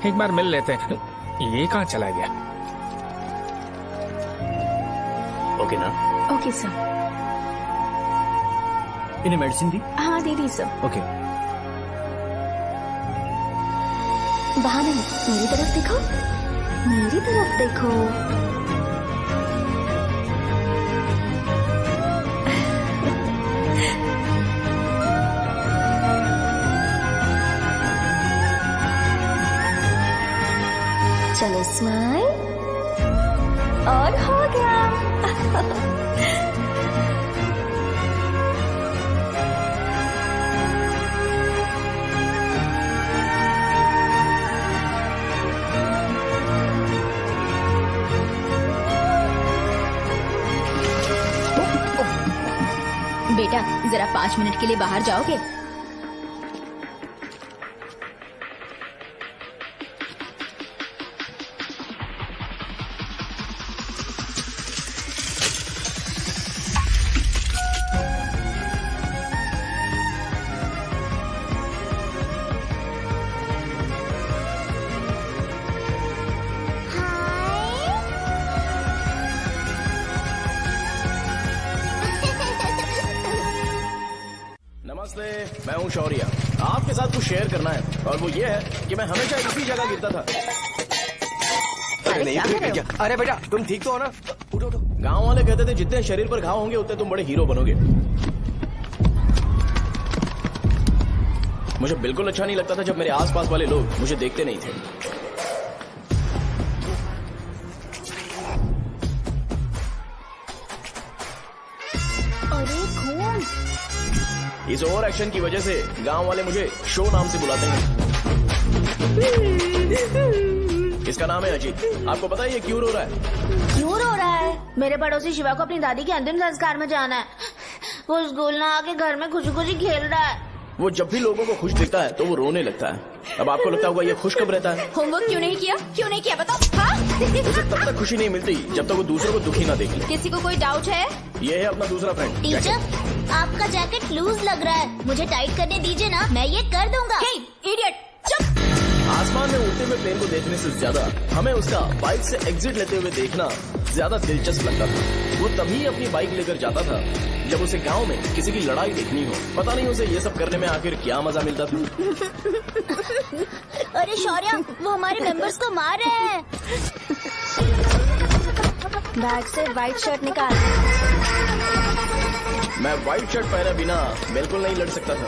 एक बार मिल लेते हैं। ये कहाँ चला गया? ओके ना? Okay sir. इन्हें मेडिसिन दी? हाँ दे दी सर। ओके। वहाँ नहीं, मेरी तरफ देखो, मेरी तरफ देखो। चलो स्माइल, और हो गया। बेटा जरा 5 मिनट के लिए बाहर जाओगे? नमस्ते, मैं हूँ शौर्य। आपके साथ कुछ शेयर करना है और वो ये है कि मैं हमेशा इसी जगह गिरता था। अरे नहीं, क्या? अरे बेटा तुम ठीक तो हो ना? उठो उठो। गाँव वाले कहते थे जितने शरीर पर घाव होंगे उतने तुम बड़े हीरो बनोगे। मुझे बिल्कुल अच्छा नहीं लगता था जब मेरे आसपास वाले लोग मुझे देखते नहीं थे। इस ओवर एक्शन की वजह से गांव वाले मुझे शो नाम से बुलाते हैं। इसका नाम है अजीत। आपको पता है ये क्यों रो रहा है? क्यों रो रहा है? मेरे पड़ोसी शिवा को अपनी दादी के अंतिम संस्कार में जाना है। वो स्कूल ना आके घर में खुशी खुशी खेल रहा है। वो जब भी लोगों को खुश दिखता है तो वो रोने लगता है। अब आपको लगता होगा ये खुश कब रहता है? होमवर्क क्यों नहीं किया? क्यों नहीं किया बताओ? हाँ? उसे तब तक खुशी नहीं मिलती जब तक वो दूसरों को दुखी ना देख ले। किसी को कोई डाउट है? ये है अपना दूसरा फ्रेंड। टीचर आपका जैकेट लूज लग रहा है, मुझे टाइट करने दीजिए ना, मैं ये कर दूंगा। हे इडियट, चुप! आसमान में उड़ते हुए प्लेन को देखने से ज्यादा हमें उसका बाइक से एग्जिट लेते हुए देखना ज्यादा दिलचस्प लगता था। वो तभी अपनी बाइक लेकर जाता था जब उसे गांव में किसी की लड़ाई देखनी हो। पता नहीं उसे ये सब करने में आखिर क्या मजा मिलता था। अरे शौर्य, वो हमारे मेंबर्स को मार रहे हैं। बैग से व्हाइट शर्ट निकाल। मैं व्हाइट शर्ट पहने बिना बिल्कुल नहीं लड़ सकता था,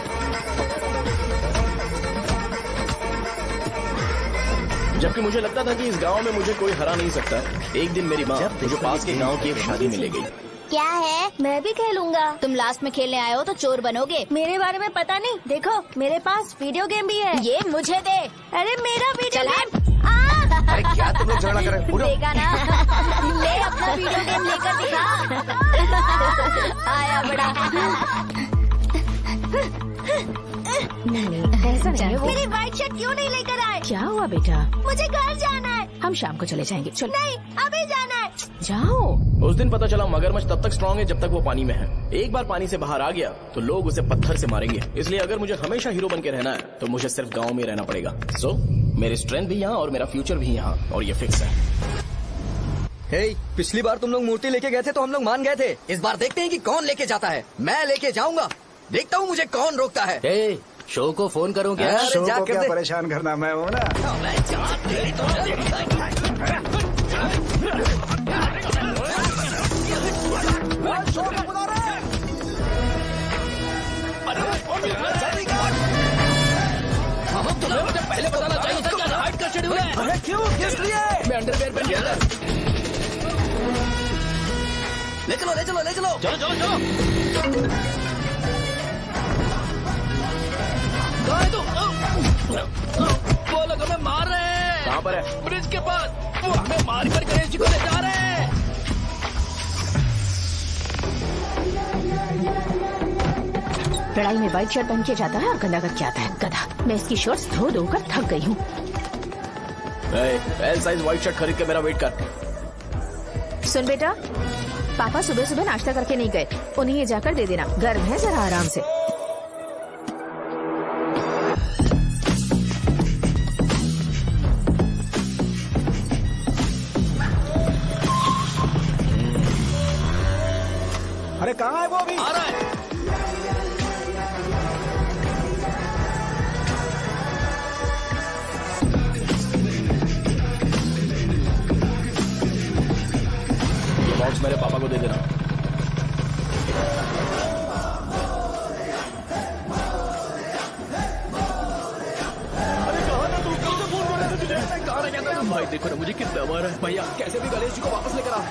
जबकि मुझे लगता था कि इस गांव में मुझे कोई हरा नहीं सकता। एक दिन मेरी माँ मुझे पास के गांव की एक शादी में ले गई। क्या है? मैं भी खेलूंगा। तुम लास्ट में खेलने आए हो तो चोर बनोगे। मेरे बारे में पता नहीं। देखो मेरे पास वीडियो गेम भी है। ये मुझे दे। अरे मेरा वीडियो गेम। अरे क्या तुम लोग झगड़ा कर रहे हो? देगा ना? ले अपना वीडियो गेम लेकर दिखा। आया बड़ा। नहीं ऐसा नहीं है। मेरी व्हाइट शर्ट क्यों नहीं लेकर आए? क्या हुआ बेटा? मुझे घर जाना है। हम शाम को चले जाएंगे। चलो। नहीं अभी जाना है। जाओ। उस दिन पता चला मगरमच्छ तब तक स्ट्रांग है जब तक वो पानी में है। एक बार पानी से बाहर आ गया तो लोग उसे पत्थर से मारेंगे। इसलिए अगर मुझे हमेशा हीरो बन के रहना है तो मुझे सिर्फ गांव में रहना पड़ेगा। सो मेरी स्ट्रेंथ भी यहाँ और मेरा फ्यूचर भी यहाँ, और ये फिक्स है। हे, पिछली बार तुम लोग मूर्ति लेके गए थे तो हम लोग मान गए थे। इस बार देखते हैं कि कौन लेके जाता है। मैं लेके जाऊंगा, देखता हूँ मुझे कौन रोकता है। हे, शो को फोन करूँ क्या? शो को क्या परेशान करना, मैं हूँ ना। मुझे पहले बताना चाहिए था क्या हाइट का शेड्यूल है। अरे क्यों, किस लिए? मैं अंडरवेयर पहन गया था। ले चलो ले चलो ले चलो। चलो चलो चलो। वो लोग हमें मार रहे हैं। कहाँ पर है? ब्रिज के पास। वो हमें मार कर गणेश जी को ले जा रहे हैं। लड़ाई में व्हाइट शर्ट पहन के जाता है और गंदा करके आता है, गधा। मैं इसकी शर्ट्स धो धोकर थक गई हूँ। एल साइज व्हाइट शर्ट खरीद के मेरा वेट कर। सुन बेटा, पापा सुबह सुबह नाश्ता करके नहीं गए, उन्हें ये जाकर दे देना। गर्म है, जरा आराम से। अरे कहाँ है वो अभी? आ रहा है। ये बॉक्स मेरे पापा को दे देना। भाई देखो ना मुझे कितना मारा है। भैया कैसे भी गणेश जी को वापस लेकर आ।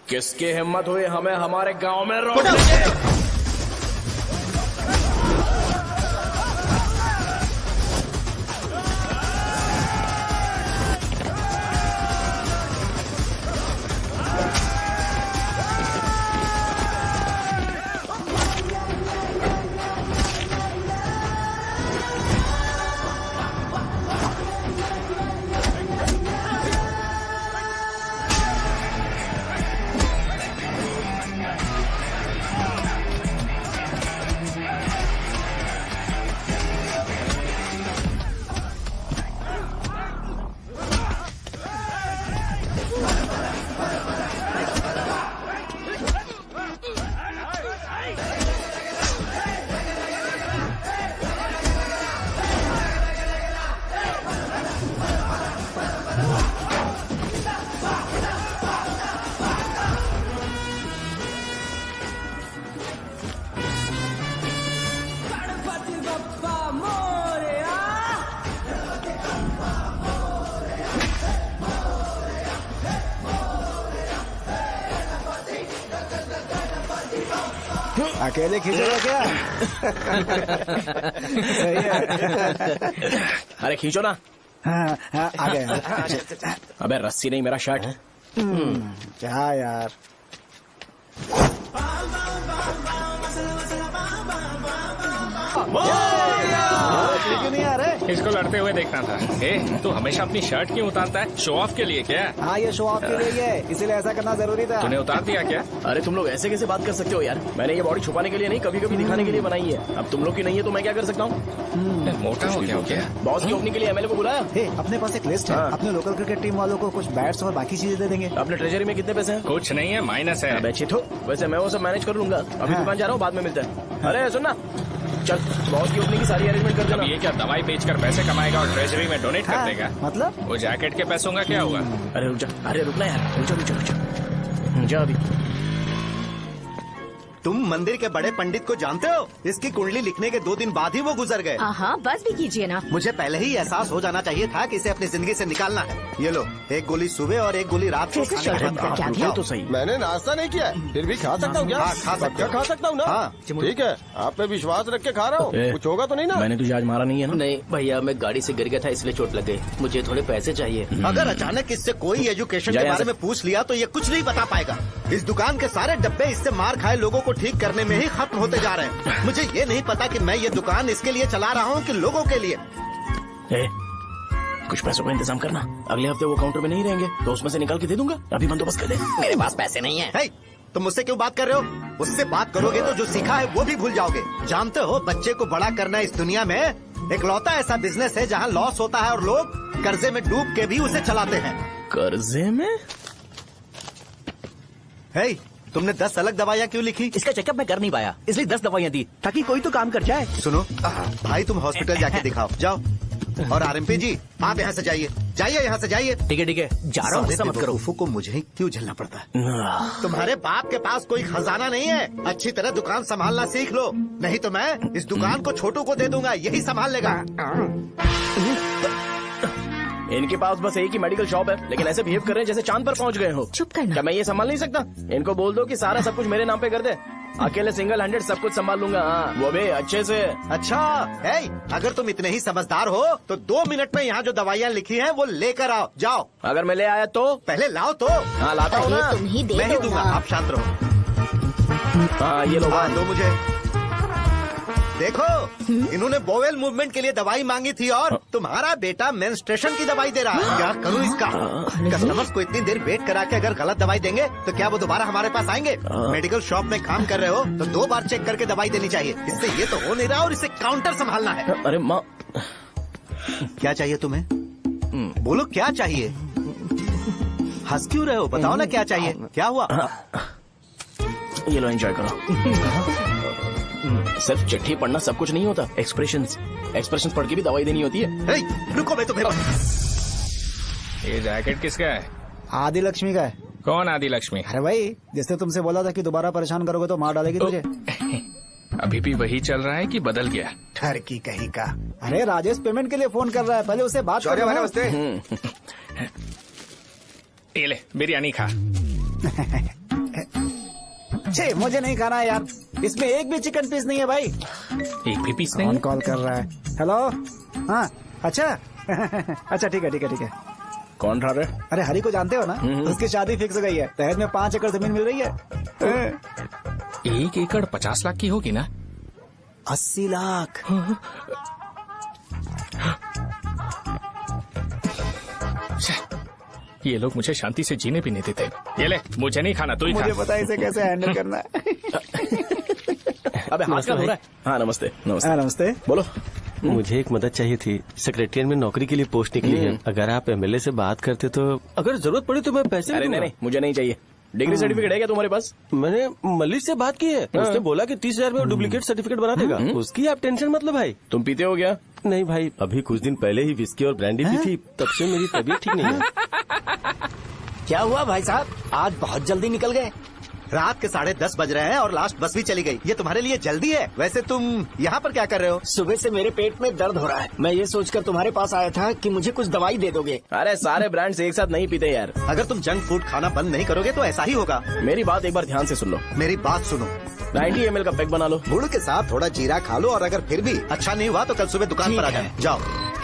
किसकी हिम्मत हुई हमें हमारे गांव में रोकने की? अकेले खींचेगा क्या? सही है। अरे खींचो ना। हाँ, हाँ, आ गया। अबे रस्सी नहीं मेरा शर्ट है। क्या यार? क्यों नहीं आ रहे? इसको लड़ते हुए देखना था। ए, तू हमेशा अपनी शर्ट क्यों उतारता है? शो ऑफ के लिए क्या? हाँ, ये शो ऑफ के लिए ही है, इसीलिए ऐसा करना जरूरी था। तूने उतार दिया क्या? अरे तुम लोग ऐसे कैसे बात कर सकते हो यार? मैंने ये बॉडी छुपाने के लिए नहीं, कभी कभी दिखाने के लिए बनाई है। अब तुम लोग की नहीं है तो मैं क्या कर सकता हूँ? मोटा हो गया हो क्या? बॉस की ओपनिंग के लिए एमएलए को बुलाया। हे, अपने पास एक लिस्ट है। हाँ। अपने लोकल क्रिकेट टीम वालों को कुछ बैट्स और बाकी चीजें दे देंगे। अपने ट्रेजरी में कितने पैसे हैं? कुछ नहीं है, माइनस है। अबे चिथो, वैसे मैं वो सब मैनेज कर लूंगा। अभी हाँ। दुकान जा रहा हूँ, बाद में मिलते हैं। अरे सुनना, चल बॉस की ओपनिंग की सारी अरेंजमेंट कर देना। अब ये क्या दवाई बेचकर पैसे कमाएगा और ट्रेजरी में डोनेट कर हाँ, देगा? मतलब? वो जैकेट के पैसों का क्या होगा? अरे रुक जा, अरे रुकना यार, रुक जा रुक जा रुक जा। जा अभी। तुम मंदिर के बड़े पंडित को जानते हो? इसकी कुंडली लिखने के 2 दिन बाद ही वो गुजर गए। हाँ, बस भी कीजिए ना। मुझे पहले ही एहसास हो जाना चाहिए था कि इसे अपनी जिंदगी से निकालना है। ये लो, एक गोली सुबह और एक गोली रात को कैसे खाने चल के रहा बाद है? क्या खाओ। किया? तो सही। मैंने नाश्ता नहीं किया है, फिर भी खा सकता हूँ क्या? हाँ, खा सकते हो। खा सकता हूँ ना? हाँ। ठीक है, आप पे विश्वास रख के खा रहा हूँ। कुछ होगा तो नहीं ना? मैंने तुझे आज मारा नहीं है ना? नहीं भैया, मैं गाड़ी से गिर गया था इसलिए चोट लग गई। मुझे थोड़े पैसे चाहिए। अगर अचानक इससे कोई एजुकेशन जा के यहाँ बारे से। में पूछ लिया तो ये कुछ नहीं बता पाएगा। इस दुकान के सारे डब्बे इससे मार खाए लोगों को ठीक करने में ही खत्म होते जा रहे हैं। मुझे ये नहीं पता कि मैं ये दुकान इसके लिए चला रहा हूँ कि लोगों के लिए। कुछ पैसों का इंतजाम करना। अगले हफ्ते वो काउंटर में नहीं रहेंगे तो उसमें से निकाल के दे दूंगा। अभी बंदोबस्त कर दे। मेरे पास पैसे नहीं है। हे, तुम मुझसे क्यों बात कर रहे हो? उससे बात करोगे तो जो सीखा है वो भी भूल जाओगे। जानते हो, बच्चे को बड़ा करना इस दुनिया में इकलौता ऐसा बिजनेस है जहाँ लॉस होता है और लोग कर्जे में डूब के भी उसे चलाते हैं। कर्जे में? हे, तुमने 10 अलग दवाइयाँ क्यों लिखी? इसका चेकअप मैं कर नहीं पाया, इसलिए 10 दवाइयाँ दी ताकि कोई तो काम कर जाए। सुनो भाई, तुम हॉस्पिटल जाके दिखाओ, जाओ। और आरएमपी जी, आप यहाँ से जाइए, जाइए यहाँ से जाइए। ठीक है जा रहा हूँ, गुस्सा मत करो। बेवकूफों को मुझे ही क्यों झेलना पड़ता है? तुम्हारे बाप के पास कोई खजाना नहीं है। अच्छी तरह दुकान संभालना सीख लो, नहीं तो मैं इस दुकान को छोटू को दे दूंगा, यही संभाल लेगा। इनके पास बस एक ही मेडिकल शॉप है, लेकिन ऐसे बिहेव कर रहे हैं जैसे चांद पर पहुंच गए हो। चुप करना। क्या मैं ये संभाल नहीं सकता? इनको बोल दो कि सारा सब कुछ मेरे नाम पे कर दे। अकेले सिंगल हैंडेड सब कुछ संभाल लूंगा। हाँ, वो भी अच्छे से। अच्छा है, अगर तुम इतने ही समझदार हो तो 2 मिनट में यहाँ जो दवाइयाँ लिखी हैं वो लेकर आओ। जाओ। अगर मैं ले आया तो? पहले लाओ तो। हाँ लाता हूँ ना। तुम ही दे मैं ही दो दूंगा, ना। आप शांत रहो। हाँ ये लो। हाँ, दो मुझे। देखो, इन्होंने बोवेल मूवमेंट के लिए दवाई मांगी थी और तुम्हारा बेटा मेंस्ट्रुएशन की दवाई दे रहा है। क्या करूँ इसका? कस्टमर्स को इतनी देर वेट करा के अगर गलत दवाई देंगे तो क्या वो दोबारा हमारे पास आएंगे? मेडिकल शॉप में काम कर रहे हो तो 2 बार चेक करके दवाई देनी चाहिए। इससे ये तो हो नहीं रहा और इसे काउंटर संभालना है। अरे माँ, क्या चाहिए तुम्हें? बोलो क्या चाहिए? हंस क्यों रहे हो? बताओ ना क्या चाहिए? क्या हुआ? ये लो एंजॉय करो। सिर्फ चिट्ठी पढ़ना सब कुछ नहीं होता। एक्सप्रेशंस पढ़ के भी दवाई देनी होती है। रुको, मैं तुम्हें। ये जैकेट किसका है? आदि लक्ष्मी का है। कौन आदि लक्ष्मी? अरे भाई, जिसने तुमसे बोला था कि दोबारा परेशान करोगे तो मार डालेगी तुझे। अभी भी वही चल रहा है कि बदल गया? ठरकी कहीं का। अरे राजेश पेमेंट के लिए फोन कर रहा है, पहले उससे बात करो। नमस्ते। ये ले बिरयानी खा। छे, मुझे नहीं खाना है यार, इसमें एक भी चिकन पीस नहीं है भाई। एक भी पीस नहीं? कौन कॉल कर रहा है? हेलो। हाँ अच्छा। अच्छा ठीक है ठीक है ठीक है। कौन रहा है? अरे हरी को जानते हो ना? उसकी शादी फिक्स हो गई है। दहेज में 5 एकड़ जमीन मिल रही है। 1 एकड़ 50 लाख की होगी ना? 80 लाख। ये लोग मुझे शांति से जीने भी नहीं देते। ये ले, मुझे नहीं खाना, तू ही खा। मुझे पता है इसे कैसे हैंडल करना है। अबे हाथ का हो रहा है। हाँ नमस्ते। नमस्ते। नमस्ते। बोलो। मुझे एक मदद चाहिए थी। सेक्रेटरिएट में नौकरी के लिए पोस्ट निकली है। अगर आप एमएलए से बात करते तो अगर जरूरत पड़ी तो मैं पैसे अरे नहीं, मुझे नहीं चाहिए। डिग्री सर्टिफिकेट है क्या तुम्हारे पास? मैंने मलिक से बात की है। उसने बोला कि 30,000 में डुप्लीकेट सर्टिफिकेट बना देगा। उसकी आप टेंशन मत लो भाई। तुम पीते हो क्या? नहीं भाई, अभी कुछ दिन पहले ही विस्की और ब्रांडी पी थी, तब से मेरी तबीयत ठीक नहीं है। क्या हुआ भाई साहब, आज बहुत जल्दी निकल गए? रात के 10:30 बज रहे हैं और लास्ट बस भी चली गई। ये तुम्हारे लिए जल्दी है। वैसे तुम यहाँ पर क्या कर रहे हो? सुबह से मेरे पेट में दर्द हो रहा है। मैं ये सोचकर तुम्हारे पास आया था कि मुझे कुछ दवाई दे दोगे। अरे सारे ब्रांड्स एक साथ नहीं पीते यार। अगर तुम जंक फूड खाना बंद नहीं करोगे तो ऐसा ही होगा। मेरी बात एक बार ध्यान से सुन लो। मेरी बात सुनो। 90 ml का पैक बना लो। गुड़ के साथ थोड़ा जीरा खा लो और अगर फिर भी अच्छा नहीं हुआ तो कल सुबह दुकान पर आ जाओ।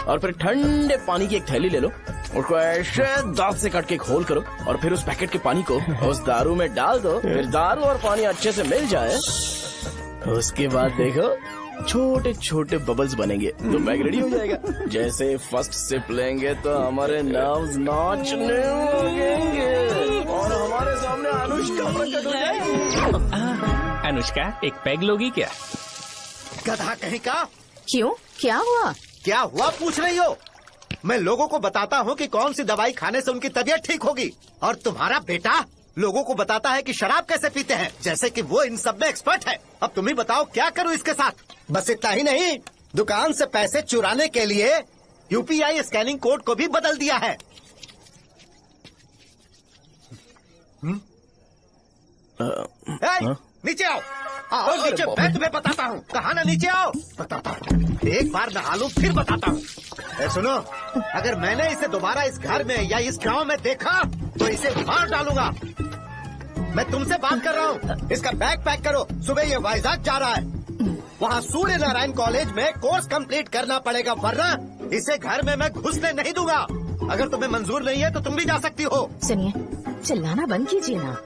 और फिर ठंडे पानी की एक थैली ले लो, उसको ऐसे दांत से काट के खोल करो और फिर उस पैकेट के पानी को उस दारू में डाल दो। फिर दारू और पानी अच्छे से मिल जाए, उसके बाद देखो छोटे छोटे बबल्स बनेंगे तो पैक रेडी हो जाएगा। जैसे फर्स्ट सिप लेंगे तो हमारे नर्व्स नाचने लगेंगे और हमारे सामने अनुष्का प्रकट हो जाएगी। अनुष्का, एक पैग लोगी क्या? गधा कहीं का। क्यों, क्या हुआ? क्या हुआ पूछ रही हो? मैं लोगों को बताता हूँ कि कौन सी दवाई खाने से उनकी तबीयत ठीक होगी और तुम्हारा बेटा लोगों को बताता है कि शराब कैसे पीते हैं, जैसे कि वो इन सब में एक्सपर्ट है। अब तुम ही बताओ क्या करूँ इसके साथ? बस इतना ही नहीं, दुकान से पैसे चुराने के लिए यूपीआई स्कैनिंग कोड को भी बदल दिया है। नीचे आओ, आओ नीचे, मैं तुम्हें बताता हूँ। कहा ना नीचे आओ, बताता हूँ। एक बार नहा लूं फिर बताता हूँ। सुनो, अगर मैंने इसे दोबारा इस घर में या इस गांव में देखा तो इसे मार डालूंगा। मैं तुमसे बात कर रहा हूँ। इसका बैग पैक करो, सुबह ये वाइजाग जा रहा है। वहाँ सूर्य नारायण कॉलेज में कोर्स कंप्लीट करना पड़ेगा, वरना इसे घर में मैं घुसने नहीं दूंगा। अगर तुम्हें मंजूर नहीं है तो तुम भी जा सकती हो। सुनिए, चिल्लाना बंद कीजिए ना।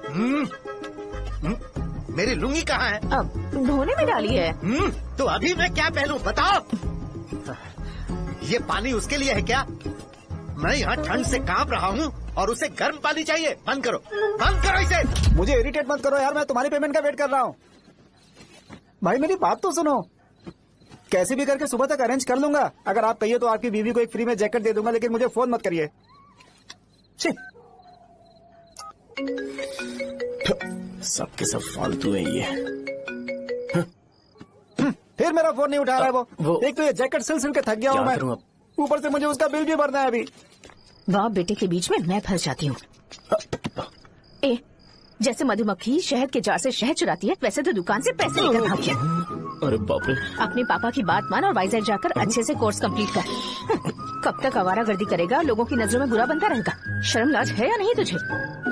मेरी लुंगी कहाँ है? अब धोने में डाली है। तो अभी मैं क्या पहनूं बताओ? ये पानी उसके लिए है क्या? मैं यहाँ ठंड से कांप रहा हूँ और उसे गर्म पानी चाहिए। बंद करो, बंद करो इसे। मुझे इरिटेट मत करो यार, मैं तुम्हारी पेमेंट का वेट कर रहा हूँ। भाई मेरी बात तो सुनो, कैसे भी करके सुबह तक अरेंज कर लूंगा। अगर आप कहिए तो आपकी बीवी को एक फ्री में जैकेट दे दूंगा, लेकिन मुझे फोन मत करिए। सबके सब फालतू है ये। फिर मेरा फोन नहीं उठा रहा है वो। एक तो ये जैकेट सिल सिल के थक गया हूँ मैं, ऊपर से मुझे उसका बिल भी भरना है अभी। बाप बेटे के बीच में मैं फंस जाती हूँ। जैसे मधुमक्खी शहद के जार से शहद चुराती है, वैसे तो दुकान से पैसे लेकर भाग गया। अरे बाप रे। अपने पापा की बात मान और वाइजैक जाकर अच्छे से कोर्स कंप्लीट कर। कब तक आवारागर्दी करेगा, लोगों की नजरों में बुरा बनता रहेगा? शर्म लाज है या नहीं तुझे?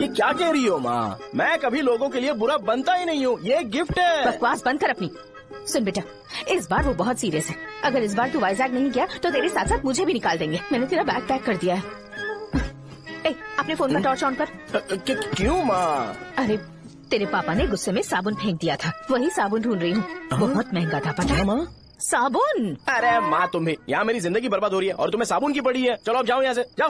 ये क्या कह रही हो माँ? मैं कभी लोगों के लिए बुरा बनता ही नहीं हूँ, ये गिफ्ट है। बकवास बंद कर अपनी। सुन बेटा, इस बार वो बहुत सीरियस है। अगर इस बार तू वाइजैक नहीं गया तो तेरे साथ साथ मुझे भी निकाल देंगे। मैंने तेरा बैग पैक कर दिया है। ए, अपने फोन का टॉर्च ऑन कर। क्यों माँ? अरे तेरे पापा ने गुस्से में साबुन फेंक दिया था, वही साबुन ढूंढ रही हूँ। बहुत महंगा था, पता है माँ? साबुन। अरे माँ तुम भी, यहाँ मेरी जिंदगी बर्बाद हो रही है और तुम्हें साबुन की पड़ी है। चलो अब जाओ यहाँ से, जाओ।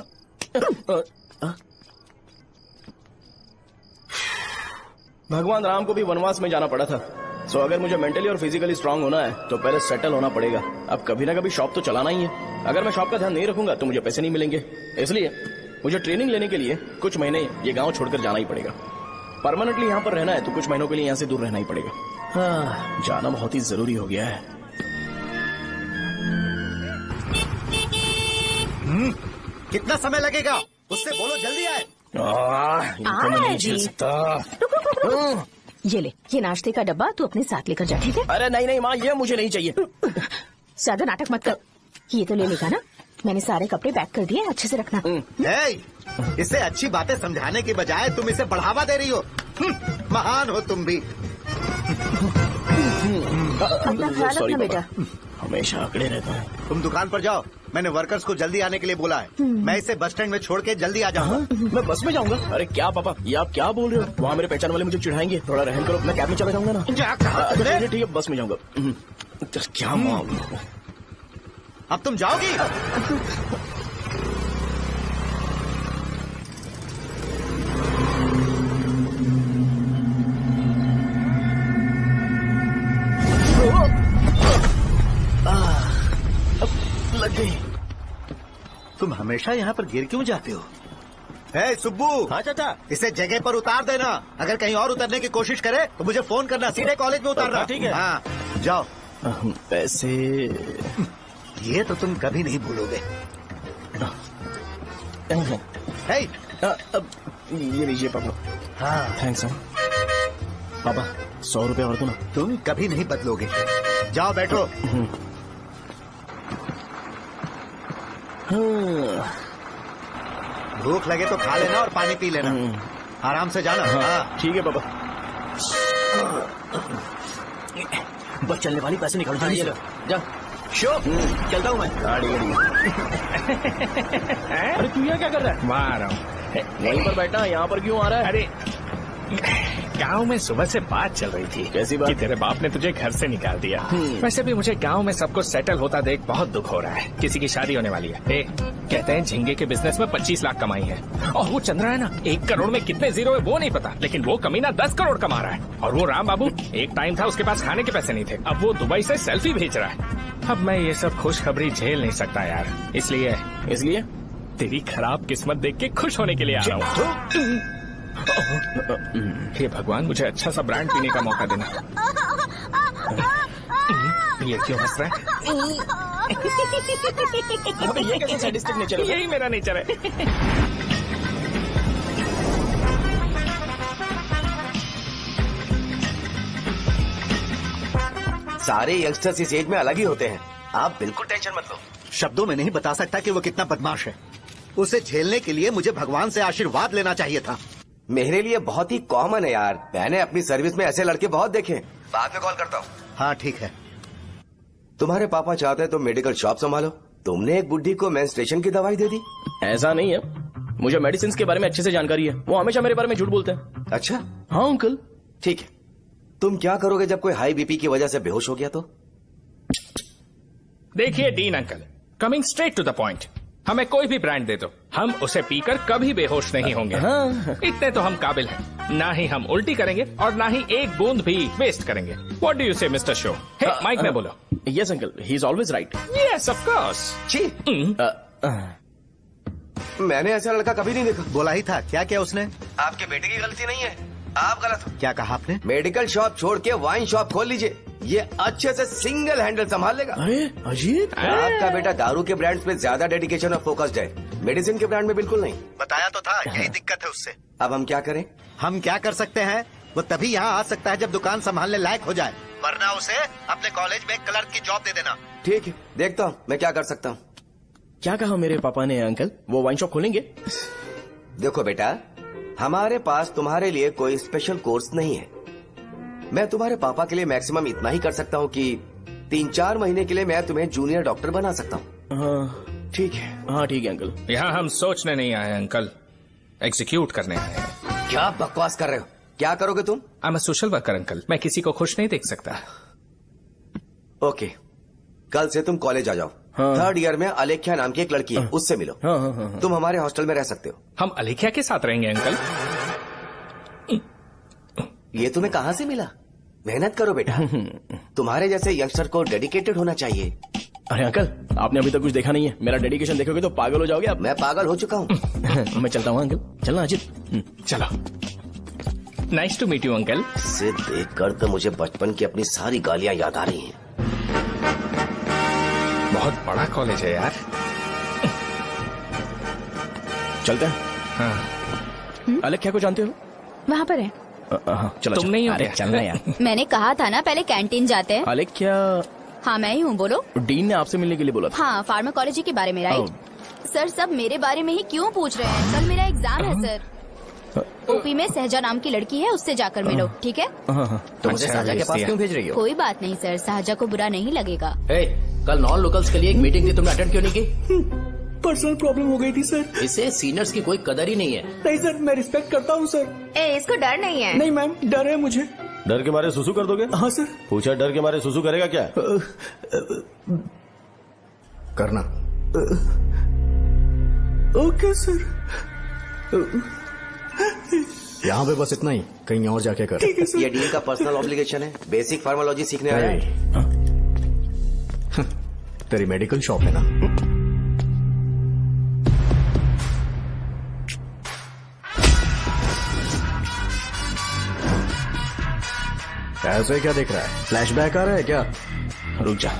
भगवान राम को भी वनवास में जाना पड़ा था। सो अगर मुझे मेंटली और फिजिकली स्ट्रांग होना है तो पहले सेटल होना पड़ेगा। अब कभी ना कभी शॉप तो चलाना ही है। अगर मैं शॉप का ध्यान नहीं रखूंगा तो मुझे पैसे नहीं मिलेंगे। इसलिए मुझे ट्रेनिंग लेने के लिए कुछ महीने ये गांव छोड़कर जाना ही पड़ेगा। परमानेंटली यहाँ पर रहना है तो कुछ महीनों के लिए यहाँ से दूर रहना ही पड़ेगा। हाँ, जाना बहुत ही जरूरी हो गया है। कितना समय लगेगा? उससे बोलो जल्दी आए। इनको मैं नहीं झेल सकता। ये ले, ये नाश्ते का डब्बा तू अपने साथ लेकर जा, ठीक है? अरे नहीं नहीं माँ, ये मुझे नहीं चाहिए। ज्यादा नाटक मत कर। ये तो ले लेगा ना? मैंने सारे कपड़े पैक कर दिए, अच्छे से रखना। इसे अच्छी बातें समझाने की बजाय तुम इसे बढ़ावा दे रही हो। महान हो तुम भी। अपना ख्याल रखना बेटा। हमेशा अकड़े रहता है। तुम दुकान पर जाओ, मैंने वर्कर्स को जल्दी आने के लिए बोला है। मैं इसे बस स्टैंड में छोड़ के जल्दी आ जाऊंगा। मैं बस में जाऊंगा? अरे क्या पापा, ये आप क्या बोल रहे हो? वहाँ मेरे पहचान वाले मुझे चिढ़ाएंगे। थोड़ा रहम करो, मैं कैब में चला जाऊंगा ना। ठीक है, बस में जाऊंगा। क्या मामला? अब तुम जाओगी? लग गई। तुम हमेशा यहाँ पर गिर क्यों जाते हो? हे सुब्बू। हाँ चाचा। इसे जगह पर उतार देना। अगर कहीं और उतरने की कोशिश करे तो मुझे फोन करना। सीधे कॉलेज में उतारना। ठीक है। हाँ जाओ। पैसे ये तो तुम कभी नहीं भूलोगे। हे, अब ये लीजिए पापा। हाँ थैंक्स पापा। 100 रुपए और दो ना। तुम कभी नहीं बदलोगे। जाओ बैठो। भूख लगे तो खा लेना और पानी पी लेना। आराम से जाना। हाँ ठीक है पापा। बस चलने वाली, पैसे निकाल जल्दी से। जा शो, चलता हूँ मैं। गाड़ी अरे तू यहाँ क्या कर रहा है? वहाँ आ रहा हूँ। वहीं पर बैठा, यहाँ पर क्यों आ रहा है? अरे गांव में सुबह से बात चल रही थी। कैसी बात? कि तेरे बाप ने तुझे घर से निकाल दिया। वैसे भी मुझे गांव में सबको सेटल होता देख बहुत दुख हो रहा है। किसी की शादी होने वाली है। कहते हैं झींगे के बिजनेस में 25 लाख कमाई है। और वो चंद्रा है ना, 1 करोड़ में कितने जीरो है वो नहीं पता, लेकिन वो कमीना 10 करोड़ कमा रहा है। और वो राम बाबू, एक टाइम था उसके पास खाने के पैसे नहीं थे, अब वो दुबई से सेल्फी भेज रहा है। अब मैं ये सब खुशखबरी झेल नहीं सकता यार। इसलिए तेरी खराब किस्मत देख के खुश होने के लिए आ रहा हूँ। हे भगवान, मुझे अच्छा सा ब्रांड पीने का मौका देना। ये क्यों हंस रहा है? ये कैसे सैडिस्टिक नेचर है? यही मेरा नेचर है। सारे यंगस्टर्स इस एज में अलग ही होते हैं। आप बिल्कुल टेंशन मत लो। शब्दों में नहीं बता सकता कि वो कितना बदमाश है। उसे झेलने के लिए मुझे भगवान से आशीर्वाद लेना चाहिए था। मेरे लिए बहुत ही कॉमन है यार। मैंने अपनी सर्विस में ऐसे लड़के बहुत देखे। बाद में कॉल करता हूँ। हाँ ठीक है। तुम्हारे पापा चाहते हैं तुम मेडिकल शॉप संभालो। तुमने एक बुढ़ी को मेंस्ट्रुएशन की दवाई दे दी। ऐसा नहीं है, मुझे मेडिसिन के बारे में अच्छे से जानकारी है। वो हमेशा मेरे बारे में झूठ बोलते हैं। अच्छा हाँ अंकल। ठीक है, तुम क्या करोगे जब कोई हाई बीपी की वजह से बेहोश हो गया तो? देखिए Dean uncle, coming straight to the point, हमें कोई भी ब्रांड दे दो, हम उसे पीकर कभी बेहोश नहीं होंगे। इतने तो हम काबिल हैं। ना ही हम उल्टी करेंगे और ना ही एक बूंद भी वेस्ट करेंगे। व्हाट डू यू से मिस्टर शो? माइक में बोलो। Yes uncle, he is always right. Yes of course. मैंने ऐसा लड़का कभी नहीं देखा। बोला ही था। क्या क्या उसने? आपके बेटे की गलती नहीं है, आप गलत हो। क्या कहा आपने? मेडिकल शॉप छोड़ के वाइन शॉप खोल लीजिए, ये अच्छे से सिंगल हैंडल संभाल लेगा। अरे अजीब। आपका बेटा दारू के ब्रांड्स पे ज्यादा डेडिकेशन और फोकस्ड है, मेडिसिन के ब्रांड में बिल्कुल नहीं। बताया तो था, यही दिक्कत है उससे। अब हम क्या करें? हम क्या कर सकते हैं? वो तभी यहाँ आ सकता है जब दुकान संभालने लायक हो जाए, वरना उसे अपने कॉलेज में क्लर्क की जॉब दे देना। ठीक है, देखता हूँ मैं क्या कर सकता हूँ। क्या कहा मेरे पापा ने अंकल? वो वाइन शॉप खोलेंगे? देखो बेटा, हमारे पास तुम्हारे लिए कोई स्पेशल कोर्स नहीं है। मैं तुम्हारे पापा के लिए मैक्सिमम इतना ही कर सकता हूँ कि 3-4 महीने के लिए मैं तुम्हें जूनियर डॉक्टर बना सकता हूँ। हाँ ठीक है, हाँ ठीक है अंकल। यहाँ हम सोचने नहीं आए अंकल, एग्जीक्यूट करने आए हैं। क्या बकवास कर रहे हो? क्या करोगे तुम? I am a social worker uncle, मैं किसी को खुश नहीं देख सकता। ओके, कल से तुम कॉलेज आ जाओ। हाँ। 3rd ईयर में अलेख्या नाम की एक लड़की है, उससे मिलो। हाँ, हाँ, हाँ, हाँ। तुम हमारे हॉस्टल में रह सकते हो। हम अलेख्या के साथ रहेंगे अंकल? ये तुम्हें कहाँ से मिला? मेहनत करो बेटा, तुम्हारे जैसे यंगस्टर को डेडिकेटेड होना चाहिए। अरे अंकल, आपने अभी तक कुछ देखा नहीं है। मेरा डेडिकेशन देखोगे तो पागल हो जाओगे आप। मैं पागल हो चुका हूँ। मैं चलता हूँ अंकल। चलना अजित। चलो, nice to meet you uncle. इसे देखकर तो मुझे बचपन की अपनी सारी गालियाँ याद आ रही हैं। बहुत बड़ा कॉलेज है यार। चलते हैं। हाँ। अलेख्या को जानते हो? वहाँ पर है। चलो तुम नहीं हो अरे क्या? चलना यार। मैंने कहा था ना पहले कैंटीन जाते हैं। अलेख्या, हाँ मैं ही हूँ, बोलो। डीन ने आपसे मिलने के लिए बोला था। हाँ, फार्माकोलॉजी के बारे में, राइट? सर सब मेरे बारे में ही क्यों पूछ रहे हैं? कल मेरा एग्जाम है सर। ओपी में सहजा नाम की लड़की है, उससे जाकर मिलो, ठीक है? तो मुझे साजा के पास क्यों भेज रही हो? कोई बात नहीं सर, सहजा को बुरा नहीं लगेगा। कल नॉन लोकल्स के लिए एक मीटिंग थी, तुमने अटेंड क्यों नहीं की? पर्सनल प्रॉब्लम हो गई थी सर। इससे सीनियर्स की कोई कदर ही नहीं है। नहीं सर, मैं रिस्पेक्ट करता हूँ सर। इसको डर नहीं है। नहीं मैम, डर है मुझे। डर के मारे सुसु कर दोगे? हाँ सर। पूछा डर के मारे सुसु करेगा क्या? करना। Okay sir. यहाँ पे बस इतना ही, कहीं और जाके कर। ये डीन का पर्सनल ऑब्लिगेशन है, बेसिक फार्माकोलॉजी सीखने आया है। तेरी मेडिकल शॉप है ना? ऐसे क्या देख रहा है? फ्लैशबैक आ रहा है क्या? रुक जा।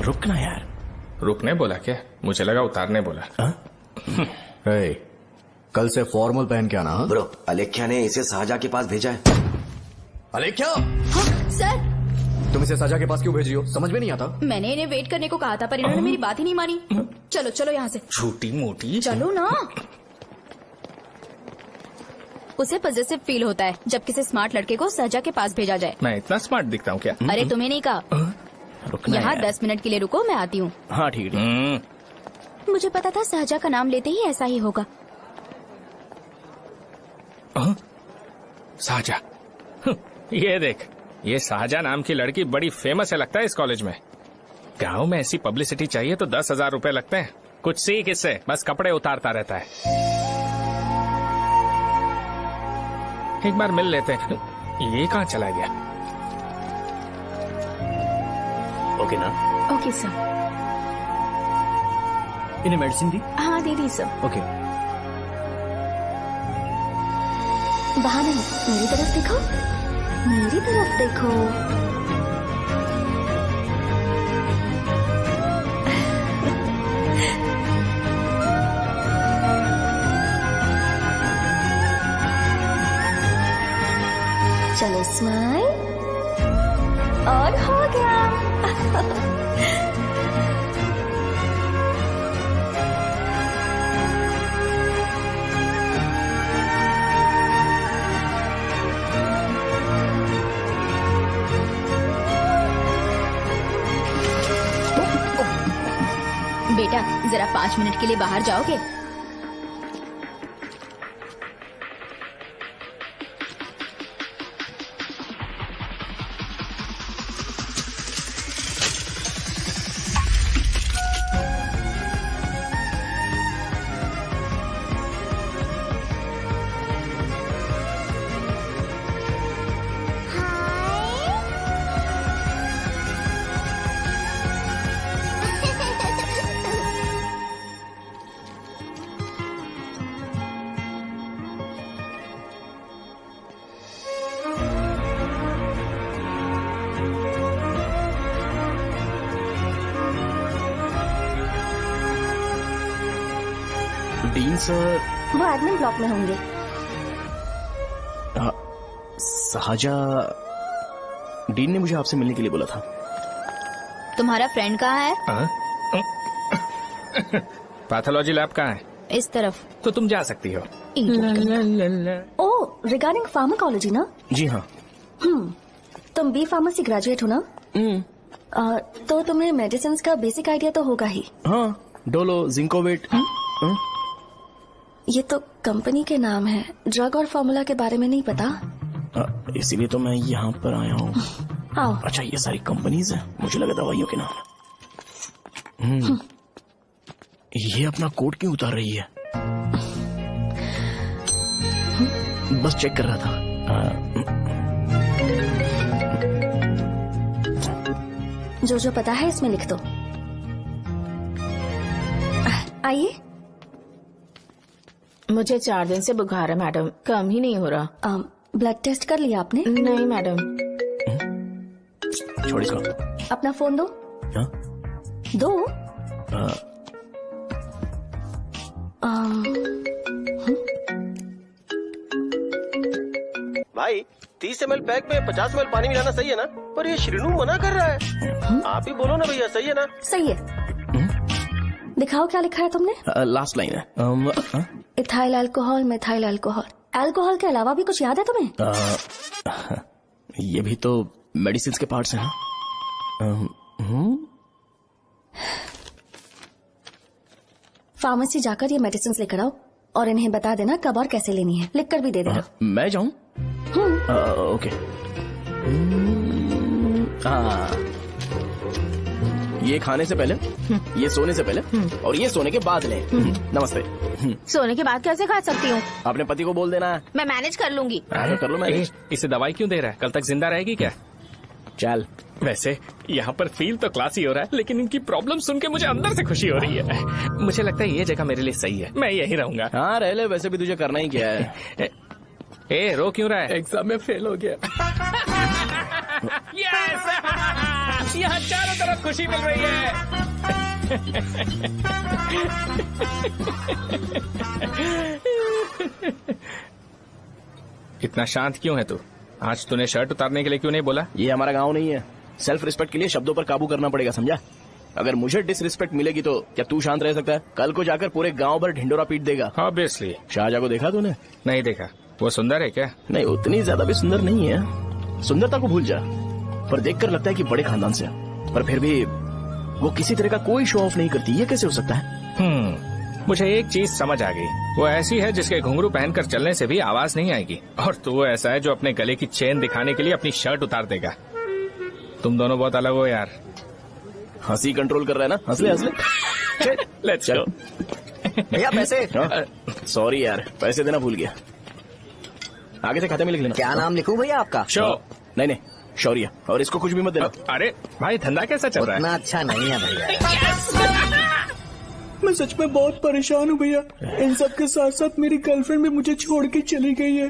रुकना यार। रुकने बोला क्या? मुझे लगा उतारने बोला। हे, कल से फॉर्मल पहन के आना। ब्रो, अलेख्या ने इसे साजा के पास भेजा है। अलेख्या, हाँ, सर तुम इसे साजा के पास क्यों भेज रही हो? समझ में नहीं आता। मैंने इन्हें वेट करने को कहा था, पर इन्होंने मेरी बात ही नहीं मानी। चलो चलो यहाँ से। छोटी मोटी। चलो ना। उसे पॉजिटिव फील होता है जब किसी स्मार्ट लड़के को सहजा के पास भेजा जाए। मैं इतना स्मार्ट दिखता हूँ क्या? अरे तुम्हें नहीं कहा। यहाँ 10 मिनट के लिए रुको, मैं आती हूँ। हाँ ठीक है। मुझे पता था सहजा का नाम लेते ही ऐसा ही होगा। साजा, ये देख, ये साजा नाम की लड़की बड़ी फेमस है लगता है इस कॉलेज में। गांव में ऐसी पब्लिसिटी चाहिए तो 10,000 रुपए लगते हैं। कुछ सीख इससे, बस कपड़े उतारता रहता है। एक बार मिल लेते हैं। ये कहाँ चला गया? ओके ना? Okay sir. इन्हें मेडिसिन दी? हाँ दे दी सर। ओके। बाहर नहीं, मेरी तरफ देखो, मेरी तरफ देखो। चलो स्माइल, और हो गया। बेटा जरा 5 मिनट के लिए बाहर जाओगे? डीन सर वो एडमिन ब्लॉक में होंगे। साजा, डीन ने मुझे आपसे मिलने के लिए बोला था। तुम्हारा फ्रेंड कहाँ है? पैथोलॉजी लैब कहाँ है? इस तरफ। तो तुम जा सकती हो। ओ, रिगार्डिंग फार्माकोलॉजी ना? जी हाँ। तुम बी फार्मेसी ग्रेजुएट हो ना? तो तुम्हें मेडिसिन का बेसिक आइडिया तो होगा ही। हाँ, डोलो, जिंकोवेट। ये तो कंपनी के नाम है, ड्रग और फॉर्मूला के बारे में नहीं पता। इसीलिए तो मैं यहाँ पर आया हूँ। आओ। अच्छा, ये सारी कंपनीज है, मुझे लगा दवाइयों के नाम। ये अपना कोट क्यों उतार रही है? बस चेक कर रहा था। जो जो पता है इसमें लिख दो। आइए। मुझे 4 दिन से बुखार है मैडम, कम ही नहीं हो रहा। ब्लड टेस्ट कर लिया आपने? नहीं मैडम। छोड़ इसको। अपना फोन दो। दो। भाई 30 ml पैक में 50 ml पानी मिलाना सही है ना? पर ये श्रीनू मना कर रहा है। आप ही बोलो ना भैया, सही है ना? सही है। दिखाओ क्या लिखा है तुमने? लास्ट लाइन है। Ethyl alcohol, methyl alcohol. Alcohol के अलावा भी कुछ याद है तुम्हें? ये भी तो मेडिसिन के पार्ट्स हैं ना? फार्मेसी जाकर ये मेडिसिन लेकर आओ और इन्हें बता देना कब और कैसे लेनी है। लिख कर भी दे देना। मैं जाऊं? ओके। ये खाने से पहले, ये सोने से पहले और ये सोने के बाद ले। नमस्ते। सोने के बाद कैसे खा सकती हूँ? अपने पति को बोल देना। मैं मैनेज कर लूंगी। कर लो मैनेज। इसे दवाई क्यों दे रहा है? कल तक जिंदा रहेगी क्या? चल। वैसे यहाँ पर फील तो क्लासी हो रहा है, लेकिन इनकी प्रॉब्लम सुन के मुझे अंदर से खुशी हो रही है। मुझे लगता है ये जगह मेरे लिए सही है, मैं यहीं रहूंगा। हाँ रह ले, वैसे भी तुझे करना ही क्या है। ए रो क्यों रहा है? एग्जाम में फेल हो गया। यस! यहाँ चारों तरफ खुशी मिल रही है। इतना शांत क्यों है तू? आज तूने शर्ट उतारने के लिए क्यों नहीं बोला? ये हमारा गांव नहीं है। सेल्फ रिस्पेक्ट के लिए शब्दों पर काबू करना पड़ेगा, समझा? अगर मुझे डिसरिस्पेक्ट मिलेगी तो क्या तू शांत रह सकता है? कल को जाकर पूरे गांव भर ढिंडोरा पीट देगा। ऑब्वियसली। शाहजहां को देखा तूने? नहीं देखा। वो सुंदर है क्या? नहीं, उतनी ज्यादा भी सुंदर नहीं है। सुंदरता को भूल जा, पर देखकर लगता है कि बड़े खानदान से है। पर फिर भी वो किसी तरह का कोई शो ऑफ नहीं करती। ये कैसे हो सकता है? मुझे एक चीज समझ आ गई। वो ऐसी है जिसके घुंघरू पहनकर चलने से भी आवाज नहीं आएगी, और तू वो ऐसा है जो अपने गले की चेन दिखाने के लिए अपनी शर्ट उतार देगा। तुम दोनों बहुत अलग हो यार। हंसी कंट्रोल कर रहा है ना? हंस ले, हंस ले। Let's go. भैया पैसे। सॉरी यार, पैसे देना भूल गया। आगे से खाते में लिख लेना। क्या नाम लिखूं भैया आपका? नहीं, शौर्य। और इसको कुछ भी मत देना। अरे भाई, धंधा कैसा चल रहा है? उतना अच्छा नहीं है भैया। मैं सच में बहुत परेशान हूँ भैया। इन सब के साथ साथ मेरी गर्लफ्रेंड भी मुझे छोड़ के चली गई है।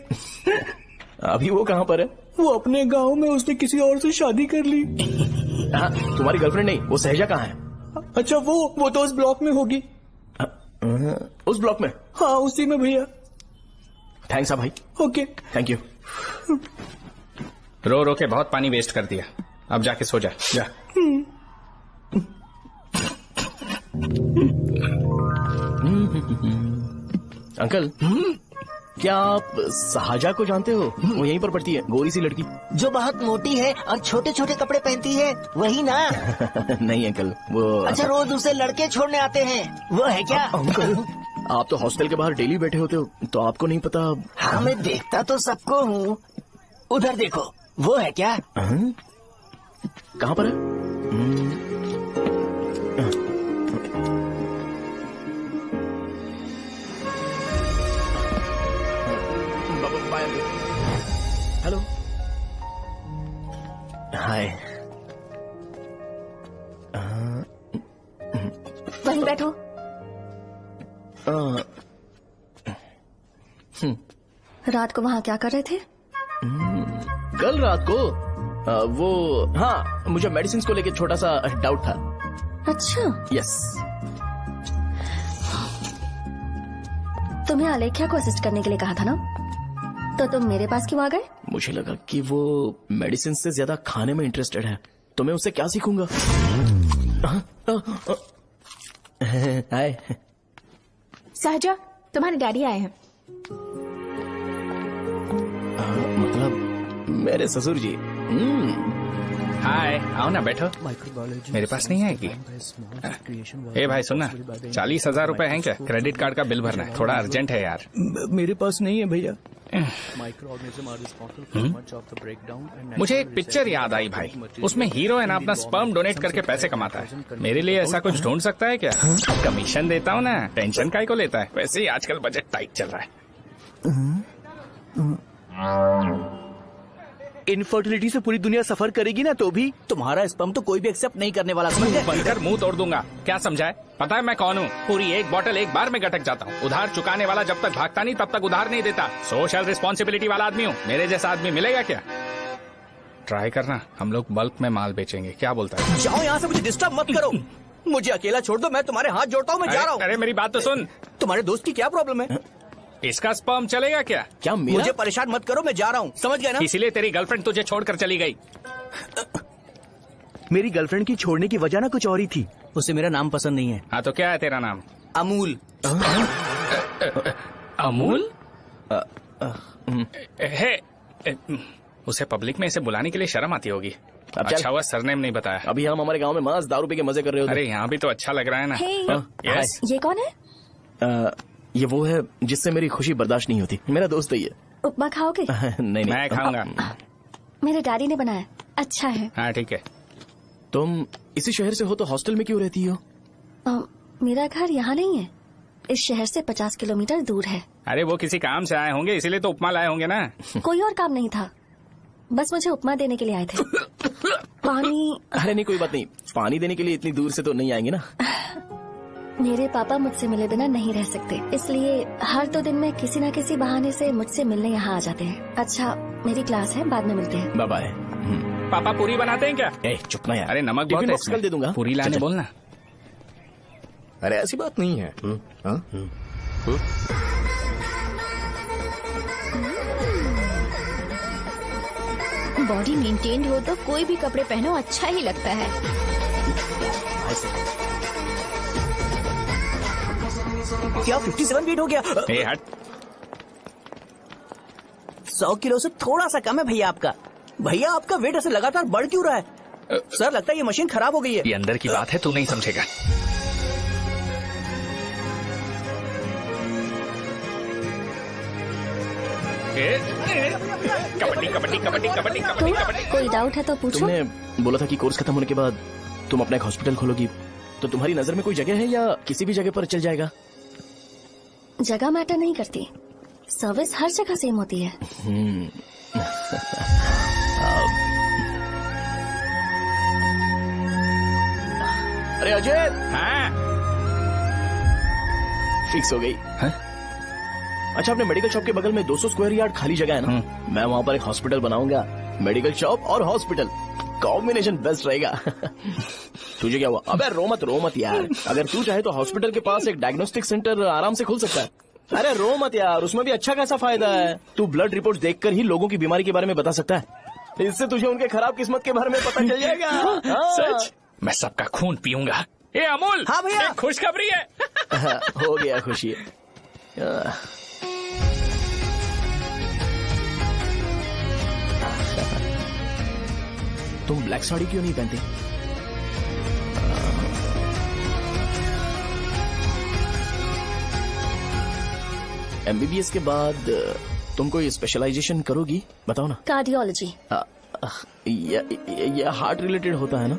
अभी वो कहाँ पर है? वो अपने गांव में, उसने किसी और से शादी कर ली। हाँ, तुम्हारी गर्लफ्रेंड नहीं, वो सहजा कहाँ है? अच्छा, वो तो उस ब्लॉक में होगी। उस ब्लॉक में? हाँ, उसी में भैया। थैंक्स भाई। Okay, thank you. रो रो के बहुत पानी वेस्ट कर दिया, अब जाके सो जा। जा। अंकल, क्या आप शाहजहां को जानते हो? वो यहीं पर पढ़ती है, गोरी सी लड़की जो बहुत मोटी है और छोटे छोटे कपड़े पहनती है, वही ना? नहीं अंकल, वो अच्छा, रोज उसे लड़के छोड़ने आते हैं, वो है क्या? अंकल, आप तो हॉस्टल के बाहर डेली बैठे होते हो, तो आपको नहीं पता? हाँ, मैं देखता तो सबको हूँ। उधर देखो, वो है क्या? कहाँ पर है? हेलो, हाय। वहीं बैठो। रात को वहाँ क्या कर रहे थे? कल रात को वो, हाँ, मुझे मेडिसिन को लेके छोटा सा डाउट था। अच्छा। यस। तुम्हें आलेख्या को असिस्ट करने के लिए कहा था ना, तो तुम मेरे पास क्यों आ गए? मुझे लगा कि वो मेडिसिन से ज्यादा खाने में इंटरेस्टेड है, तो मैं उससे क्या सीखूंगा? हाय। सहजा, तुम्हारे डैडी आए हैं। मतलब मेरे ससुर जी। हाय, आओ ना, बैठो। मेरे पास नहीं आएगी। ए भाई सुनना, 40,000 रुपए हैं क्या? क्रेडिट कार्ड का बिल भरना है, थोड़ा अर्जेंट है यार। मेरे पास नहीं है भैया। मुझे एक पिक्चर याद आई भाई, उसमें हीरो है ना अपना स्पर्म डोनेट करके पैसे कमाता है। मेरे लिए ऐसा कुछ ढूंढ सकता है क्या? कमीशन देता हूँ ना, टेंशन काहे को लेता है? वैसे ही आजकल बजट टाइट चल रहा है। इनफर्टिलिटी से पूरी दुनिया सफर करेगी ना, तो भी तुम्हारा स्पर्म तो कोई भी एक्सेप्ट नहीं करने वाला। समझ गए? बनकर मुंह तोड़ दूंगा। क्या समझाए? पता है मैं कौन हूँ? पूरी एक बोतल एक बार में गटक जाता हूँ। उधार चुकाने वाला जब तक भागता नहीं तब तक उधार नहीं देता। सोशल रिस्पॉन्सिबिलिटी वाला आदमी हूँ। मेरे जैसा आदमी मिलेगा क्या? ट्राई करना, हम लोग बल्क में माल बेचेंगे। क्या बोलता है? जाओ यहाँ से, मुझे डिस्टर्ब मत करो। मुझे अकेला छोड़ दो, मैं तुम्हारे हाथ जोड़ता हूँ, मैं जा रहा हूँ। अरे मेरी बात तो सुन। तुम्हारे दोस्त की क्या प्रॉब्लम है? इसका स्पर्म चलेगा क्या? क्या मेरा? मुझे परेशान मत करो, मैं जा रहा हूँ। समझ गए ना? इसीलिए तेरी गर्लफ्रेंड तुझे छोड़कर चली गई। मेरी गर्लफ्रेंड की छोड़ने की वजह ना कुछ और ही थी। उसे मेरा नाम पसंद नहीं है। हाँ तो क्या है तेरा नाम? अमूल। अमूल? उसे पब्लिक में इसे बुलाने के लिए शर्म आती होगी। अच्छा हुआ सरनेम नहीं बताया। अभी हम हमारे गांव में मांस दारू पी के मजे कर रहे होते। अरे यहाँ भी तो अच्छा लग रहा है ना। यस। ये कौन है? ये वो है जिससे मेरी खुशी बर्दाश्त नहीं होती। मेरा दोस्त ही है। उपमा खाओगे? नहीं, मैं खाऊंगा। मेरे डैडी ने बनाया, अच्छा है। हाँ ठीक है। तुम इसी शहर से हो तो हॉस्टल में क्यों रहती हो? मेरा घर यहाँ नहीं है, इस शहर से 50 किलोमीटर दूर है। अरे वो किसी काम से आए होंगे, इसीलिए तो उपमा लाए होंगे ना। कोई और काम नहीं था, बस मुझे उपमा देने के लिए आए थे। पानी? अरे नहीं, कोई बात नहीं। पानी देने के लिए इतनी दूर से तो नहीं आएंगे ना। मेरे पापा मुझसे मिले बिना नहीं रह सकते, इसलिए हर 2 दिन में किसी न किसी बहाने से मुझसे मिलने यहाँ आ जाते हैं। अच्छा, मेरी क्लास है, बाद में मिलते हैं। Bye bye. पापा पूरी बनाते हैं क्या? चुप ना यार। अरे नमक बहुत है इसमें। कल दे दूंगा। पूरी लाने बोलना। अरे ऐसी बात नहीं है। बॉडी मेंटेन्ड हो तो कोई भी कपड़े पहनो अच्छा ही लगता है। क्या 57 वेट हो गया? हट। 100 किलो से थोड़ा सा कम है भैया आपका। भैया आपका वेट ऐसे लगातार बढ़ क्यों रहा है? सर लगता है ये मशीन खराब हो गई है। ये अंदर की बात है, तू नहीं समझेगा। कबड्डी कबड्डी कबड्डी कबड्डी कबड्डी कबड्डी। कोई डाउट है तो पूछो। तुमने बोला था कि कोर्स खत्म होने के बाद तुम अपना एक हॉस्पिटल खोलोगी, तो तुम्हारी नजर में कोई जगह है या किसी भी जगह पर चल जाएगा? जगह मैटर नहीं करती, सर्विस हर जगह सेम होती है। अरे अजय। हाँ? फिक्स हो गई। अच्छा, अपने मेडिकल शॉप के बगल में 200 स्क्वायर यार्ड खाली जगह है ना? मैं वहाँ पर एक हॉस्पिटल बनाऊंगा। मेडिकल शॉप और हॉस्पिटल कॉम्बिनेशन बेस्ट रहेगा। तुझे क्या हुआ? अबे रो मत यार। अगर तू चाहे तो हॉस्पिटल के पास एक डायग्नोस्टिक सेंटर आराम से खुल सकता है। अरे रो मत यार, उसमें भी अच्छा खासा फायदा है। तू ब्लड रिपोर्ट देखकर ही लोगों की बीमारी के बारे में बता सकता है। इससे तुझे उनके खराब किस्मत के बारे में पता चल जाएगा। सच? मैं सबका खून पीऊंगा। ए अमूल। हाँ भैया। खुशखबरी है। हो गया खुशी। तुम ब्लैक साड़ी क्यों नहीं पहनती? एमबीबीएस के बाद तुम कोई स्पेशलाइजेशन करोगी? बताओ ना। कार्डियोलॉजी। ये हार्ट रिलेटेड होता है ना?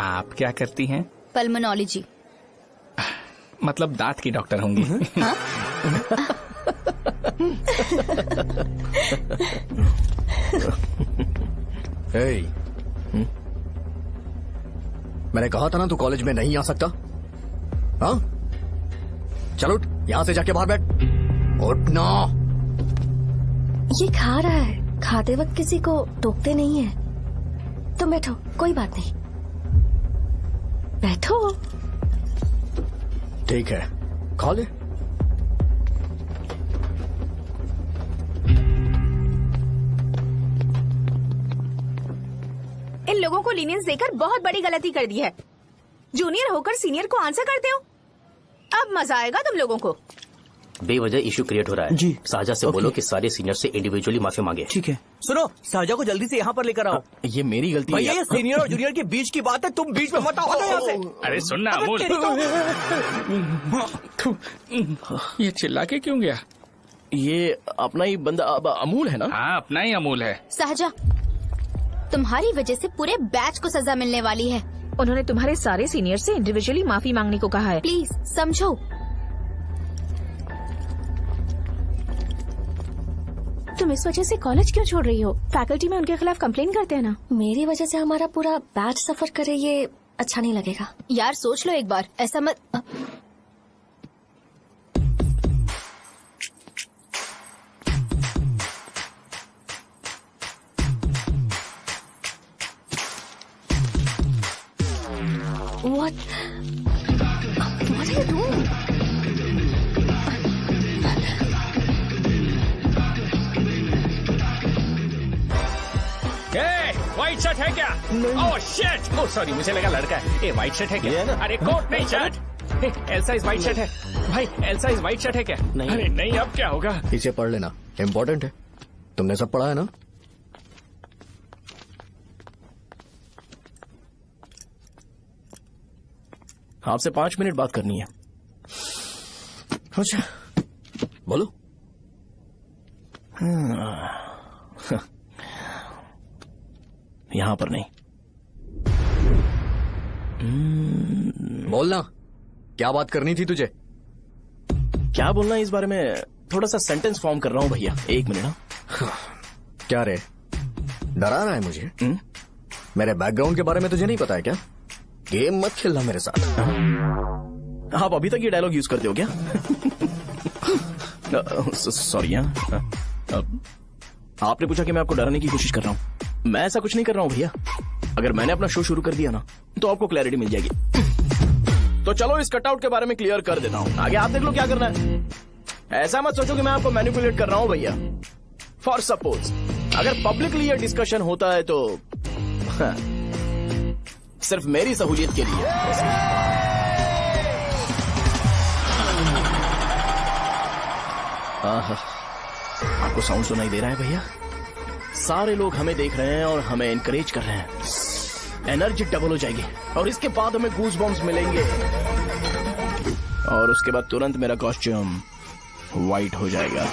आप क्या करती हैं? पल्मोनोलॉजी। मतलब दांत की डॉक्टर होंगी। हाँ? मैंने कहा था ना तू कॉलेज में नहीं आ सकता। हाँ, चलो यहाँ से जाके बाहर बैठ। उठना। ये खा रहा है, खाते वक्त किसी को टोकते नहीं है। तुम बैठो, कोई बात नहीं, बैठो। ठीक है, खा ले। इन लोगों को लीनियंस देकर बहुत बड़ी गलती कर दी है। जूनियर होकर सीनियर को आंसर करते हो। अब मजा आएगा तुम लोगों को। बेवजह इशू क्रिएट हो रहा है जी। साजा से बोलो कि सारे सीनियर से इंडिविजुअली माफी मांगे। ठीक है। सुनो, साजा को जल्दी से यहाँ पर लेकर आओ। ये मेरी गलती है। भैया ये सीनियर और जूनियर के बीच की बात है, तुम बीच में मत आओ यहाँ से। अरे सुनना अमूल, ये चिल्ला के क्यों गया? ये अपना ही बंदा अमूल है ना? हाँ अपना ही अमूल है। साजा, तुम्हारी वजह से पूरे बैच को सजा मिलने वाली है। उन्होंने तुम्हारे सारे सीनियर से इंडिविजुअली माफी मांगने को कहा है। प्लीज समझो। तुम इस वजह से कॉलेज क्यों छोड़ रही हो? फैकल्टी में उनके खिलाफ कंप्लेन करते हैं ना। मेरी वजह से हमारा पूरा बैच सफर करे, ये अच्छा नहीं लगेगा। यार सोच लो एक बार, ऐसा मत। What are you doing? White shirt है क्या? ओह शिट, ओह सॉरी, मुझे लगा लड़का है। ये व्हाइट शर्ट है क्या? अरे कोट नहीं shirt. L size white shirt है भाई। एल साइज व्हाइट शर्ट है क्या? नहीं। अरे नहीं, अब क्या होगा? इसे पढ़ लेना, इम्पोर्टेंट है। तुमने सब पढ़ा है ना? आपसे 5 मिनट बात करनी है। अच्छा बोलो। यहाँ पर नहीं। बोलना, क्या बात करनी थी तुझे? क्या बोलना है इस बारे में? थोड़ा सा सेंटेंस फॉर्म कर रहा हूँ भैया, 1 मिनट ना। क्या रे, डरा रहा है मुझे? मेरे बैकग्राउंड के बारे में तुझे नहीं पता है क्या? गेम मत खेलना मेरे साथ। आप अभी तक ये डायलॉग यूज करते हो क्या? सॉरी। आपने पूछा कि मैं आपको डराने की कोशिश कर रहा हूँ। मैं ऐसा कुछ नहीं कर रहा हूँ भैया। अगर मैंने अपना शो शुरू कर दिया ना तो आपको क्लैरिटी मिल जाएगी। तो चलो इस कटआउट के बारे में क्लियर कर देता हूँ, आगे आप देख लो क्या करना है। ऐसा मत सोचो कि मैं आपको मैनिपुलेट कर रहा हूँ भैया। फॉर सपोज अगर पब्लिकली ये डिस्कशन होता है तो सिर्फ मेरी सहूलियत के लिए। आपको साउंड सुनाई दे रहा है भैया? सारे लोग हमें देख रहे हैं और हमें एनकरेज कर रहे हैं। एनर्जी डबल हो जाएगी और इसके बाद हमें गूज बम्स मिलेंगे और उसके बाद तुरंत मेरा कॉस्ट्यूम व्हाइट हो जाएगा।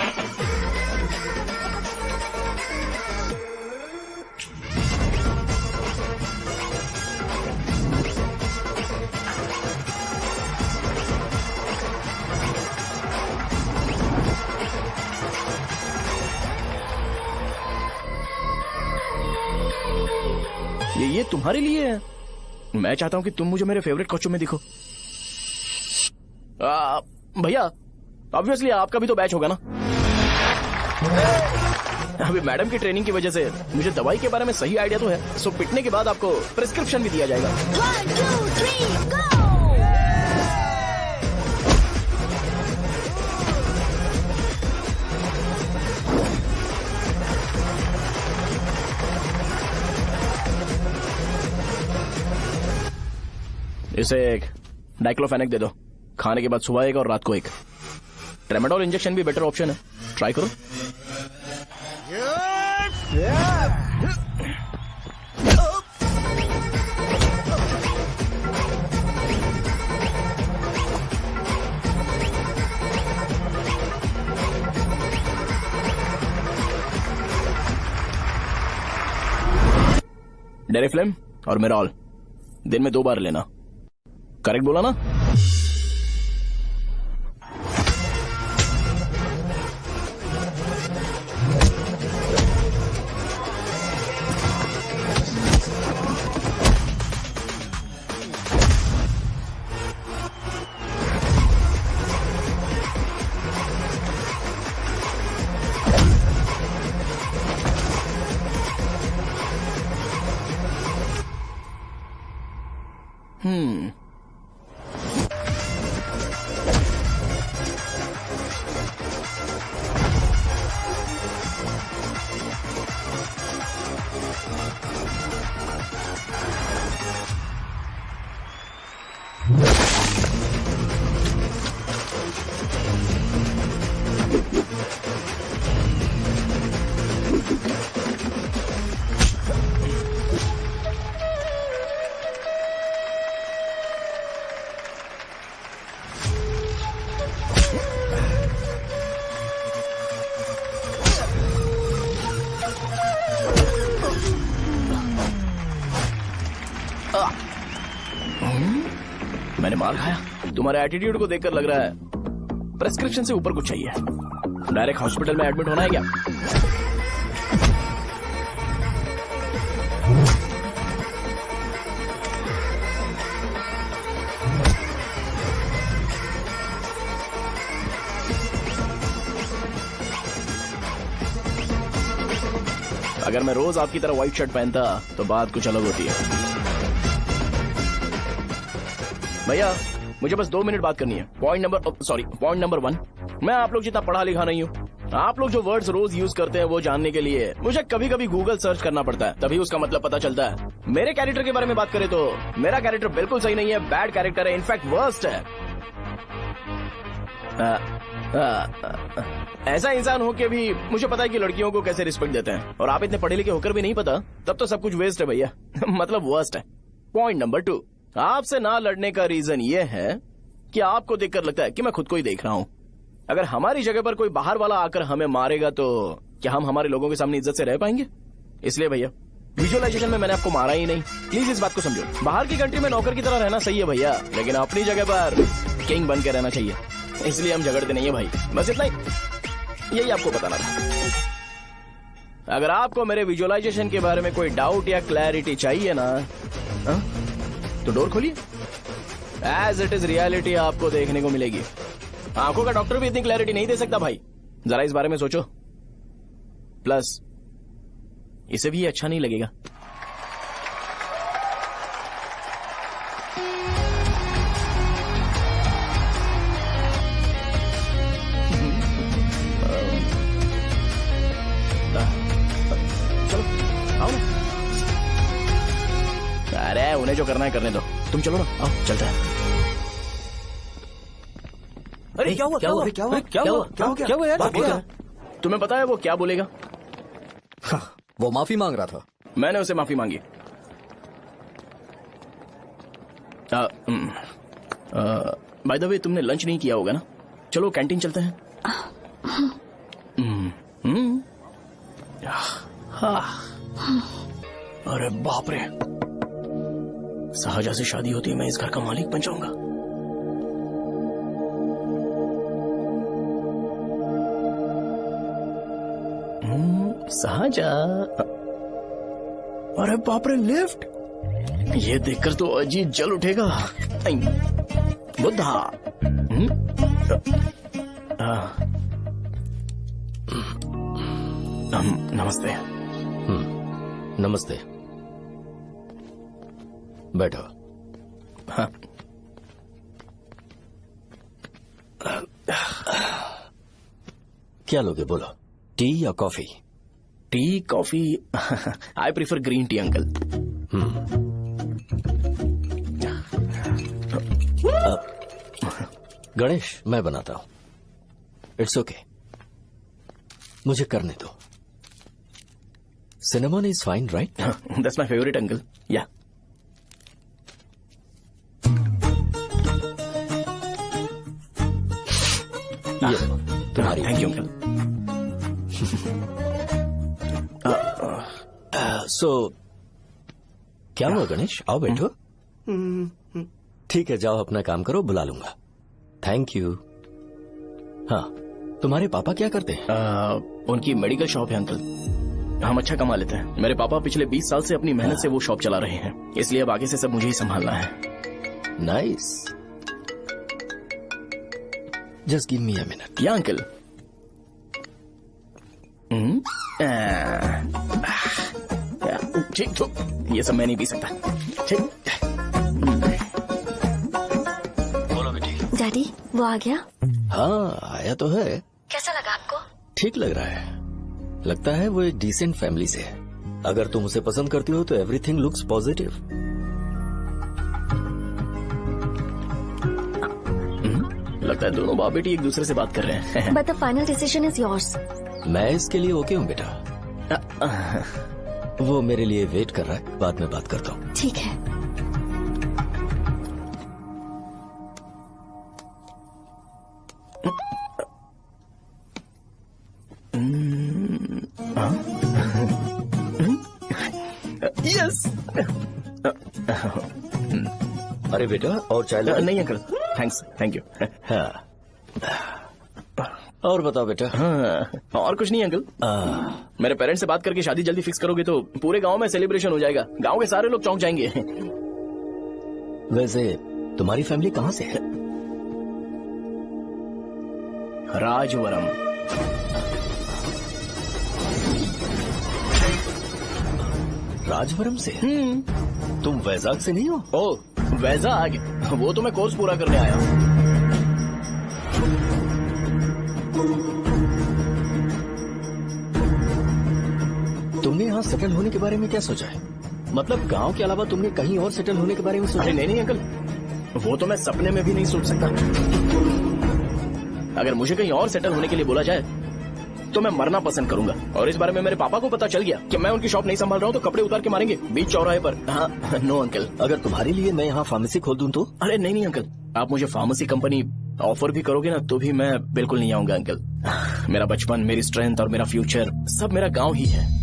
ये तुम्हारे लिए है। मैं चाहता हूं कि तुम मुझे मेरे फेवरेट कॉस्ट्यूम में दिखो। भैया ऑब्वियसली आपका भी तो बैच होगा ना। अभी मैडम की ट्रेनिंग की वजह से मुझे दवाई के बारे में सही आइडिया तो है। सो पिटने के बाद आपको प्रिस्क्रिप्शन भी दिया जाएगा। 1 2 3 गो। इसे एक डाइक्लोफेनेक दे दो। खाने के बाद सुबह एक और रात को एक। ट्रेमाडोल इंजेक्शन भी बेटर ऑप्शन है, ट्राई करो। डेरिफ्लेम और मेरॉल दिन में 2 बार लेना। करेक्ट बोला ना? मार खाया? तुम्हारे एटीट्यूड को देखकर लग रहा है प्रेस्क्रिप्शन से ऊपर कुछ चाहिए। डायरेक्ट हॉस्पिटल में एडमिट होना है क्या? अगर मैं रोज आपकी तरह व्हाइट शर्ट पहनता तो बात कुछ अलग होती है। भैया मुझे बस 2 मिनट बात करनी है। पॉइंट नंबर 1, मैं आप लोग जितना पढ़ा लिखा नहीं हूँ। आप लोग जो वर्ड्स रोज यूज करते हैं वो जानने के लिए मुझे कभी कभी गूगल सर्च करना पड़ता है, तभी उसका मतलब पता चलता है। मेरे कैरेक्टर के बारे में बात करें तो मेरा कैरेक्टर बिल्कुल सही नहीं है, बैड कैरेक्टर है, इनफैक्ट वर्स्ट है। ऐसा इंसान हो के भी मुझे पता है कि लड़कियों को कैसे रिस्पेक्ट देते हैं, और आप इतने पढ़े लिखे होकर भी नहीं पता, तब तो सब कुछ वेस्ट है भैया। मतलब वर्स्ट है। पॉइंट नंबर 2, आपसे ना लड़ने का रीजन ये है कि आपको देखकर लगता है कि मैं खुद को ही देख रहा हूँ। अगर हमारी जगह पर कोई बाहर वाला आकर हमें मारेगा तो क्या हम हमारे लोगों के सामने इज्जत से रह पाएंगे? इसलिए भैया विजुअलाइजेशन में मैंने आपको मारा ही नहीं, प्लीज इस बात को समझो। बाहर की कंट्री में नौकर की तरह रहना सही है भैया, लेकिन अपनी जगह पर किंग बन के रहना चाहिए। इसलिए हम झगड़ते नहीं है भाई, बस इतना ही, यही आपको बताना था। अगर आपको मेरे विजुअलाइजेशन के बारे में कोई डाउट या क्लैरिटी चाहिए ना, तो डोर खोलिए। एज इट इज रियलिटी आपको देखने को मिलेगी। आंखों का डॉक्टर भी इतनी क्लैरिटी नहीं दे सकता भाई, जरा इस बारे में सोचो। प्लस इसे भी अच्छा नहीं लगेगा। चलो आओ ना। अरे उन्हें जो करना है करने दो, तुम चलो ना, आओ चलते हैं। अरे क्या हुआ यार? तुम्हें पता है वो क्या बोलेगा? वो माफी मांग रहा था। मैंने उसे माफी मांगी। बाय द वे तुमने लंच नहीं किया होगा ना? चलो कैंटीन चलते हैं। अरे बाप रे, शाहजहां से शादी होती है, मैं इस घर का मालिक बन जाऊंगा। शाहजहां, अरे बाप रे, लिफ्ट! ये देखकर तो अजीत जल उठेगा। बुद्धा, नमस्ते। नमस्ते, बैठो। हाँ। क्या लोगे बोलो, टी या coffee? T, coffee? I prefer green tea uncle. Ganesh, मैं बनाता हूं। इट्स ओके, मुझे करने दो। Cinnamon is fine, right? That's my favourite uncle. या तुम्हारी। Thank you uncle. सो क्या हुआ गणेश? आओ बैठो। ठीक है, जाओ अपना काम करो, बुला लूंगा। Thank you. हाँ, तुम्हारे पापा क्या करते हैं? उनकी मेडिकल शॉप है अंकल। हम अच्छा कमा लेते हैं। मेरे पापा पिछले 20 साल से अपनी मेहनत से वो शॉप चला रहे हैं, इसलिए अब आगे से सब मुझे ही संभालना है। Nice. Just give me a minute. या अंकल। ठीक, तो ये सब मैं नहीं पी सकता। ठीक। बोलो बेटी। डैडी, वो आ गया? हाँ, आया तो है। कैसा लगा आपको? ठीक लग रहा है। लगता है वो एक डिसेंट फैमिली से है। अगर तुम उसे पसंद करती हो तो एवरीथिंग लुक्स पॉजिटिव। लगता है दोनों बाप बेटी एक दूसरे से बात कर रहे हैं। But the final decision is yours. मैं इसके लिए ओके हूँ बेटा। वो मेरे लिए वेट कर रहा है, बाद में बात करता हूँ। ठीक है। यस। अरे बेटा और चाय नहीं अंकल, थैंक्स, थैंक यू। हाँ। और बताओ बेटा। हाँ, और कुछ नहीं अंकल। मेरे पेरेंट्स से बात करके शादी जल्दी फिक्स करोगे तो पूरे गांव में सेलिब्रेशन हो जाएगा, गांव के सारे लोग चौंक जाएंगे। वैसे तुम्हारी फैमिली कहाँ से है? राजवरम। राजवरम से? तुम वैजाग से नहीं हो? ओ वैजाग, वो तो मैं कोर्स पूरा करने आया हूँ। तुमने यहाँ सेटल होने के बारे में क्या सोचा है? मतलब गांव के अलावा तुमने कहीं और सेटल होने के बारे में सोचा? नहीं नहीं अंकल, वो तो मैं सपने में भी नहीं सोच सकता। अगर मुझे कहीं और सेटल होने के लिए बोला जाए तो मैं मरना पसंद करूंगा। और इस बारे में मेरे पापा को पता चल गया कि मैं उनकी शॉप नहीं संभाल रहा हूँ तो कपड़े उतार के मारेंगे बीच चौराहे पर। हाँ, नो अंकल। अगर तुम्हारे लिए मैं यहाँ फार्मेसी खोल दूं तो? अरे नहीं नहीं अंकल, आप मुझे फार्मेसी कंपनी ऑफर भी करोगे ना तो भी मैं बिल्कुल नहीं आऊंगा अंकल। मेरा बचपन, मेरी स्ट्रेंथ और मेरा फ्यूचर सब मेरा गाँव ही है।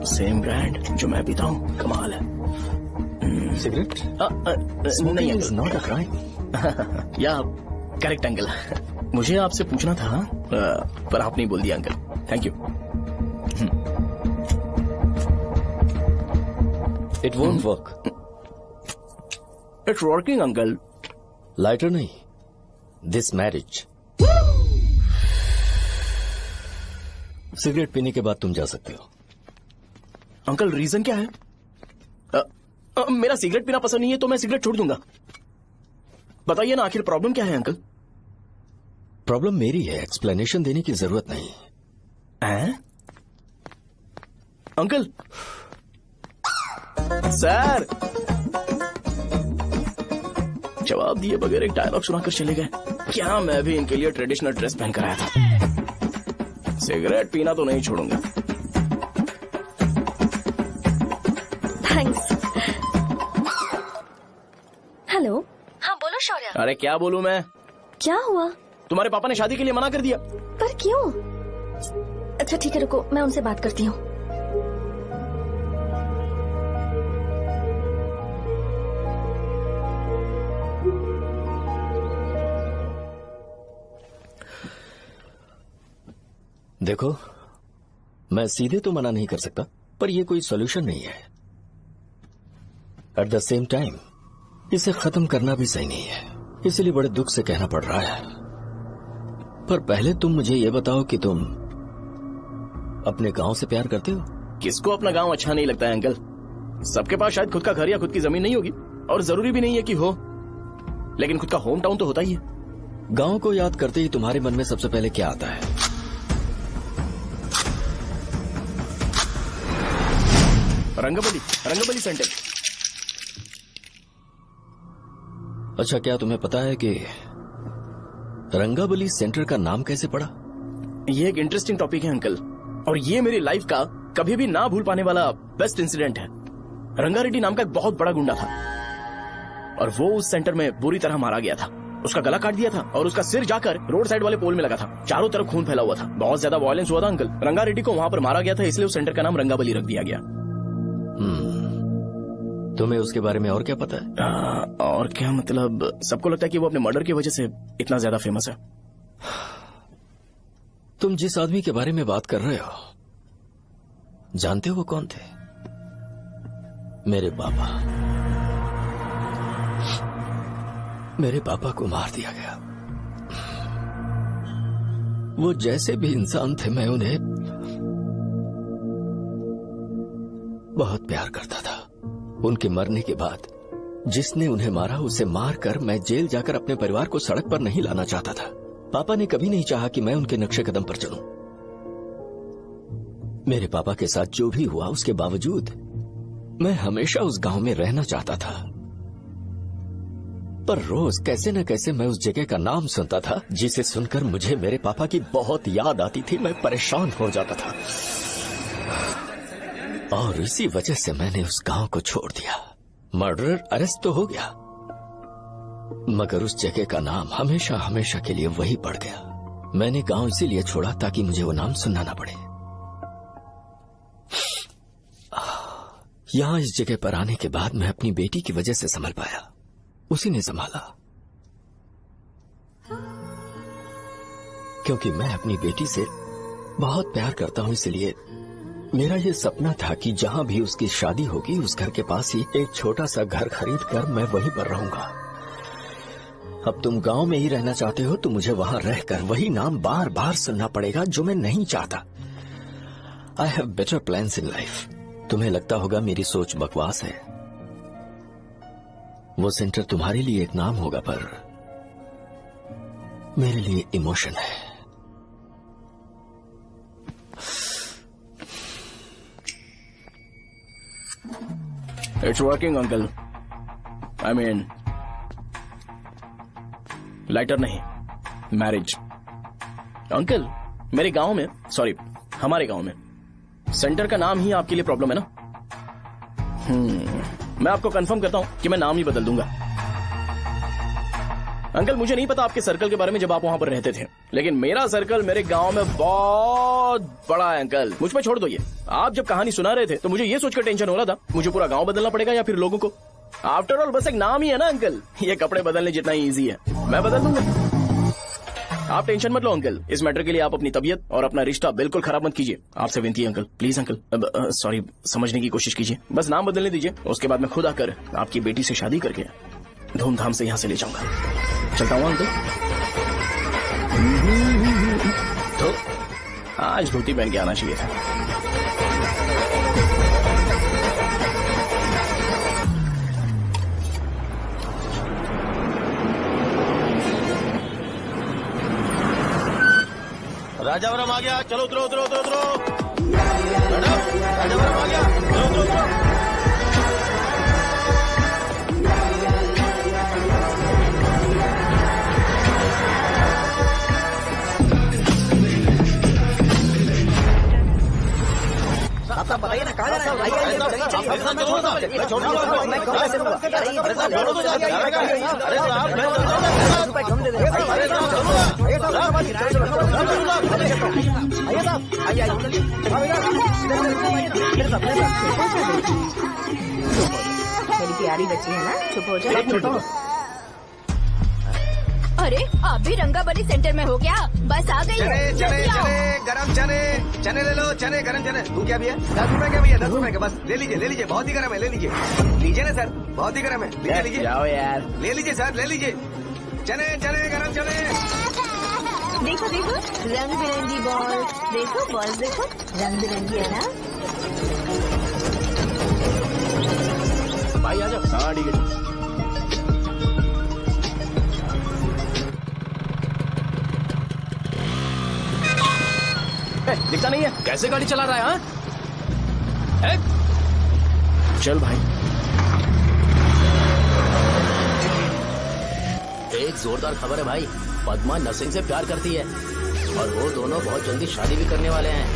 सेम ब्रांड जो मैं पीता हूँ, कमाल है। सिगरेट? नहीं इज नॉट अ क्राइम। या करेक्ट अंकल, मुझे आपसे पूछना था पर आप नहीं बोल दिया uncle. Thank you. It won't work. It's working uncle. Lighter नहीं, दिस मैरिज। सिगरेट पीने के बाद तुम जा सकते हो। अंकल रीजन क्या है? मेरा सिगरेट पीना पसंद नहीं है तो मैं सिगरेट छोड़ दूंगा। बताइए ना आखिर प्रॉब्लम क्या है अंकल? प्रॉब्लम मेरी है, एक्सप्लेनेशन देने की जरूरत नहीं है। अंकल सर जवाब दिए बगैर एक डायलॉग सुनाकर चले गए। क्या मैं भी इनके लिए ट्रेडिशनल ड्रेस पहन कर आया था। सिगरेट पीना तो नहीं छोड़ूंगा। थैंक्स। हेलो। हाँ बोलो शौर्य। अरे क्या बोलूं मैं? क्या हुआ? तुम्हारे पापा ने शादी के लिए मना कर दिया। पर क्यों? अच्छा ठीक है रुको, मैं उनसे बात करती हूँ। देखो, मैं सीधे तो मना नहीं कर सकता, पर यह कोई सॉल्यूशन नहीं है। एट द सेम टाइम इसे खत्म करना भी सही नहीं है, इसलिए बड़े दुख से कहना पड़ रहा है। पर पहले तुम मुझे ये बताओ कि तुम अपने गांव से प्यार करते हो? किसको अपना गांव अच्छा नहीं लगता है अंकल? सबके पास शायद खुद का घर या खुद की जमीन नहीं होगी, और जरूरी भी नहीं है कि हो, लेकिन खुद का होम टाउन तो होता ही है। गांव को याद करते ही तुम्हारे मन में सबसे पहले क्या आता है? रंगबली सेंटर। अच्छा, क्या तुम्हें पता है कि रंगाबली सेंटर का नाम कैसे पड़ा? ये एक इंटरेस्टिंग टॉपिक है अंकल, और ये मेरी लाइफ का कभी भी ना भूल पाने वाला बेस्ट इंसिडेंट है। रंगारेड्डी नाम का एक बहुत बड़ा गुंडा था और वो उस सेंटर में बुरी तरह मारा गया था। उसका गला काट दिया था और उसका सिर जाकर रोड साइड वाले पोल में लगा था। चारों तरफ खून फैला हुआ था, बहुत ज्यादा वायलेंस हुआ था अंकल। रंगारेड्डी को वहां पर मारा गया था, इसलिए उस सेंटर का नाम रंगाबली रख दिया गया। तुम्हें उसके बारे में और क्या पता है? और क्या मतलब, सबको लगता है कि वो अपने मर्डर की वजह से इतना ज्यादा फेमस है। तुम जिस आदमी के बारे में बात कर रहे हो, जानते हो वो कौन थे? मेरे पापा। मेरे पापा को मार दिया गया। वो जैसे भी इंसान थे, मैं उन्हें बहुत प्यार करता था। उनके मरने के बाद जिसने उन्हें मारा उसे मारकर मैं जेल जाकर अपने परिवार को सड़क पर नहीं लाना चाहता था। पापा ने कभी नहीं चाहा कि मैं उनके नक्शे कदम पर चलूं। मेरे पापा के साथ जो भी हुआ उसके बावजूद मैं हमेशा उस गांव में रहना चाहता था। पर रोज कैसे न कैसे मैं उस जगह का नाम सुनता था, जिसे सुनकर मुझे मेरे पापा की बहुत याद आती थी। मैं परेशान हो जाता था और इसी वजह से मैंने उस गांव को छोड़ दिया। मर्डरर अरेस्ट तो हो गया, मगर उस जगह का नाम हमेशा हमेशा के लिए वही पड़ गया। मैंने गांव इसीलिए छोड़ा ताकि मुझे वो नाम सुनना ना पड़े। यहां इस जगह पर आने के बाद मैं अपनी बेटी की वजह से संभल पाया, उसी ने संभाला। क्योंकि मैं अपनी बेटी से बहुत प्यार करता हूं, इसलिए मेरा ये सपना था कि जहां भी उसकी शादी होगी उस घर के पास ही एक छोटा सा घर खरीद कर मैं वहीं पर रहूंगा। अब तुम गांव में ही रहना चाहते हो तो मुझे वहां रहकर वही नाम बार बार सुनना पड़ेगा जो मैं नहीं चाहता। I have better plans in life. तुम्हें लगता होगा मेरी सोच बकवास है। वो सेंटर तुम्हारे लिए एक नाम होगा पर मेरे लिए इमोशन है। It's working uncle. I mean lighter नहीं, मैरिज। अंकल मेरे गांव में, सॉरी हमारे गांव में सेंटर का नाम ही आपके लिए प्रॉब्लम है ना? मैं आपको कंफर्म करता हूं कि मैं नाम ही बदल दूंगा। अंकल मुझे नहीं पता आपके सर्कल के बारे में जब आप वहां पर रहते थे, लेकिन मेरा सर्कल मेरे गांव में बहुत बड़ा है अंकल। मुझ पे छोड़ दो ये। आप जब कहानी सुना रहे थे तो मुझे ये सोचकर टेंशन हो रहा था मुझे पूरा गांव बदलना पड़ेगा या फिर लोगों को। आफ्टर ऑल बस एक नाम ही है ना अंकल, ये कपड़े बदलने जितना ही ईजी है, मैं बदल दूंगा। आप टेंशन मत लो अंकल, इस मैटर के लिए आप अपनी तबीयत और अपना रिश्ता बिल्कुल खराब मत कीजिए। आपसे विनती है अंकल, प्लीज अंकल। सॉरी, समझने की कोशिश कीजिए, बस नाम बदलने दीजिए। उसके बाद मैं खुद आकर आपकी बेटी से शादी करके धूमधाम से यहाँ से ले जाऊंगा। चलता हूँ अंकल। तो आज धोती पहन के आना चाहिए था। राजावरम आ गया, चलो उतरो उतरो उतरो उतरो। मैडम राजावरम आ गया, चलो उतरो उतरो। आप बताइए ना कहाँ जाना है? मेरी प्यारी बच्ची है ना, चुप हो जाओ। अरे आप भी रंगाबली सेंटर में हो क्या? बस आ गई है। चने गरम चने, चने ले लो, चने गरम चने। तू क्या भैया? 10 रुपए के भैया, 10 रुपए के, बस ले लीजिए, बहुत ही गरम है, ले लीजिए ना सर, बहुत ही गरम है, लीजिए जाओ यार, ले लीजिए सर, ले लीजिए। चने गरम चने। देखो रंग बिरंगी बॉल, देखो बॉल देखो रंग बिरंगी है ना। भाई आ जाओ। हाँ ठीक है। दिखता नहीं है, कैसे गाड़ी चला रहा है? हाँ? चल भाई। एक जोरदार खबर है भाई, पद्मा नर्सिंग से प्यार करती है और वो दोनों बहुत जल्दी शादी भी करने वाले हैं।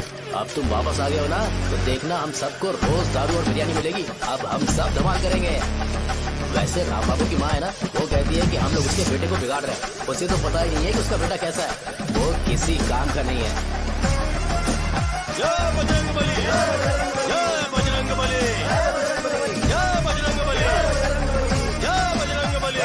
अब तुम वापस आ गए हो ना, तो देखना हम सबको रोज दारू और बिरयानी मिलेगी। अब हम सब धमाल करेंगे। वैसे राम बाबू की माँ है ना, वो कहती है कि हम लोग उसके बेटे को बिगाड़ रहे हैं। उसे तो पता ही नहीं है कि उसका बेटा कैसा है, वो किसी काम का नहीं है। जय बजरंगबली, जय बजरंगबली, जय बजरंगबली, जय बजरंगबली।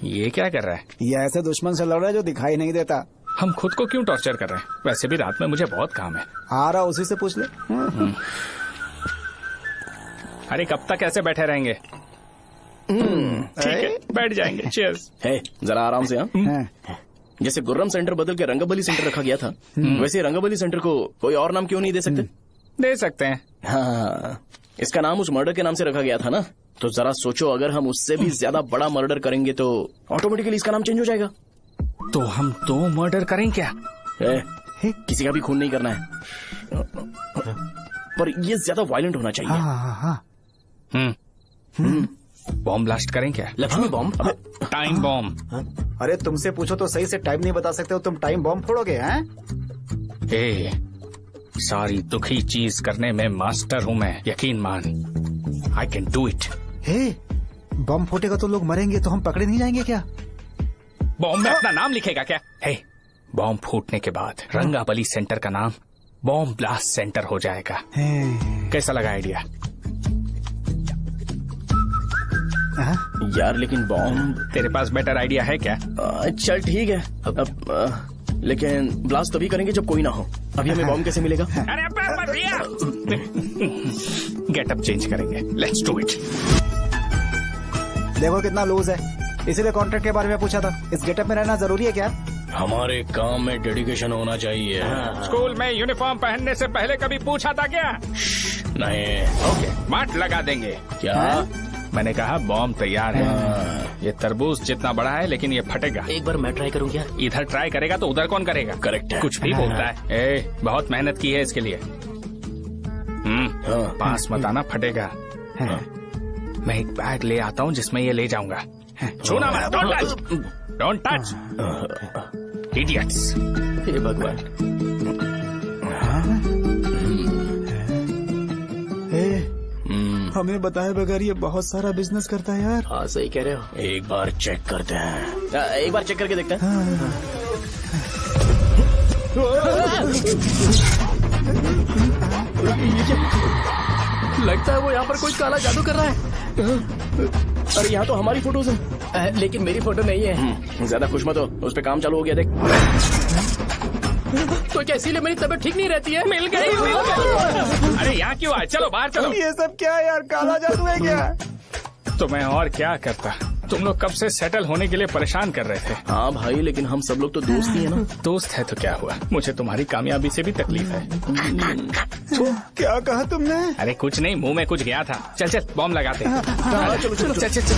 ये क्या कर रहा है? ये ऐसे दुश्मन से लड़ रहा है जो दिखाई नहीं देता। हम खुद को क्यों टॉर्चर कर रहे हैं? वैसे भी रात में मुझे बहुत काम है। आ रहा उसी से पूछ ले। अरे कब तक ऐसे बैठे रहेंगे? ठीक है, बैठ जाएंगे। चीयर्स। है जरा आराम से। हाँ, जैसे गुर्रम सेंटर बदल के रंगाबली सेंटर रखा गया था, वैसे रंगाबली सेंटर को कोई और नाम क्यों नहीं दे सकते? दे सकते हैं। हाँ, इसका नाम उस मर्डर के नाम से रखा गया था ना, तो जरा सोचो अगर हम उससे भी ज्यादा बड़ा मर्डर करेंगे तो ऑटोमेटिकली इसका नाम चेंज हो जाएगा। तो हम 2 मर्डर करें क्या? किसी का भी खून नहीं करना है, पर ये ज्यादा वायलेंट होना चाहिए। बॉम्ब ब्लास्ट करें क्या? लक्ष्मी बॉम्ब? Time bomb. अरे तुमसे पूछो तो सही से टाइम नहीं बता सकते हो, तुम टाइम बॉम्ब फोड़ोगे? हैं? सारी दुखी चीज करने में मास्टर हूँ मैं, यकीन मान। I can do it. Bomb फूटेगा तो लोग मरेंगे, तो हम पकड़े नहीं जाएंगे क्या? बॉम्ब में अपना नाम लिखेगा क्या? हे, बॉम्ब फूटने के बाद रंगाबली सेंटर का नाम बॉम्ब ब्लास्ट सेंटर हो जाएगा। कैसा लगा आइडिया? यार लेकिन बॉम्ब, तेरे पास बेटर आइडिया है क्या? चल ठीक है, लेकिन ब्लास्ट तभी करेंगे जब कोई ना हो। अभी हमें बॉम्ब कैसे मिलेगा? अरे भैया, गेटअप चेंज करेंगे। Let's do it. देखो कितना लूज है, इसीलिए कॉन्ट्रैक्ट के बारे में पूछा था। इस गेटअप में रहना जरूरी है क्या? हमारे काम में डेडिकेशन होना चाहिए। स्कूल में यूनिफॉर्म पहनने से पहले कभी पूछा था क्या? नहीं। ओके, मार्ट लगा देंगे। क्या? मैंने कहा बॉम्ब तैयार है। ये तरबूज जितना बड़ा है लेकिन ये फटेगा। एक बार मैं ट्राई करूं क्या? इधर ट्राई करेगा तो उधर कौन करेगा? करेक्ट है। कुछ भी बोलता है। बहुत मेहनत की है इसके लिए। पास मत आना, फटेगा। मैं एक बैग ले आता हूँ जिसमें ये ले जाऊंगा। छूना मत, don't touch, don't touch, idiots. हे भगवान। हमें बताए बगैर ये बहुत सारा बिजनेस करता है यार। हाँ सही कह रहे हो। एक बार चेक करते हैं। एक बार चेक करके देखते हैं। लगता है वो यहाँ पर कोई काला जादू कर रहा है। अरे यहाँ तो हमारी फोटोज हैं, लेकिन मेरी फोटो नहीं है। ज्यादा खुश मत हो, उस पे काम चालू हो गया। देख तो क्या इसीलिए मेरी तबीयत ठीक नहीं रहती है? मिल गई। अरे यहाँ क्यों आए? चलो बाहर चलो। ये सब क्या है यार? काला जादू है क्या? तो मैं और क्या करता? तुम लोग कब से सेटल होने के लिए परेशान कर रहे थे। हाँ भाई, लेकिन हम सब लोग तो दोस्त ही है ना। दोस्त है तो क्या हुआ? मुझे तुम्हारी कामयाबी से भी तकलीफ है। क्या कहा तुमने? अरे कुछ नहीं, मुंह में कुछ गया था। चल चल बॉम्ब लगाते। चलो चलो चल चल चल।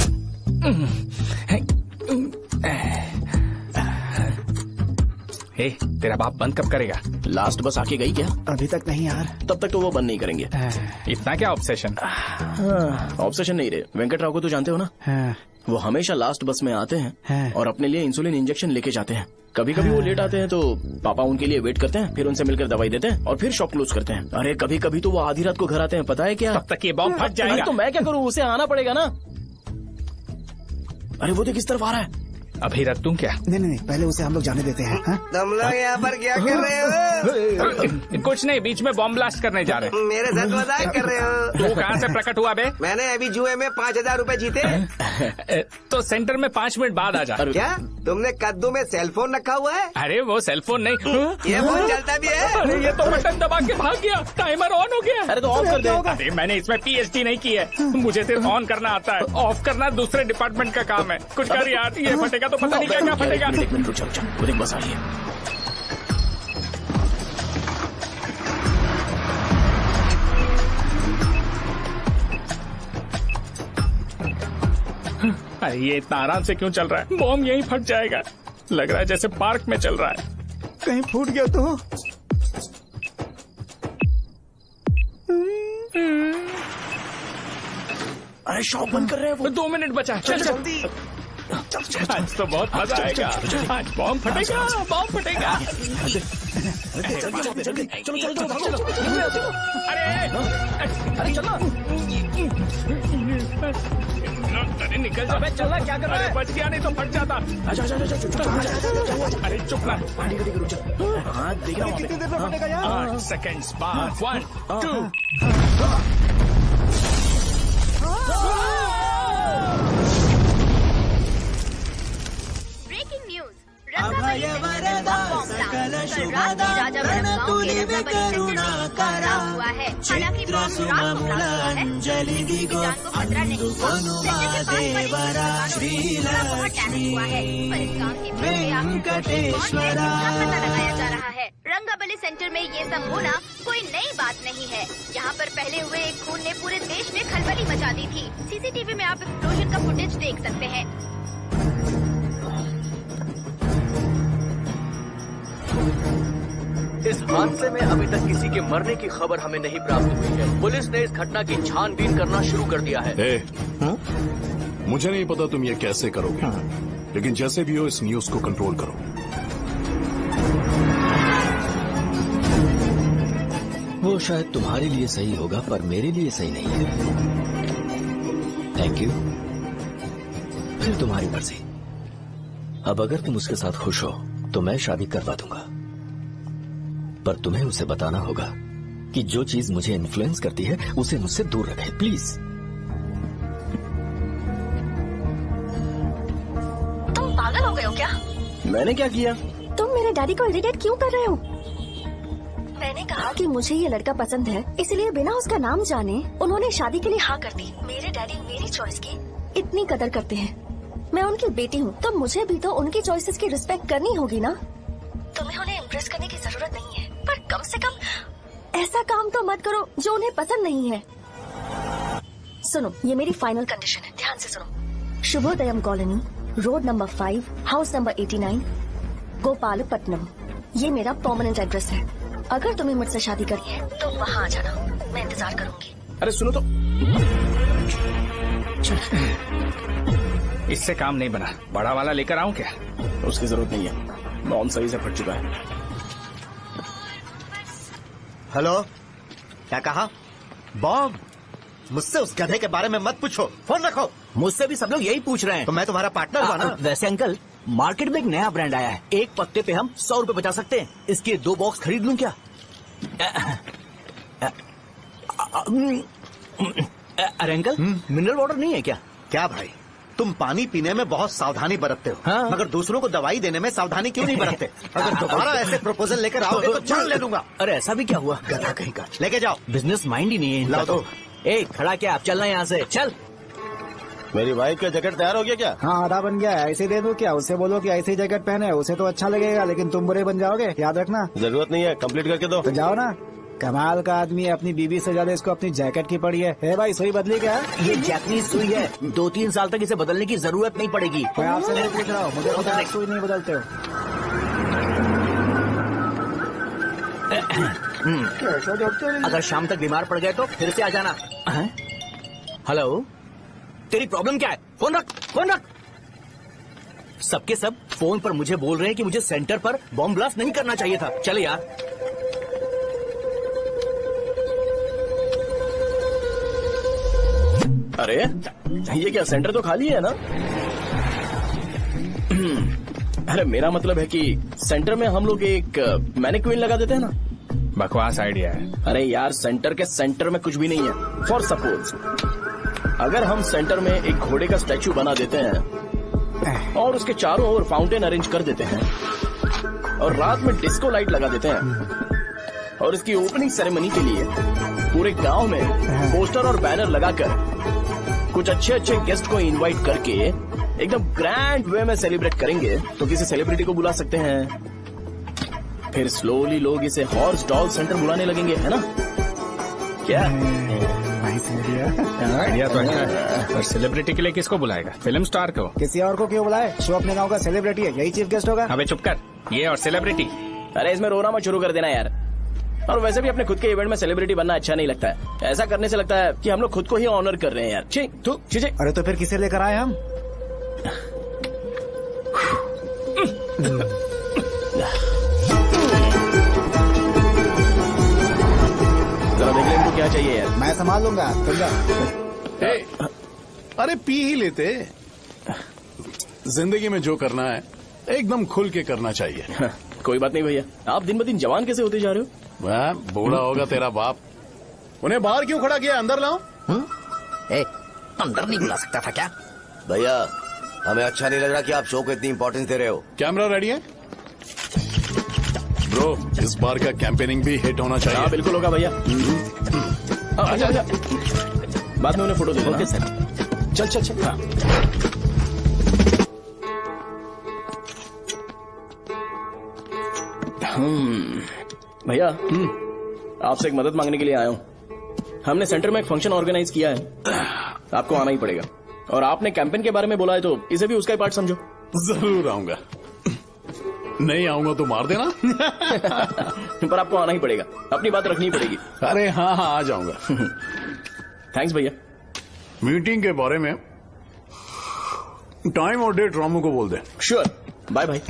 हे, तेरा बाप बंद कब करेगा? लास्ट बस आके गई क्या? अभी तक नहीं यार। तब तक तो वो बंद नहीं करेंगे। इतना क्या ऑब्सेशन? ऑब्सेशन नहीं रहे। वेंकट राव को तो जानते हो ना? वो हमेशा लास्ट बस में आते हैं और अपने लिए इंसुलिन इंजेक्शन लेके जाते हैं। कभी कभी वो लेट आते हैं तो पापा उनके लिए वेट करते हैं, फिर उनसे मिलकर दवाई देते हैं और फिर शॉप क्लोज करते हैं। अरे कभी कभी तो वो आधी रात को घर आते हैं, पता है क्या? तब तक ये बॉम्ब फट जाएगा। तो मैं क्या करूँ? उसे आना पड़ेगा ना। अरे वो देख किस तरफ आ रहा है। अभी रख दूं क्या? नहीं, पहले उसे हम लोग जाने देते हैं। तुम लोग यहाँ पर क्या कर रहे हो? कुछ नहीं, बीच में बॉम्ब ब्लास्ट करने जा रहे हैं। मेरे साथ मजाक कर रहे हो? तू कहाँ से प्रकट हुआ बे? मैंने अभी जुए में 5,000 रूपए जीते। तो सेंटर में 5 मिनट बाद आ जा। क्या तुमने कद्दू में सेलफोन रखा हुआ है? अरे वो सेलफोन नहीं, ये फोन चलता भी है। अरे ये तो बटन दबा के भाग गया, टाइमर ऑन हो गया। अरे तो ऑफ कर दे। अरे मैंने इसमें PhD नहीं की है, मुझे सिर्फ ऑन करना आता है। ऑफ करना दूसरे डिपार्टमेंट का काम है। कुछ कर यार, ये फटेगा तो पता नहीं क्या फटेगा। एक मिनट रुक जा, वो देख बस आ रही है। अरे ये इतना आराम से क्यों चल रहा है? बॉम्ब यहीं फट जाएगा। लग रहा है जैसे पार्क में चल रहा है। कहीं फूट गया तो? अरे शॉप बंद कर रहे हैं वो। 2 मिनट बचा। चल जल्दी। आज तो बहुत मजा आएगा। आज बॉम्ब फटेगा, बॉम्ब फटेगा। चलो। अरे चलो। अरे निकल जा। चला क्या कर रहा है? बच गया, नहीं तो फट जाता। अरे चुप ना। कितनी देर में फटेगा यार? 8 सेकेंड्स बाद। 1 2। रंगाबली सेंटर में ये सब होना कोई नई बात नहीं है। यहाँ पर पहले हुए एक खून ने पूरे देश में खलबली मचा दी थी। सीसीटीवी में आप एक्सप्लोजन का फुटेज देख सकते हैं। इस हादसे में अभी तक किसी के मरने की खबर हमें नहीं प्राप्त हुई है। पुलिस ने इस घटना की छानबीन करना शुरू कर दिया है। मुझे नहीं पता तुम ये कैसे करोगे, लेकिन जैसे भी हो इस न्यूज को कंट्रोल करो। वो शायद तुम्हारे लिए सही होगा पर मेरे लिए सही नहीं है। Thank you. फिर तुम्हारी मर्जी। अब अगर तुम उसके साथ खुश हो तो मैं शादी करवा दूंगा, पर तुम्हें उसे बताना होगा कि जो चीज मुझे इन्फ्लुएंस करती है उसे मुझसे दूर रखे, प्लीज। तुम पागल हो गए हो क्या? मैंने क्या किया? तुम मेरे डैडी को इरिटेट क्यों कर रहे हो? मैंने कहा कि मुझे ये लड़का पसंद है, इसलिए बिना उसका नाम जाने उन्होंने शादी के लिए हाँ कर दी। मेरे डैडी मेरी चॉइस की इतनी कदर करते हैं। मैं उनकी बेटी हूँ तो मुझे भी तो उनकी चॉइसेस की रिस्पेक्ट करनी होगी ना। तुम्हें उन्हें इम्प्रेस करने की जरूरत नहीं है, पर कम से कम ऐसा काम तो मत करो जो उन्हें पसंद नहीं है। सुनो, ये मेरी फाइनल कंडीशन है, ध्यान से सुनो। Shubhodayam colony, road number 5, house number 89, Gopalapatnam. ये मेरा परमानेंट एड्रेस है। अगर तुम्हें मुझसे शादी करनी है तो वहाँ आ जाना, मैं इंतजार करूंगी। अरे सुनो तो, इससे काम नहीं बना, बड़ा वाला लेकर आऊं क्या? उसकी जरूरत नहीं है, बॉम्ब सही से फट चुका है। हेलो, क्या कहा? बॉम्ब? मुझसे उस गधे के बारे में मत पूछो, फोन रखो। मुझसे भी सब लोग यही पूछ रहे हैं। तो मैं तुम्हारा पार्टनर हुआ ना। वैसे अंकल, मार्केट में एक नया ब्रांड आया है, एक पत्ते पे हम 100 रुपए बचा सकते हैं। इसके 2 बॉक्स खरीद लूं क्या? अरे अंकल, मिनरल वाटर नहीं है क्या? क्या भाई, तुम पानी पीने में बहुत सावधानी बरतते हो, हाँ? मगर दूसरों को दवाई देने में सावधानी क्यों नहीं बरतते? अगर दोबारा ऐसे प्रपोजल लेकर आओगे तो जान ले लूंगा। अरे ऐसा भी क्या हुआ? गधा कहीं का, लेके जाओ। बिजनेस माइंड ही नहीं है इनका। लाओ दो। ए, खड़ा क्या? आप चलना यहाँ से, चल। मेरी वाइफ का जैकेट तैयार हो गया क्या? हाँ, आधा बन गया है। ऐसे दे दूं क्या? उससे बोलो कि ऐसे ही जैकेट पहने, उसे तो अच्छा लगेगा, लेकिन तुम बुरे बन जाओगे, याद रखना। जरूरत नहीं है, कंप्लीट करके दो। तो जाओ ना। कमाल का आदमी है, अपनी बीवी से ज्यादा इसको अपनी जैकेट की पड़ी है। ए भाई, सुई बदली क्या? ये जैपनीज सुई है, 2-3 साल तक इसे बदलने की जरूरत नहीं पड़ेगी। मैं आपसे नहीं पूछ रहा हूँ, मुझे पता है सुई नहीं बदलते हो। अगर शाम तक बीमार पड़ गए तो फिर से आ जाना। हेलो, तेरी प्रॉब्लम क्या है? फोन रख, फोन रख। सबके सब फोन पर मुझे बोल रहे हैं कि मुझे सेंटर पर बॉम्ब ब्लास्ट नहीं करना चाहिए था। चल यार। अरे ये क्या, सेंटर तो खाली है ना? अरे मेरा मतलब है कि सेंटर में हम लोग एक मैनिक्विन लगा देते हैं ना। बकवास आइडिया है। अरे यार, सेंटर के सेंटर में कुछ भी नहीं है। फॉर सपोज अगर हम सेंटर में एक घोड़े का स्टैचू बना देते हैं और उसके चारों ओर फाउंटेन अरेंज कर देते हैं और रात में डिस्को लाइट लगा देते हैं और इसकी ओपनिंग सेरेमनी के लिए पूरे गांव में पोस्टर और बैनर लगाकर कुछ अच्छे अच्छे गेस्ट को इनवाइट करके एकदम ग्रैंड वे में सेलिब्रेट करेंगे तो किसी सेलिब्रिटी को बुला सकते हैं। फिर स्लोली लोग इसे हॉर्स डॉल सेंटर बुलाने लगेंगे, है ना? क्या आइडिया तो अच्छा है। और सेलिब्रिटी के लिए किसको बुलाएगा? फिल्म स्टार को? किसी और को क्यों बुलाए? शो अपने गांव का सेलिब्रिटी है, यही चीफ गेस्ट होगा। अबे चुप कर, ये और सेलिब्रिटी। अरे इसमें रोना मत शुरू कर देना यार। और वैसे भी अपने खुद के इवेंट में सेलिब्रिटी बनना अच्छा नहीं लगता है। ऐसा करने से लगता है कि हम लोग खुद को ही ऑनर कर रहे हैं यार। छी, तू चीजें। अरे तो फिर किसे लेकर आए हम? जरा देख ले इनको क्या चाहिए यार। मैं संभाल लूंगा, तुम जाओ। अरे पी ही लेते। जिंदगी में जो करना है एकदम खुल के करना चाहिए। कोई बात नहीं भैया, आप दिन ब दिन जवान कैसे होते जा रहे हो? मैं बूढ़ा होगा तेरा बाप। उन्हें बाहर क्यों खड़ा किया? अंदर लाओ। अंदर नहीं बुला सकता था क्या? भैया, हमें अच्छा नहीं लग रहा कि आप शो को इतनी इंपॉर्टेंस दे रहे हो। कैमरा रेडी है ब्रो? इस बार का कैंपेनिंग भी हिट होना चाहिए। हाँ बिल्कुल होगा भैया। अच्छा अच्छा, बाद में उन्हें फोटो दे दो। Okay sir. चल चल चल। हाँ। भैया, आपसे एक मदद मांगने के लिए आया हूँ। हमने सेंटर में एक फंक्शन ऑर्गेनाइज किया है, आपको आना ही पड़ेगा। और आपने कैंपेन के बारे में बोला है तो इसे भी उसका ही पार्ट समझो। जरूर आऊंगा। नहीं आऊंगा तो मार देना। पर आपको आना ही पड़ेगा, अपनी बात रखनी पड़ेगी। अरे हाँ हाँ, आ जाऊंगा। थैंक्स भैया। मीटिंग के बारे में टाइम और डेट रामू को बोल दे। Sure, bye bye.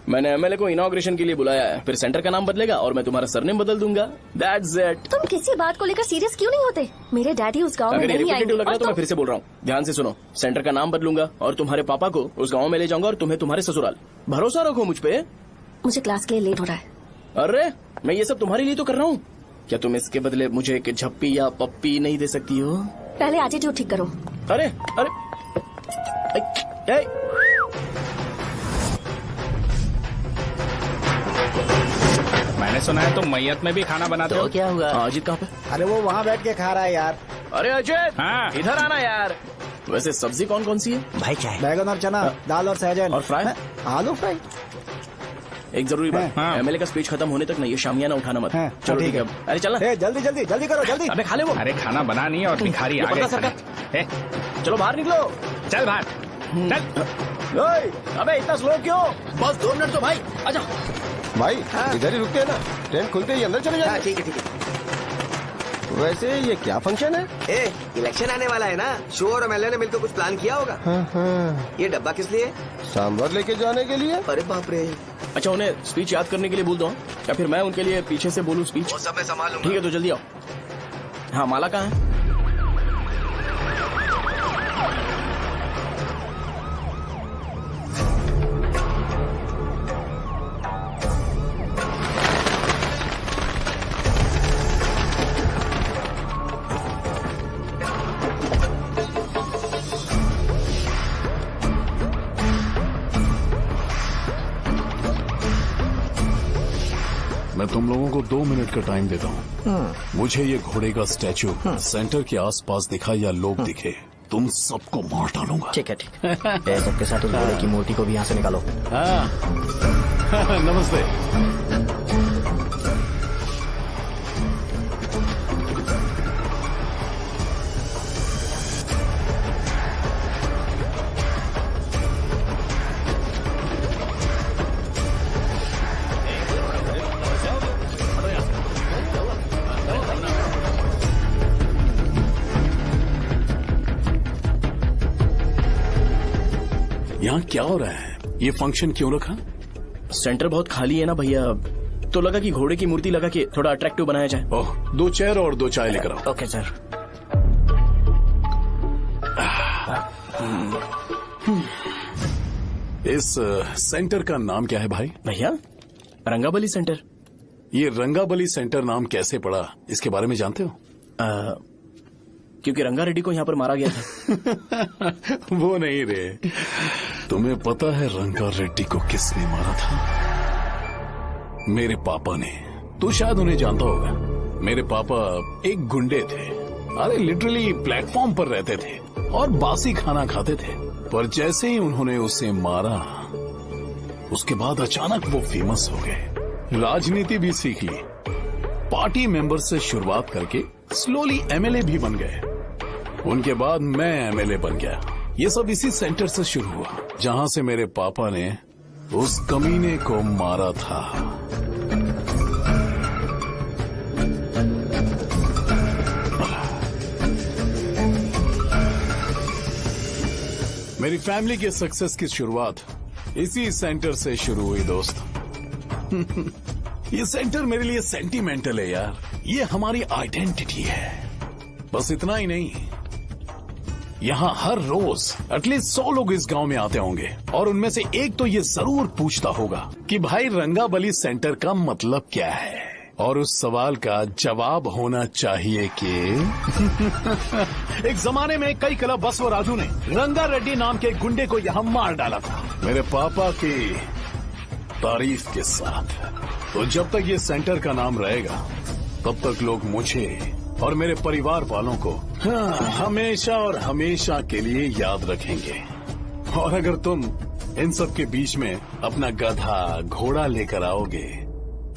मैंने एमएलए को इनॉग्रेशन के लिए बुलाया है, फिर सेंटर का नाम बदलेगा और मैं तुम्हारा सरनेम बदल दूंगा। That's it. तुम किसी बात को लेकर सीरियस क्यों नहीं होते? मेरे डैडी उस गांव में अगर ये नहीं रिपीटेटिव आएंगे। लग रहा है तो मैं फिर से बोल रहा हूँ, ध्यान से सुनो। सेंटर का नाम बदलूंगा और तुम्हारे पापा को उस गाँव में ले जाऊंगा और तुम्हें तुम्हारे ससुराल। भरोसा रखो मुझ पे। मुझे क्लास के लिए लेट हो रहा है। अरे मैं ये सब तुम्हारे लिए तो कर रहा हूँ। क्या तुम इसके बदले मुझे एक झप्पी या पप्पी नहीं दे सकती हो? पहले एटीट्यूड ठीक करो। अरे अरे मैंने सुना है तुम मैयत में भी खाना बनाते हो। क्या हुआ? अजीत कहाँ पे? अरे वो वहाँ बैठ के खा रहा है यार। अरे अजीत, हाँ इधर आना यार। वैसे सब्जी कौन कौन सी है भाई? क्या है? बैगन और चना, दाल और सहजन और फ्राई, आलू फ्राई। एक जरूरी बात, एमएलए का स्पीच खत्म होने तक नहीं ये शामियाना उठाना मत। चलो ठीक है। अरे चल ना। जल्दी जल्दी जल्दी करो जल्दी। अबे खा ले वो। अरे खाना बना नहीं है और भिखारी आ गए। चलो बाहर निकलो। चल बाहर चल। अबे इतना स्लो क्यों? बस 2 मिनट तो भाई। आजा भाई इधर ही रुकते हैं ना, ट्रेन खुलते ही अंदर चले जाए। ठीक है ठीक है। वैसे ये क्या फंक्शन है? इलेक्शन आने वाला है ना, शो और एमएलए ने मिलकर कुछ प्लान किया होगा। ये डब्बा किस लिए? सांभर लेके जाने के लिए। अरे बाप रे। अच्छा उन्हें स्पीच याद करने के लिए बोल दो या फिर मैं उनके लिए पीछे से बोलूं स्पीच? वो सब मैं संभालूंगा। ठीक है तो जल्दी आओ। हाँ माला कहाँ है? मैं तुम लोगों को 2 मिनट का टाइम देता हूँ। मुझे ये घोड़े का स्टैचू सेंटर के आसपास दिखा या लोग दिखे, तुम सबको मार डालूंगा। ठीक है ठीक है। सबके साथ उस घोड़े की मूर्ति को भी यहाँ से निकालो। नमस्ते। यहाँ क्या हो रहा है? ये फंक्शन क्यों रखा? सेंटर बहुत खाली है ना भैया, तो लगा कि घोड़े की मूर्ति लगा के थोड़ा अट्रैक्टिव बनाया जाए। ओह, 2 चेयर और 2 चाय लेकर आओ। Okay sir. इस सेंटर का नाम क्या है भाई? भैया रंगाबली सेंटर। ये रंगाबली सेंटर नाम कैसे पड़ा, इसके बारे में जानते हो? क्योंकि रंगा रेड्डी को यहाँ पर मारा गया था। वो नहीं रे, तुम्हें पता है रंगा रेड्डी को किसने मारा था? मेरे पापा ने। तू शायद उन्हें जानता होगा। मेरे पापा एक गुंडे थे। अरे लिटरली प्लेटफॉर्म पर रहते थे और बासी खाना खाते थे। पर जैसे ही उन्होंने उसे मारा, उसके बाद अचानक वो फेमस हो गए। राजनीति भी सीख ली, पार्टी मेंबर से शुरुआत करके स्लोली एमएलए भी बन गए। उनके बाद मैं एमएलए बन गया। ये सब इसी सेंटर से शुरू हुआ, जहां से मेरे पापा ने उस कमीने को मारा था। मेरी फैमिली के सक्सेस की शुरुआत इसी सेंटर से शुरू हुई दोस्त। ये सेंटर मेरे लिए सेंटिमेंटल है यार। ये हमारी आइडेंटिटी है। बस इतना ही नहीं, यहाँ हर रोज एटलीस्ट 100 लोग इस गांव में आते होंगे और उनमें से एक तो ये जरूर पूछता होगा कि भाई रंगाबली सेंटर का मतलब क्या है, और उस सवाल का जवाब होना चाहिए कि एक जमाने में कई कला बस व राजू ने रंगा रेड्डी नाम के गुंडे को यहाँ मार डाला था, मेरे पापा की तारीफ के साथ। तो जब तक ये सेंटर का नाम रहेगा, तब तक लोग मुझे और मेरे परिवार वालों को हमेशा और हमेशा के लिए याद रखेंगे। और अगर तुम इन सब के बीच में अपना गधा घोड़ा लेकर आओगे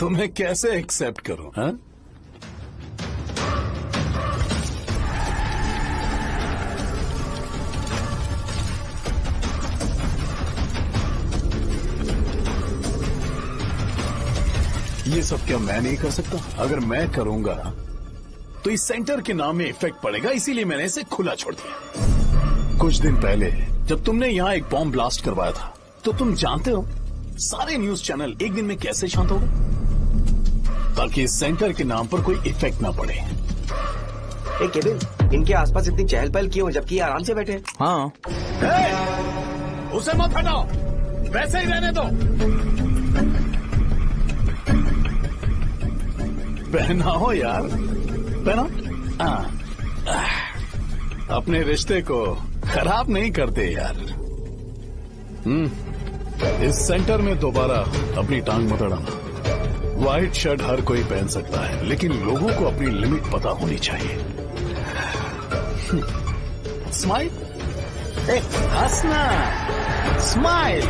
तो मैं कैसे एक्सेप्ट करूं? हाँ? ये सब क्या मैं नहीं कर सकता? अगर मैं करूंगा तो इस सेंटर के नाम में इफेक्ट पड़ेगा, इसीलिए मैंने इसे खुला छोड़ दिया। कुछ दिन पहले जब तुमने यहाँ एक बॉम्ब ब्लास्ट करवाया था, तो तुम जानते हो सारे न्यूज चैनल एक दिन में कैसे शांत हो गए? ताकि इस सेंटर के नाम पर कोई इफेक्ट ना पड़े। केविन, इनके आसपास इतनी चहल पहल क्यों, जबकि ये आराम से बैठे? हाँ। उसे मत हटाओ, वैसे ही रहने दो। पहनाओ यार, पहनाओ। अपने रिश्ते को खराब नहीं करते यार। इस सेंटर में दोबारा अपनी टांग मत अड़ाना। व्हाइट शर्ट हर कोई पहन सकता है, लेकिन लोगों को अपनी लिमिट पता होनी चाहिए। स्माइल, हंसना, स्माइल।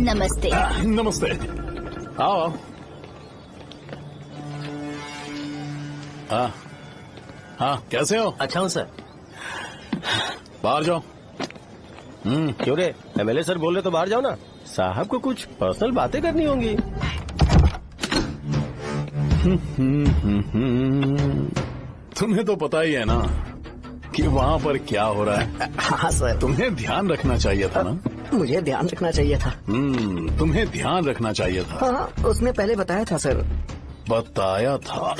नमस्ते। नमस्ते, आओ। हाँ, कैसे हो? अच्छा हूँ सर। बाहर जाओ। क्यों रे, एमएलए सर बोल रहे तो बाहर जाओ ना। साहब को कुछ पर्सनल बातें करनी होंगी। तुम्हें तो पता ही है ना कि वहाँ पर क्या हो रहा है। हाँ सर। तुम्हें ध्यान रखना चाहिए था ना। मुझे ध्यान रखना चाहिए था। तुम्हें ध्यान रखना चाहिए था। हाँ, उसने पहले बताया था सर। बताया था।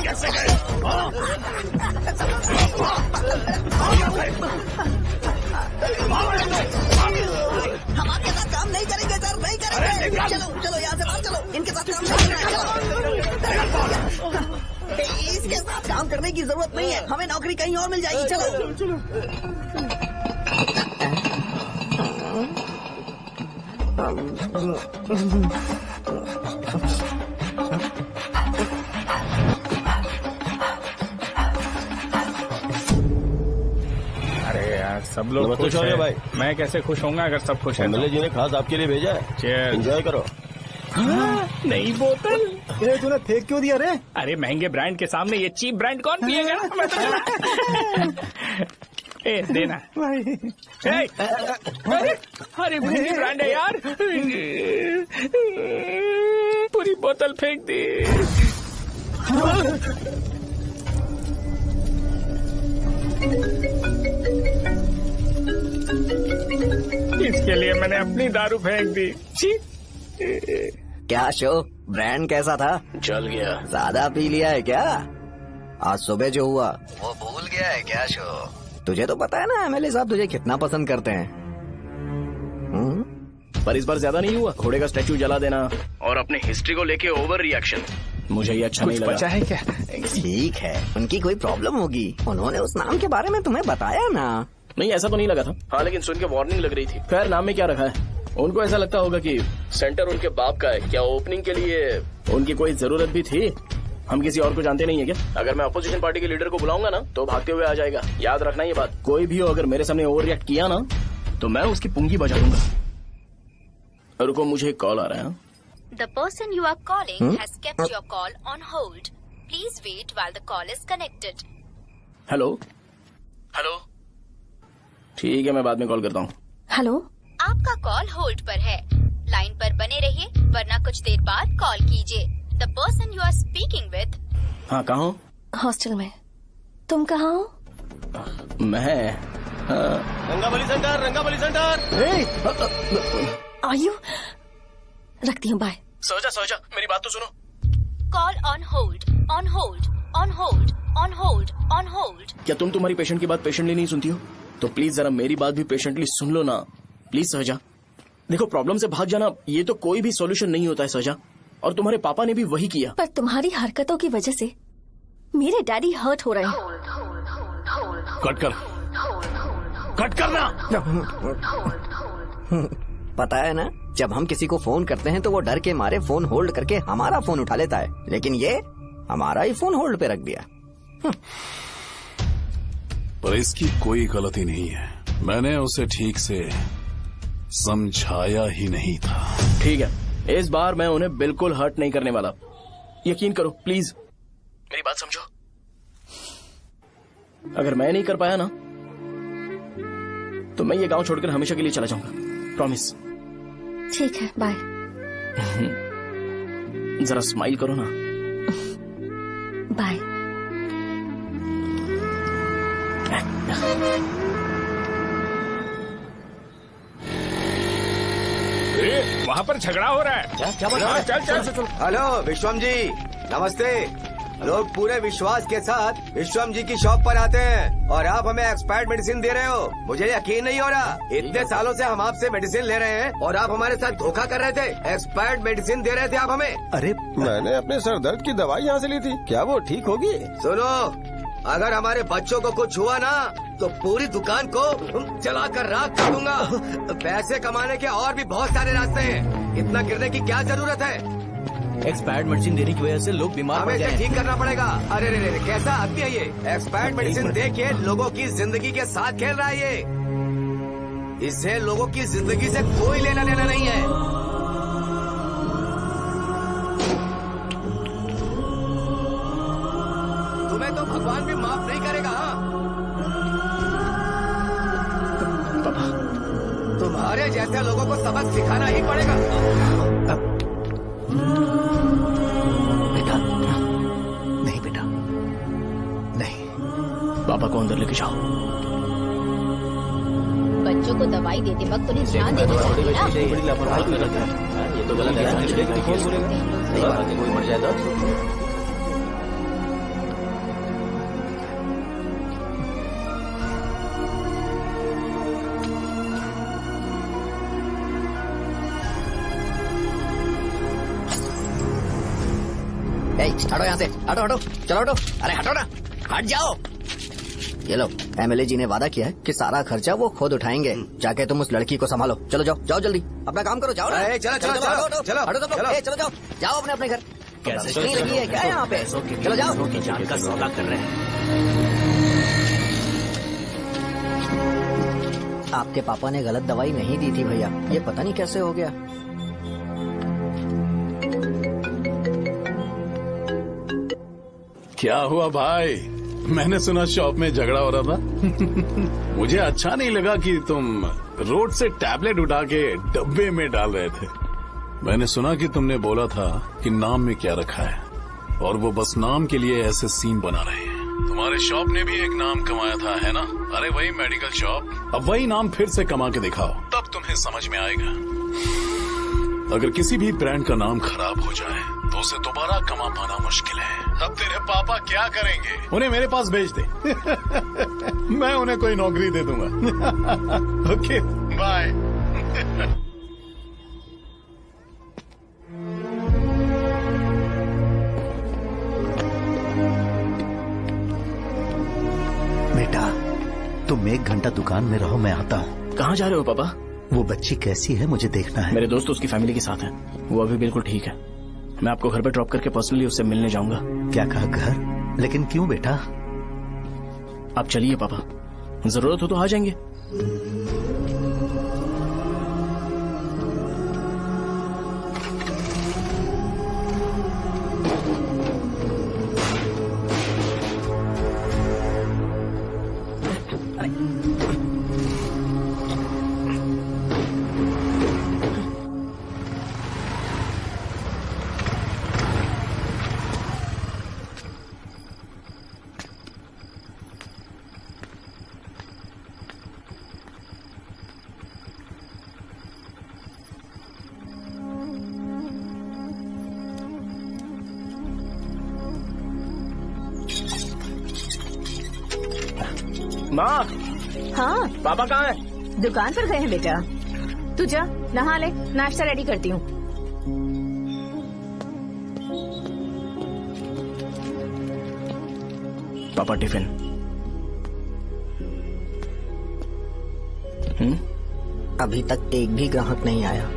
कैसे गए? हम आपके साथ काम नहीं करेंगे सर, नहीं करेंगे। चलो चलो यहाँ से बाहर चलो, इनके साथ काम नहीं करना है। इसके साथ काम करने की जरूरत नहीं है, हमें नौकरी कहीं और मिल जाएगी। चलो। अरे यार, सब लोग खुश हैं भाई। मैं कैसे खुश होऊंगा अगर सब खुश हैं? एमएलए जी ने खास आपके लिए भेजा है। चेयर, एंजॉय करो। नई बोतल। ये तूने फेंक क्यों दिया रे? अरे महंगे ब्रांड के सामने ये चीप ब्रांड कौन पिएगा? ए, देना भाई। अरे महंगी ब्रांड है यार, पूरी बोतल फेंक दी। इसके लिए मैंने अपनी दारू फेंक दी। क्या शो, ब्रांड कैसा था? जल गया। ज्यादा पी लिया है क्या? आज सुबह जो हुआ वो भूल गया है क्या शो? तुझे तो पता है ना एमएलए साहब तुझे कितना पसंद करते हैं। पर इस बार ज्यादा नहीं हुआ। घोड़े का स्टैचू जला देना और अपने हिस्ट्री को लेके ओवर रिएक्शन, मुझे ये अच्छा नहीं लगा। बचा है क्या? ठीक है, उनकी कोई प्रॉब्लम होगी, उन्होंने उस नाम के बारे में तुम्हें बताया ना। नहीं, ऐसा तो नहीं लगा था। हाँ, लेकिन सुन के वार्निंग लग रही थी। खैर, नाम में क्या रखा है? उनको ऐसा लगता होगा कि सेंटर उनके बाप का है। क्या ओपनिंग के लिए उनकी कोई जरूरत भी थी? हम किसी और को जानते नहीं है क्या? अगर मैं अपोजिशन पार्टी के लीडर को बुलाऊंगा ना तो भागते हुए आ जाएगा। याद रखना ये बात। कोई भी हो अगर मेरे सामने ओवर रिएक्ट किया ना तो मैं उसकी पुंगी बजा दूंगा। रुको, मुझे एक कॉल आ रहा है। The person you are calling has kept your call on hold. Please wait while the call is connected. Hello hello, ठीक है, मैं बाद में कॉल करता हूँ। हेलो, आपका कॉल होल्ड पर है, लाइन पर बने रहिए वरना कुछ देर बाद कॉल कीजिए। The person you are speaking with। हाँ, कहाँ हो? हॉस्टल में। तुम कहाँ हो? मैं रंगाबली सेंटर, रंगाबली सेंटर। आयु, रखती हूँ, बाय। सोचा, मेरी बात तो सुनो। Call on hold, on hold, on hold, on hold, on hold। क्या तुम तुम्हारी पेशेंट की बात पेशेंटली नहीं सुनती हो? तो प्लीज जरा मेरी बात भी पेशेंटली सुन लो ना। प्लीज सहजा, देखो, प्रॉब्लम से भाग जाना ये तो कोई भी सॉल्यूशन नहीं होता है सहजा, और तुम्हारे पापा ने भी वही किया। पर तुम्हारी हरकतों की वजह से मेरे डैडी हर्ट हो रहे हैं। कट करना। पता है ना, जब हम किसी को फोन करते हैं तो वो डर के मारे फोन होल्ड करके हमारा फोन उठा लेता है, लेकिन ये हमारा ही फोन होल्ड पे रख दिया। पर इसकी कोई गलती नहीं है, मैंने उसे ठीक से समझाया ही नहीं था। ठीक है, इस बार मैं उन्हें बिल्कुल हर्ट नहीं करने वाला, यकीन करो प्लीज। मेरी बात समझो। अगर मैं नहीं कर पाया ना तो मैं ये गांव छोड़कर हमेशा के लिए चला जाऊंगा, प्रॉमिस। ठीक है, बाय। जरा स्माइल करो ना। बाय। वहाँ पर झगड़ा हो रहा है। क्या बात है? चल। हेलो विश्वम जी, नमस्ते। लोग पूरे विश्वास के साथ विश्वम जी की शॉप पर आते हैं और आप हमें एक्सपायर्ड मेडिसिन दे रहे हो। मुझे यकीन नहीं हो रहा, इतने सालों से हम आपसे मेडिसिन ले रहे हैं और आप हमारे साथ धोखा कर रहे थे। एक्सपायर्ड मेडिसिन दे रहे थे आप हमें। अरे मैंने अपने सर दर्द की दवाई यहाँ से ली थी, क्या वो ठीक होगी? सुनो, अगर हमारे बच्चों को कुछ हुआ ना तो पूरी दुकान को जलाकर राख कर दूंगा। पैसे कमाने के और भी बहुत सारे रास्ते हैं, इतना गिरने की क्या जरूरत है? एक्सपायर्ड मेडिसिन देने की वजह से लोग बीमार पड़ हमें गए इसे ठीक करना पड़ेगा। अरे रे, कैसा आदमी है ये? एक्सपायर्ड मेडिसिन दे के लोगों की जिंदगी के साथ खेल रहा है ये। इससे लोगों की जिंदगी से कोई लेना देना नहीं है। तुम्हें तो भगवान भी माफ नहीं करेगा। तुम्हारे जैसे लोगों को सबक सिखाना ही पड़ेगा। पापा को अंदर लेके जाओ। बच्चों को दवाई देते वक्त उन्हें ध्यान देना चाहिए ना। ये तो गलत है। कोई मर जाए तो हटो यहाँ से, हटो चलो हटो। अरे हटो ना, हट जाओ। ये लो, एमएलए जी ने वादा किया है कि सारा खर्चा वो खुद उठाएंगे। जाके तुम उस लड़की को संभालो। चलो जाओ जल्दी, अपना काम करो। जाओ ना, चलो हटो तुम लोग, जाओ अपने घर। कैसे नहीं लगी है क्या यहाँ पे? चलो जाओ। की जान का सौदा कर रहे हैं। आपके पापा ने गलत दवाई नहीं दी थी भैया, ये पता नहीं कैसे हो गया। क्या हुआ भाई? मैंने सुना शॉप में झगड़ा हो रहा था। मुझे अच्छा नहीं लगा कि तुम रोड से टैबलेट उठा के डब्बे में डाल रहे थे। मैंने सुना कि तुमने बोला था कि नाम में क्या रखा है और वो बस नाम के लिए ऐसे सीन बना रहे हैं। तुम्हारे शॉप ने भी एक नाम कमाया था, है ना? अरे वही मेडिकल शॉप। अब वही नाम फिर से कमा के दिखाओ, तब तुम्हें समझ में आएगा। अगर किसी भी ब्रांड का नाम खराब हो जाए तो उसे दोबारा कमा पाना मुश्किल है। अब तेरे पापा क्या करेंगे? उन्हें मेरे पास भेज दे। मैं उन्हें कोई नौकरी दे दूंगा। Okay, bye. बेटा, तुम 1 घंटा दुकान में रहो, मैं आता हूँ। कहाँ जा रहे हो पापा? वो बच्ची कैसी है मुझे देखना है। मेरे दोस्त उसकी फैमिली के साथ हैं, वो अभी बिल्कुल ठीक है। मैं आपको घर पे ड्रॉप करके पर्सनली उससे मिलने जाऊंगा। क्या कहा घर? लेकिन क्यों बेटा? आप चलिए पापा, जरूरत हो तो आ जाएंगे। माँ। हाँ पापा कहाँ हैं? दुकान पर गए हैं बेटा। तू जा नहा ले, नाश्ता रेडी करती हूँ। पापा टिफिन। अभी तक एक भी ग्राहक नहीं आया।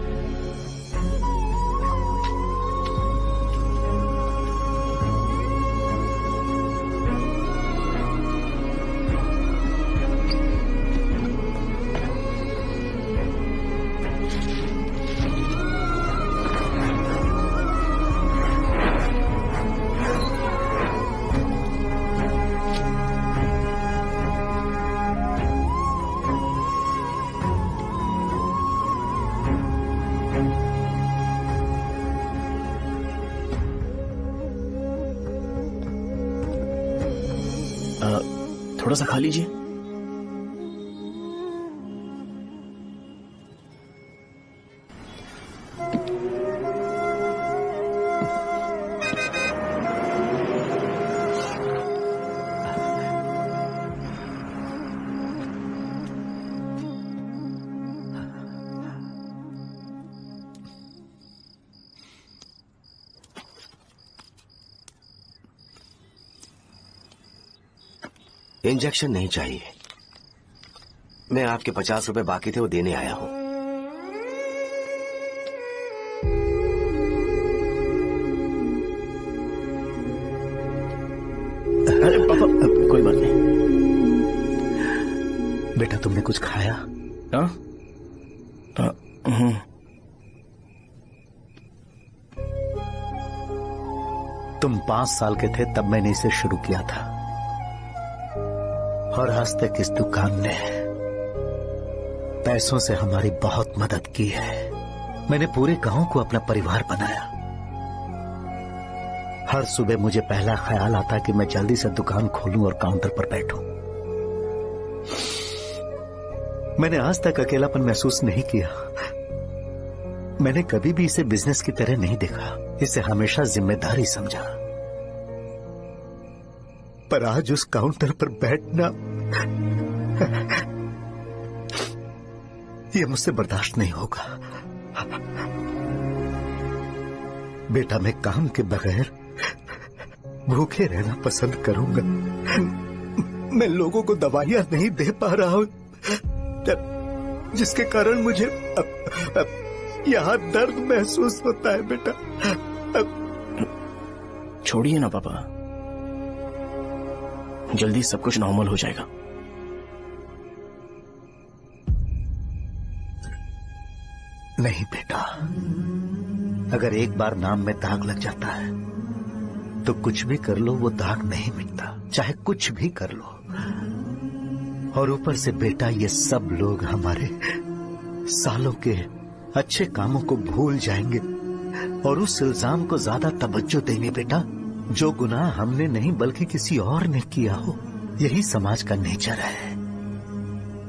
थोड़ा सा खा लीजिए। इंजेक्शन नहीं चाहिए। मैं आपके 50 रुपए बाकी थे, वो देने आया हूं। अरे पापा, कोई बात नहीं। बेटा तुमने कुछ खाया? तुम 5 साल के थे तब मैंने इसे शुरू किया था, और आज तक इस दुकान ने पैसों से हमारी बहुत मदद की है। मैंने पूरे गांव को अपना परिवार बनाया। हर सुबह मुझे पहला ख्याल आता कि मैं जल्दी से दुकान खोलूं और काउंटर पर बैठूं। मैंने आज तक अकेलापन महसूस नहीं किया। मैंने कभी भी इसे बिजनेस की तरह नहीं देखा, इसे हमेशा जिम्मेदारी समझा। पर आज उस काउंटर पर बैठना ये मुझसे बर्दाश्त नहीं होगा। बेटा मैं काम के बगैर भूखे रहना पसंद करूंगा। मैं लोगों को दवाइयां नहीं दे पा रहा हूं, जिसके कारण मुझे यहां दर्द महसूस होता है। बेटा छोड़िए ना पापा, जल्दी सब कुछ नॉर्मल हो जाएगा। नहीं बेटा, अगर एक बार नाम में दाग लग जाता है तो कुछ भी कर लो वो दाग नहीं मिटता, चाहे कुछ भी कर लो। और ऊपर से बेटा ये सब लोग हमारे सालों के अच्छे कामों को भूल जाएंगे और उस इल्जाम को ज्यादा तवज्जो देंगे बेटा जो गुनाह हमने नहीं बल्कि किसी और ने किया हो। यही समाज का नेचर है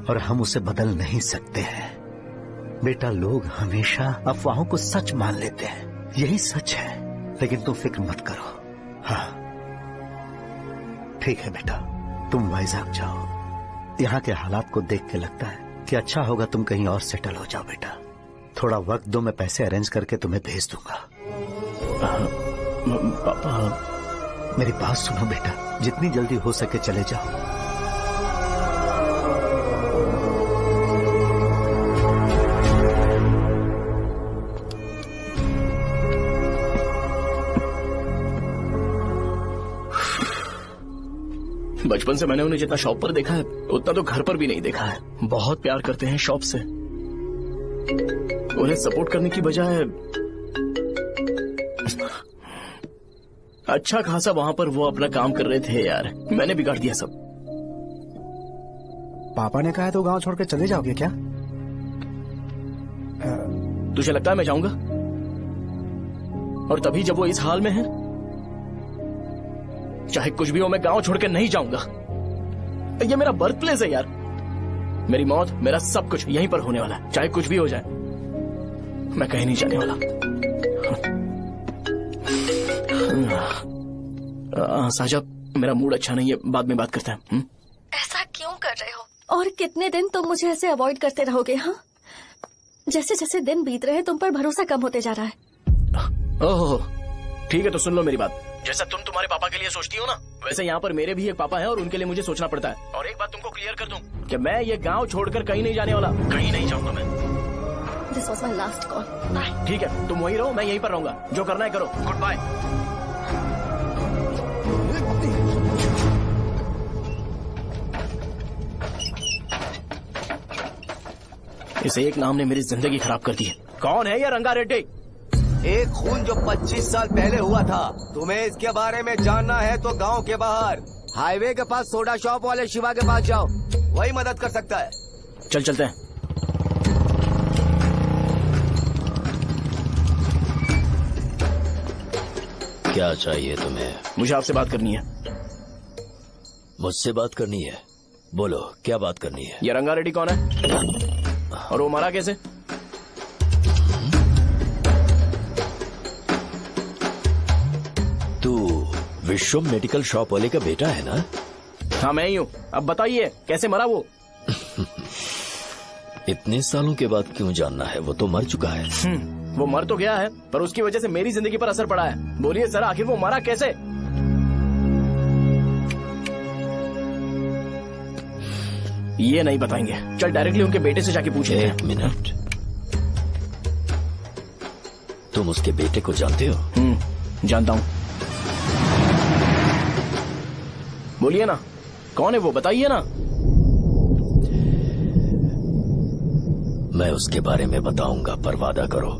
और हम उसे बदल नहीं सकते हैं। बेटा लोग हमेशा अफवाहों को सच मान लेते हैं, यही सच है। लेकिन तुम फिक्र मत करो। हाँ ठीक है बेटा, तुम वाइजाग जाओ। यहाँ के हालात को देख के लगता है कि अच्छा होगा तुम कहीं और सेटल हो जाओ। बेटा थोड़ा वक्त दो, मैं पैसे अरेंज करके तुम्हें भेज दूंगा। पापा मेरी बात सुनो बेटा, जितनी जल्दी हो सके चले जाओ। बचपन से मैंने उन्हें जितना शॉप पर देखा है उतना तो घर पर भी नहीं देखा है। बहुत प्यार करते हैं शॉप से। उन्हें सपोर्ट करने की बजाय अच्छा खासा वहां पर वो अपना काम कर रहे थे। यार मैंने बिगाड़ दिया सब। पापा ने कहा है तो गांव छोड़कर चले जाओगे क्या? तुझे लगता है मैं जाऊंगा? और तभी जब वो इस हाल में है, चाहे कुछ भी हो मैं गांव छोड़कर नहीं जाऊंगा। ये मेरा बर्थ प्लेस है यार। मेरी मौत, मेरा सब कुछ यहीं पर होने वाला है। चाहे कुछ भी हो जाए मैं कहीं नहीं जाने वाला। साहब मेरा मूड अच्छा नहीं है, बाद में बात करते हैं। ऐसा क्यों कर रहे हो? और कितने दिन तुम मुझे ऐसे अवॉइड करते रहोगे? हाँ, जैसे जैसे दिन बीत रहे हैं तुम पर भरोसा कम होते जा रहा है। ओह ठीक है, तो सुन लो मेरी बात। जैसा तुम तुम्हारे पापा के लिए सोचती हो ना, वैसे यहाँ पर मेरे भी एक पापा हैं और उनके लिए मुझे सोचना पड़ता है। और एक बात तुमको क्लियर कर दूं कि मैं ये गांव छोड़कर कहीं नहीं जाने वाला, कहीं नहीं जाऊंगा मैं। This was my last call. Bye. ठीक है, तुम वहीं रहो, मैं यहीं पर रहूंगा। जो करना है करो। Good bye. इस एक नाम ने मेरी जिंदगी खराब कर दी है। कौन है ये रंगा रेड्डी? एक खून जो 25 साल पहले हुआ था। तुम्हें इसके बारे में जानना है तो गांव के बाहर हाईवे के पास सोडा शॉप वाले शिवा के पास जाओ, वही मदद कर सकता है। चल चलते हैं। क्या चाहिए तुम्हें? मुझे आपसे बात करनी है। मुझसे बात करनी है? बोलो, क्या बात करनी है? ये रंगा रेड्डी कौन है और वो मरा कैसे? तू विश्वम मेडिकल शॉप वाले का बेटा है ना? हाँ मैं ही हूँ। अब बताइए कैसे मरा वो? इतने सालों के बाद क्यों जानना है? वो तो मर चुका है। वो मर तो गया है पर उसकी वजह से मेरी जिंदगी पर असर पड़ा है। बोलिए सर, आखिर वो मरा कैसे? ये नहीं बताएंगे। चल डायरेक्टली उनके बेटे से जाके पूछे। एक मिनट, तुम उसके बेटे को जानते हो? जानता हूँ। बोलिए ना, कौन है वो? बताइए ना। मैं उसके बारे में बताऊंगा, पर वादा करो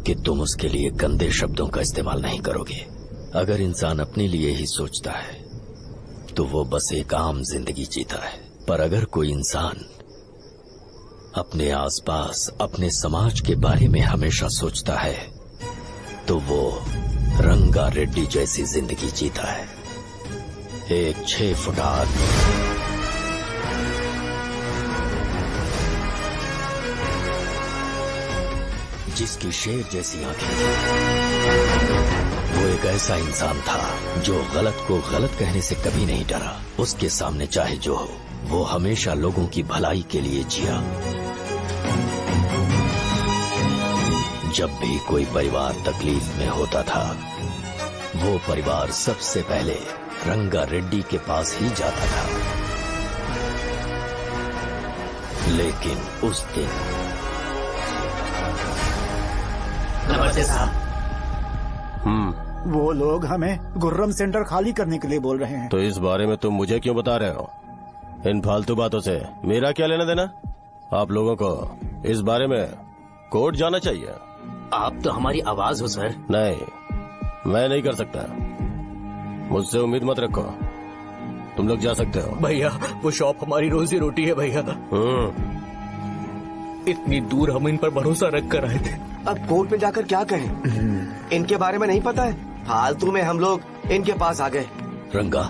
कि तुम उसके लिए गंदे शब्दों का इस्तेमाल नहीं करोगे। अगर इंसान अपने लिए ही सोचता है तो वो बस एक आम जिंदगी जीता है, पर अगर कोई इंसान अपने आसपास, अपने समाज के बारे में हमेशा सोचता है तो वो रंगा रेड्डी जैसी जिंदगी जीता है। एक 6 फुट आदमी, जिसकी शेर जैसी आंखें थी। वो एक ऐसा इंसान था जो गलत को गलत कहने से कभी नहीं डरा। उसके सामने चाहे जो हो, वो हमेशा लोगों की भलाई के लिए जिया। जब भी कोई परिवार तकलीफ में होता था, वो परिवार सबसे पहले रंगा रेड्डी के पास ही जाता था। लेकिन उस दिन नमस्ते साहब। वो लोग हमें गुर्रम सेंटर खाली करने के लिए बोल रहे हैं। तो इस बारे में तुम मुझे क्यों बता रहे हो? इन फालतू बातों से मेरा क्या लेना देना? आप लोगों को इस बारे में कोर्ट जाना चाहिए। आप तो हमारी आवाज हो सर। नहीं, मैं नहीं कर सकता। मुझसे उम्मीद मत रखो। तुम लोग जा सकते हो। भैया वो शॉप हमारी रोजी रोटी है भैया। इतनी दूर हम इन पर भरोसा रख कर आए थे। अब कोर्ट में जाकर क्या कहें? इनके बारे में नहीं पता है। फालतू में हम लोग इनके पास आ गए। रंगा,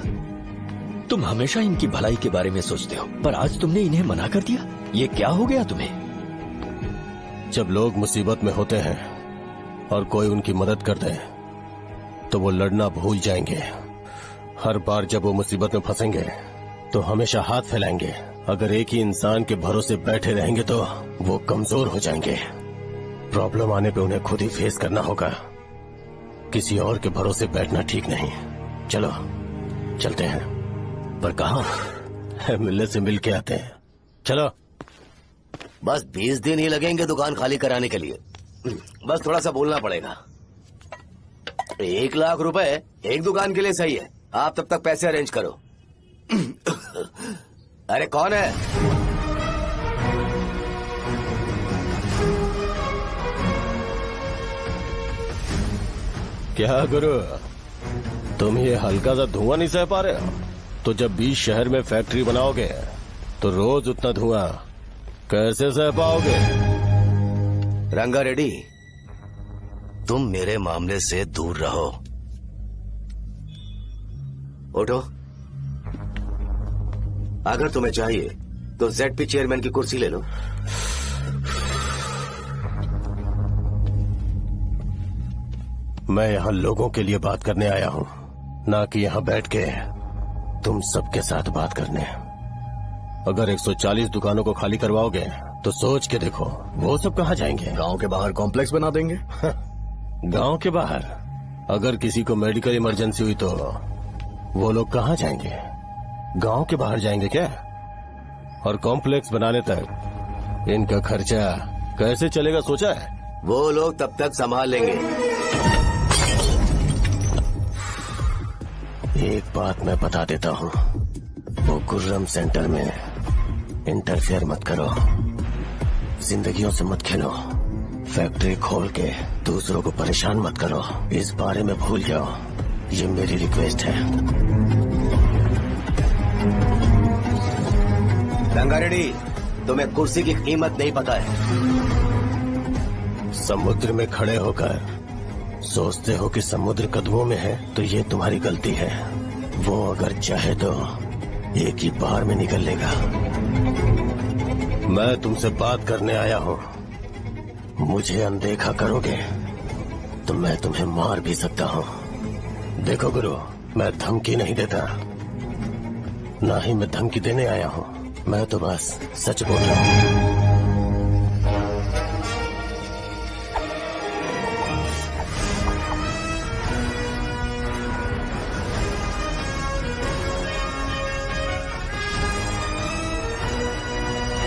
तुम हमेशा इनकी भलाई के बारे में सोचते हो, पर आज तुमने इन्हें मना कर दिया। ये क्या हो गया तुम्हें? जब लोग मुसीबत में होते हैं और कोई उनकी मदद कर दे तो वो लड़ना भूल जाएंगे। हर बार जब वो मुसीबत में फंसेंगे तो हमेशा हाथ फैलाएंगे। अगर एक ही इंसान के भरोसे बैठे रहेंगे तो वो कमजोर हो जाएंगे। प्रॉब्लम आने पे उन्हें खुद ही फेस करना होगा। किसी और के भरोसे बैठना ठीक नहीं। चलो चलते हैं। पर कहाँ? मिलने से मिल के आते हैं। चलो। बस 20 दिन ही लगेंगे दुकान खाली कराने के लिए। बस थोड़ा सा बोलना पड़ेगा। 1 लाख रुपए एक दुकान के लिए सही है। आप तब तक पैसे अरेंज करो। अरे कौन है? क्या गुरु, तुम ये हल्का सा धुआं नहीं सह पा रहे हो? तो जब 20 शहर में फैक्ट्री बनाओगे तो रोज उतना धुआं कैसे सह पाओगे? रंगा रेड्डी, तुम मेरे मामले से दूर रहो। उठो। अगर तुम्हें चाहिए तो ZP चेयरमैन की कुर्सी ले लो। मैं यहाँ लोगों के लिए बात करने आया हूँ, ना कि यहाँ बैठ के तुम सबके साथ बात करने। अगर 140 दुकानों को खाली करवाओगे तो सोच के देखो वो सब कहाँ जाएंगे? गांव के बाहर कॉम्प्लेक्स बना देंगे। गांव के बाहर? अगर किसी को मेडिकल इमरजेंसी हुई तो वो लोग कहाँ जाएंगे? गांव के बाहर जाएंगे क्या? और कॉम्प्लेक्स बनाने तक इनका खर्चा कैसे चलेगा सोचा है? वो लोग तब तक संभाल लेंगे। एक बात मैं बता देता हूँ, वो गुर्रम सेंटर में इंटरफेयर मत करो। जिंदगियों से मत खेलो। फैक्ट्री खोल के दूसरों को परेशान मत करो। इस बारे में भूल जाओ। ये मेरी रिक्वेस्ट है। रंगा रेड्डी, तुम्हें कुर्सी की कीमत नहीं पता है। समुद्र में खड़े होकर सोचते हो कि समुद्र कदमों में है तो ये तुम्हारी गलती है। वो अगर चाहे तो एक ही बार में निकल लेगा। मैं तुमसे बात करने आया हूँ। मुझे अनदेखा करोगे तो मैं तुम्हें मार भी सकता हूँ। देखो गुरु, मैं धमकी नहीं देता, ना ही मैं धमकी देने आया हूँ। मैं तो बस सच बोल रहा हूँ।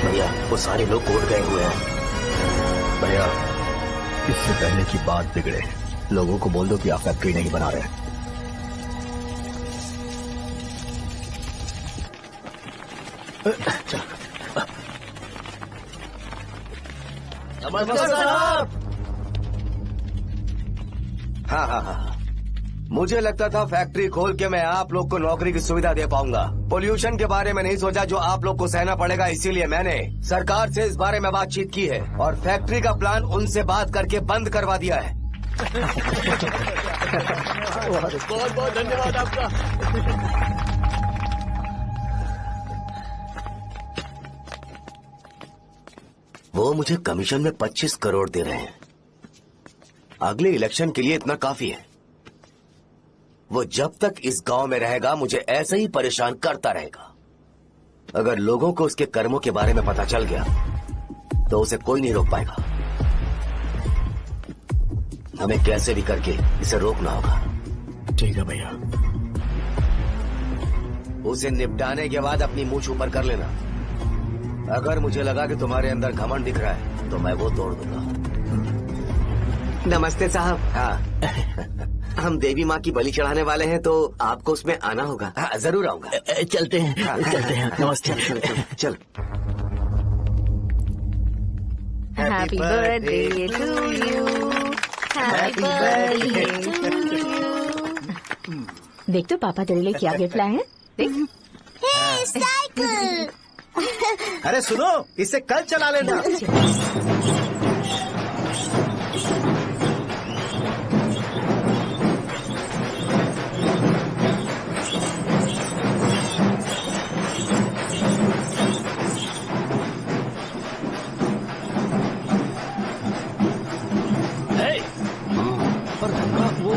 भैया, वो सारे लोग कोर्ट गए हुए हैं। भैया, इससे पहले की बात बिगड़े, लोगों को बोल दो कि आप फैक्ट्री नहीं बना रहे। नमस्ते साहब। हाँ, मुझे लगता था फैक्ट्री खोल के मैं आप लोग को नौकरी की सुविधा दे पाऊंगा। पोल्यूशन के बारे में नहीं सोचा जो आप लोग को सहना पड़ेगा, इसीलिए मैंने सरकार से इस बारे में बातचीत की है और फैक्ट्री का प्लान उनसे बात करके बंद करवा दिया है। बहुत बहुत धन्यवाद आपका। वो मुझे कमीशन में 25 करोड़ दे रहे हैं। अगले इलेक्शन के लिए इतना काफी है। वो जब तक इस गांव में रहेगा मुझे ऐसे ही परेशान करता रहेगा। अगर लोगों को उसके कर्मों के बारे में पता चल गया तो उसे कोई नहीं रोक पाएगा। हमें कैसे भी करके इसे रोकना होगा। ठीक है भैया। उसे निपटाने के बाद अपनी मूंछ ऊपर कर लेना। अगर मुझे लगा कि तुम्हारे अंदर घमंड दिख रहा है तो मैं वो तोड़ दूंगा। नमस्ते साहब। हाँ, हम देवी माँ की बलि चढ़ाने वाले हैं तो आपको उसमें आना होगा। हाँ, जरूर आऊंगा। चलते हैं। हाँ, चलते हैं। नमस्ते। चल। Happy birthday to you, happy birthday to you. देख तो पापा तेरे लिए क्या गिफ्ट लाए हैं। देख। साइकिल। अरे सुनो, इसे कल चला लेना। पर रंगा वो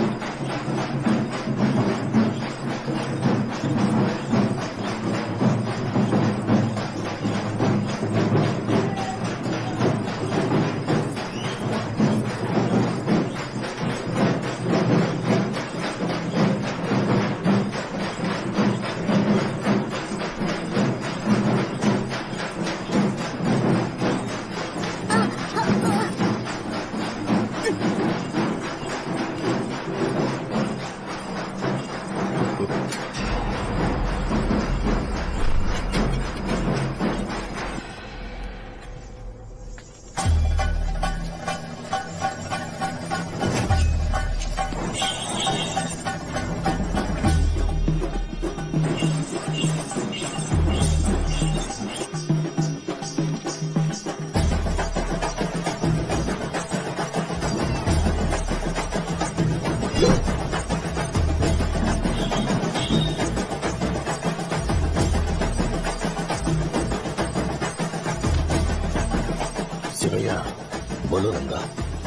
बोलो रंगा,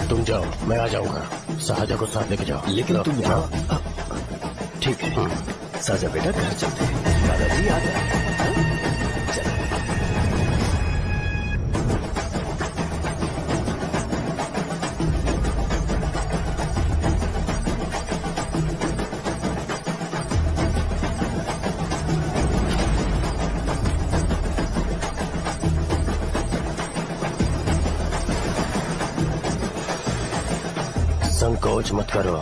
तुम जाओ, मैं आ जाऊंगा। साजा को साथ लेके जाओ। लेकिन तुम जाओ। ठीक है। साजा बेटा, घर चलते हैं। दादाजी आ जाए। संकोच मत करो,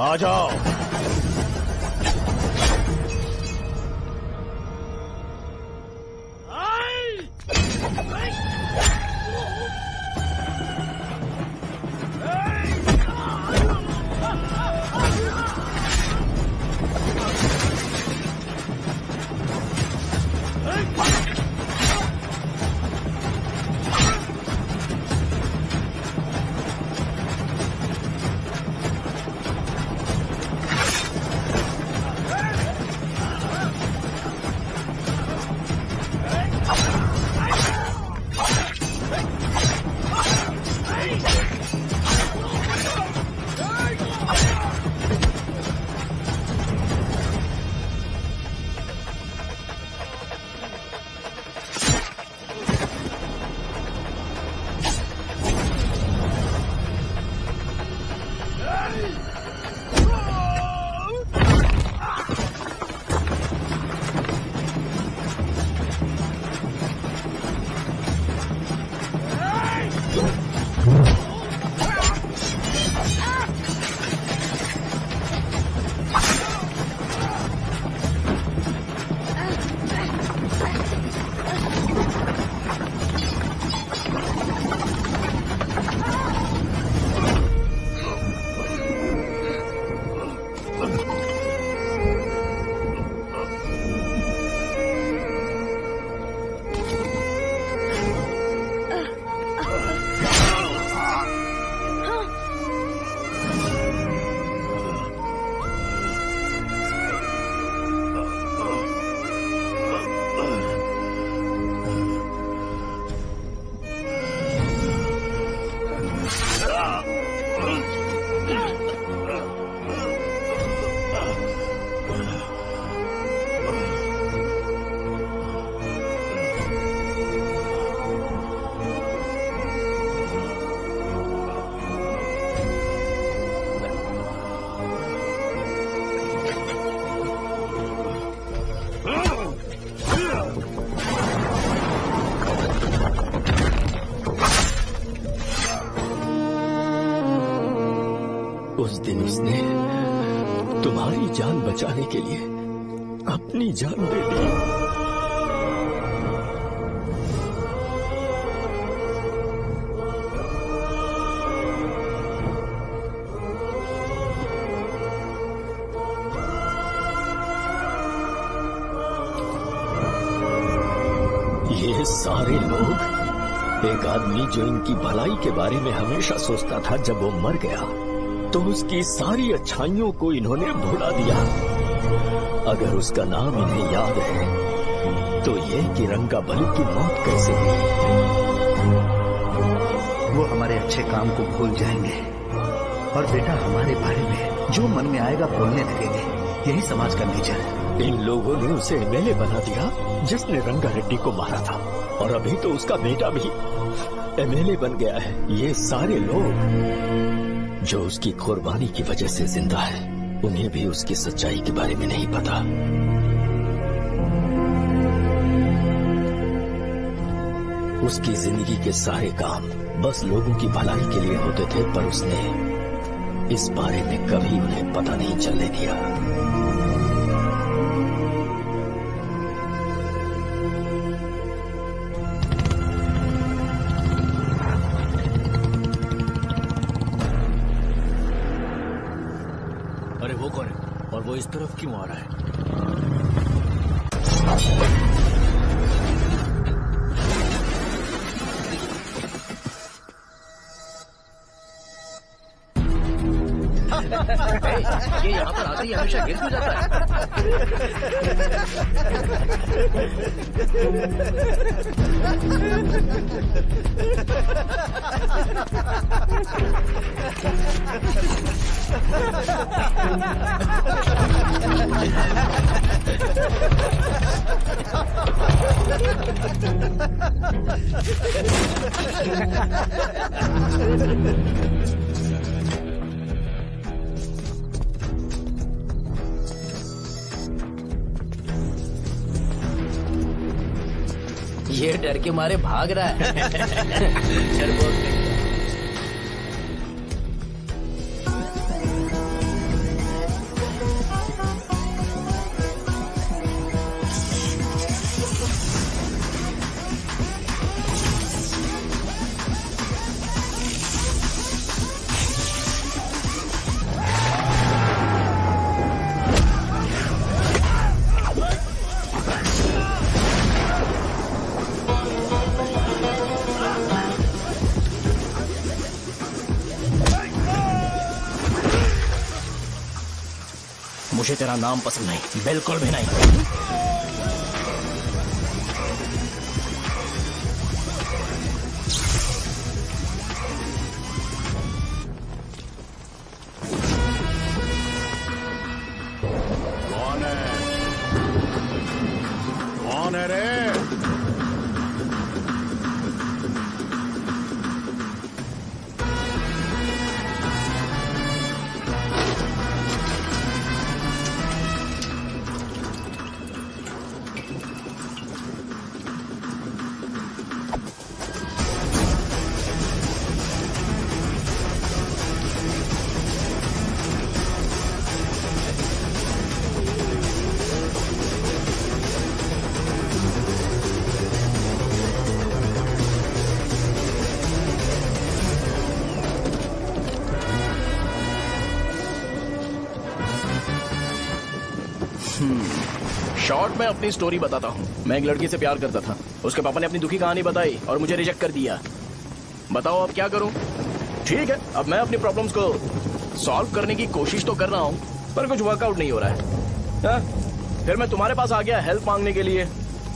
आ जाओ। जान बचाने के लिए अपनी जान दे दी। ये सारे लोग, एक आदमी जो इनकी भलाई के बारे में हमेशा सोचता था, जब वो मर गया तो उसकी सारी अच्छाइयों को इन्होंने भुला दिया। अगर उसका नाम इन्हें याद है तो ये कि रंगाबली की मौत कैसे हुई। वो हमारे अच्छे काम को भूल जाएंगे और बेटा हमारे बारे में जो मन में आएगा बोलने लगेंगे। यही समाज का नेचर है। इन लोगों ने उसे एमएलए बना दिया जिसने रंगा रेड्डी को मारा था, और अभी तो उसका बेटा भी एमएलए बन गया है। ये सारे लोग जो उसकी कुर्बानी की वजह से जिंदा है, उन्हें भी उसकी सच्चाई के बारे में नहीं पता। उसकी जिंदगी के सारे काम बस लोगों की भलाई के लिए होते थे, पर उसने इस बारे में कभी उन्हें पता नहीं चलने दिया। अरे वो कौन है और वो इस तरफ क्यों आ रहा है? ये यहाँ पर आते ही हमेशा गिर क्यों जाता है? ये डर के मारे भाग रहा है। चल बोल दे। मुझे तेरा नाम पसंद नहीं, बिल्कुल भी नहीं। कौन है? कौन है रे? शॉर्ट में अपनी स्टोरी बताता हूँ। मैं एक लड़की से प्यार करता था। उसके पापा ने अपनी दुखी कहानी बताई और मुझे रिजेक्ट कर दिया। बताओ अब क्या करूँ? ठीक है, अब मैं अपनी प्रॉब्लम्स को सॉल्व करने की कोशिश तो कर रहा हूँ, पर कुछ वर्कआउट नहीं हो रहा है। फिर मैं तुम्हारे पास आ गया हेल्प मांगने के लिए,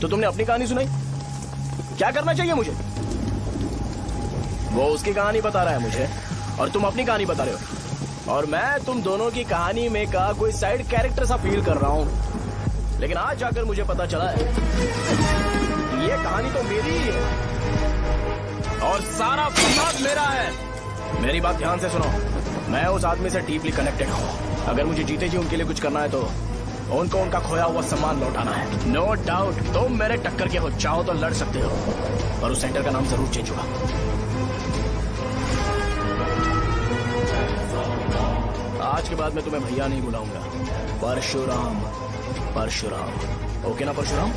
तो तुमने अपनी कहानी सुनाई। क्या करना चाहिए मुझे? वो उसकी कहानी बता रहा है मुझे और तुम अपनी कहानी बता रहे हो, और मैं तुम दोनों की कहानी में का कोई साइड कैरेक्टर सा फील कर रहा हूँ। लेकिन आज जाकर मुझे पता चला है ये कहानी तो मेरी ही है और सारा फसाद मेरा है। मेरी बात ध्यान से सुनो, मैं उस आदमी से डीपली कनेक्टेड हूँ। अगर मुझे जीते जी उनके लिए कुछ करना है तो उनको उनका खोया हुआ सम्मान लौटाना है। नो डाउट तुम मेरे टक्कर के हो, चाहो तो लड़ सकते हो, और उस सेंटर का नाम जरूर चेंज होगा। आज के बाद मैं तुम्हें भैया नहीं बुलाऊंगा, परशुराम, परशुराम, ओके ना परशुराम?